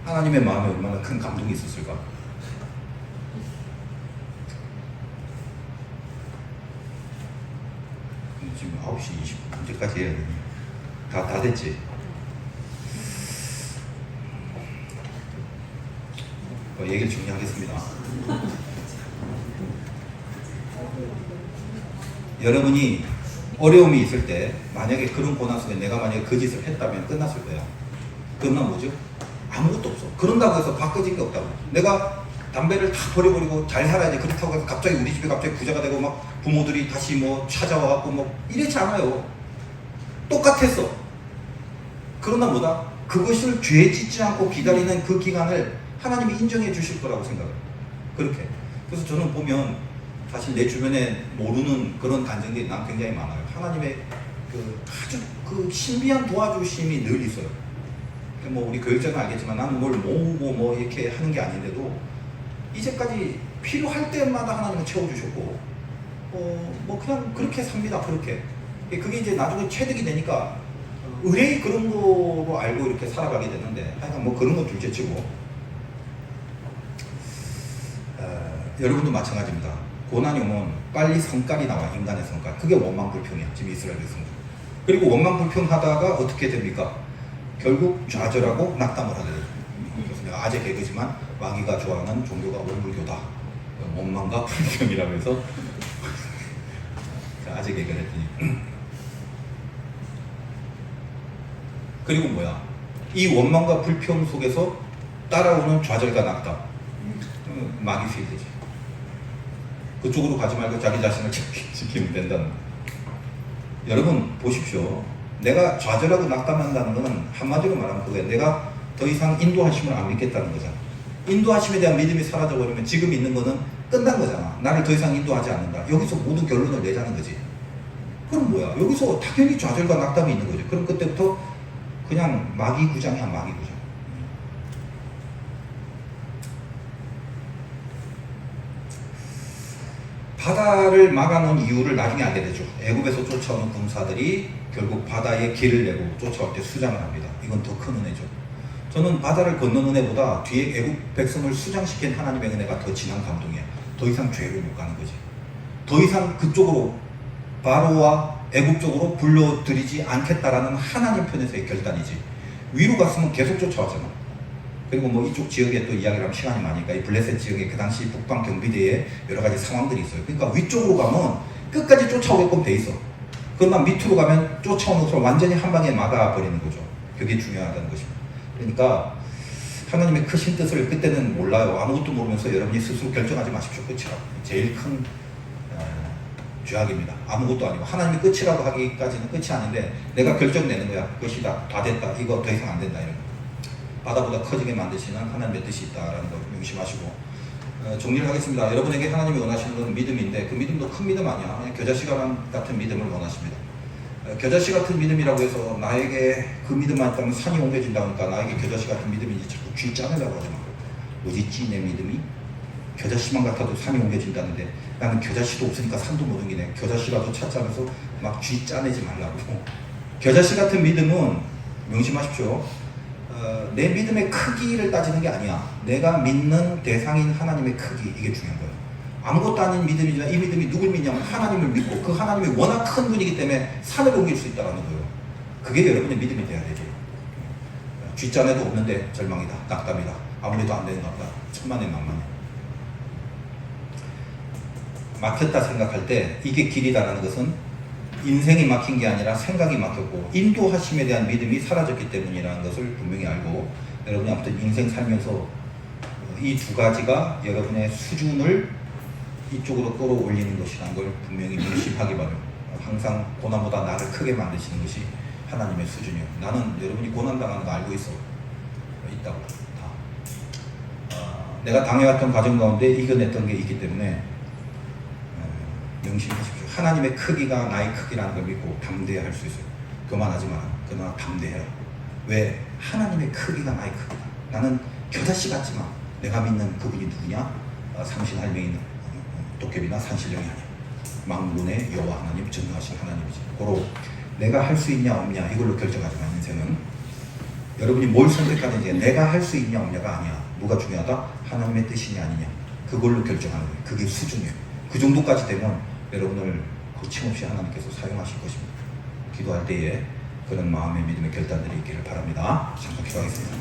하나님의 마음에 얼마나 큰 감동이 있었을까? 지금 9시 20분 언제까지 해야 되니? 다 됐지? 얘기를 정리하겠습니다. 여러분이 어려움이 있을 때 만약에 그런 고난 속에 내가 만약에 그 짓을 했다면 끝났을 거야. 그러나 뭐죠? 아무것도 없어. 그런다고 해서 바꿔진 게 없다고. 내가 담배를 다 버려버리고 잘 살아야지. 그렇다고 해서 갑자기 우리 집이 갑자기 부자가 되고 막 부모들이 다시 뭐 찾아와갖고 뭐 이렇지 않아요. 똑같았어. 그러나 뭐다? 그것을 죄 짓지 않고 기다리는 그 기간을 하나님이 인정해 주실 거라고 생각해요. 그렇게. 그래서 저는 보면 사실 내 주변에 모르는 그런 간증들이 난 굉장히 많아요. 하나님의 그 아주 그 신비한 도와주심이 늘 있어요. 뭐 우리 교육자는 알겠지만 나는 뭘 모으고 뭐 이렇게 하는 게 아닌데도 이제까지 필요할 때마다 하나님은 채워주셨고 뭐 그냥 그렇게 삽니다. 그렇게. 그게 이제 나중에 체득이 되니까 의뢰의 그런 거로 알고 이렇게 살아가게 되는데 하여간 뭐 그런 건 둘째치고 여러분도 마찬가지입니다. 고난이 오면 빨리 성깔이 나와. 인간의 성깔. 그게 원망불평이야. 지금 이스라엘의 성깔. 그리고 원망불평하다가 어떻게 됩니까? 결국 좌절하고 낙담을 하게 되죠. 그래서 내가 아재 개그지만 마귀가 좋아하는 종교가 원불교다. 원망과 불평이라면서 아재 개그를 했더니 그리고 뭐야? 이 원망과 불평 속에서 따라오는 좌절과 낙담. 마귀 세대지. 그쪽으로 가지 말고 자기 자신을 지키면 된다는 거예요. 여러분 보십시오. 내가 좌절하고 낙담한다는 것은 한마디로 말하면 그거야. 내가 더 이상 인도하심을 안 믿겠다는 거잖아. 인도하심에 대한 믿음이 사라져버리면 지금 있는 거는 끝난 거잖아. 나를 더 이상 인도하지 않는다. 여기서 모든 결론을 내자는 거지. 그럼 뭐야? 여기서 당연히 좌절과 낙담이 있는 거죠. 그럼 그때부터 그냥 마귀구장이야. 마귀구장. 바다를 막아놓은 이유를 나중에 알게 되죠. 애굽에서 쫓아오는 군사들이 결국 바다에 길을 내고 쫓아올 때 수장을 합니다. 이건 더 큰 은혜죠. 저는 바다를 건넌 은혜보다 뒤에 애굽 백성을 수장시킨 하나님의 은혜가 더 진한 감동이야. 더 이상 죄를 못 가는 거지. 더 이상 그쪽으로 바로와 애굽 쪽으로 불러들이지 않겠다라는 하나님 편에서의 결단이지. 위로 갔으면 계속 쫓아왔잖아. 그리고 뭐 이쪽 지역에 또 이야기를 하면 시간이 많으니까 이 블레셋 지역에 그 당시 북방 경비대에 여러 가지 상황들이 있어요. 그러니까 위쪽으로 가면 끝까지 쫓아오게끔 돼 있어. 그러나 밑으로 가면 쫓아오는 것을 완전히 한 방에 막아버리는 거죠. 그게 중요하다는 것입니다. 그러니까 하나님의 크신 뜻을 그때는 몰라요. 아무것도 모르면서 여러분이 스스로 결정하지 마십시오. 끝이라고. 제일 큰 죄악입니다. 아무것도 아니고 하나님이 끝이라고 하기까지는 끝이 아닌데 내가 결정내는 거야. 끝이다. 다 됐다. 이거 더 이상 안 된다. 이런 거. 바다보다 커지게 만드시는 하나님의 뜻이 있다라는 걸 명심하시고 정리를 하겠습니다. 여러분에게 하나님이 원하시는 건 믿음인데 그 믿음도 큰 믿음 아니야. 그냥 겨자씨가랑 같은 믿음을 원하십니다. 겨자씨 같은 믿음이라고 해서 나에게 그 믿음만 있다면 산이 옮겨진다 하니까 나에게 겨자씨 같은 믿음이 이제 자꾸 쥐 짜내려고 하지 마. 어딨지 내 믿음이? 겨자씨만 같아도 산이 옮겨진다는데 나는 겨자씨도 없으니까 산도 못 옮기네. 겨자씨라도 찾자면서 막 쥐 짜내지 말라고. 겨자씨 같은 믿음은 명심하십시오. 내 믿음의 크기를 따지는 게 아니야. 내가 믿는 대상인 하나님의 크기, 이게 중요한 거예요. 아무것도 아닌 믿음이지만 이 믿음이 누굴 믿냐면 하나님을 믿고 그 하나님이 워낙 큰 분이기 때문에 산을 옮길 수 있다는 거예요. 그게 여러분의 믿음이 돼야 되죠. 쥐짠에도 없는데 절망이다, 낙담이다, 아무래도 안 되는가 보다, 천만의 만만해. 막혔다 생각할 때 이게 길이다라는 것은 인생이 막힌 게 아니라 생각이 막혔고 인도하심에 대한 믿음이 사라졌기 때문이라는 것을 분명히 알고, 여러분이 아무튼 인생 살면서 이 두 가지가 여러분의 수준을 이쪽으로 끌어올리는 것이라는 걸 분명히 명심하기 바랍니다. 항상 고난보다 나를 크게 만드시는 것이 하나님의 수준이에요. 나는 여러분이 고난당하는 거 알고 있다고 다. 내가 당해왔던 과정 가운데 이겨냈던 게 있기 때문에 명심하십시오. 하나님의 크기가 나의 크기라는 걸 믿고 담대해야 할 수 있어요. 교만하지 마라. 그러나 담대해라. 왜? 하나님의 크기가 나의 크기다. 나는 겨자씨 같지만 내가 믿는 그분이 누구냐? 삼신할명인 도깨비나 산신령이 아니야. 만군의 여호와 하나님, 전능하신 하나님이지. 고로 내가 할 수 있냐 없냐 이걸로 결정하지만 인생은 여러분이 뭘 선택하든지 내가 할 수 있냐 없냐가 아니야. 뭐가 중요하다? 하나님의 뜻이냐 아니냐. 그걸로 결정하는 거예요. 그게 수준이에요. 그 정도까지 되면 여러분을 거침없이 하나님께서 사용하실 것입니다. 기도할 때에 그런 마음의 믿음의 결단들이 있기를 바랍니다. 잠깐 기도하겠습니다.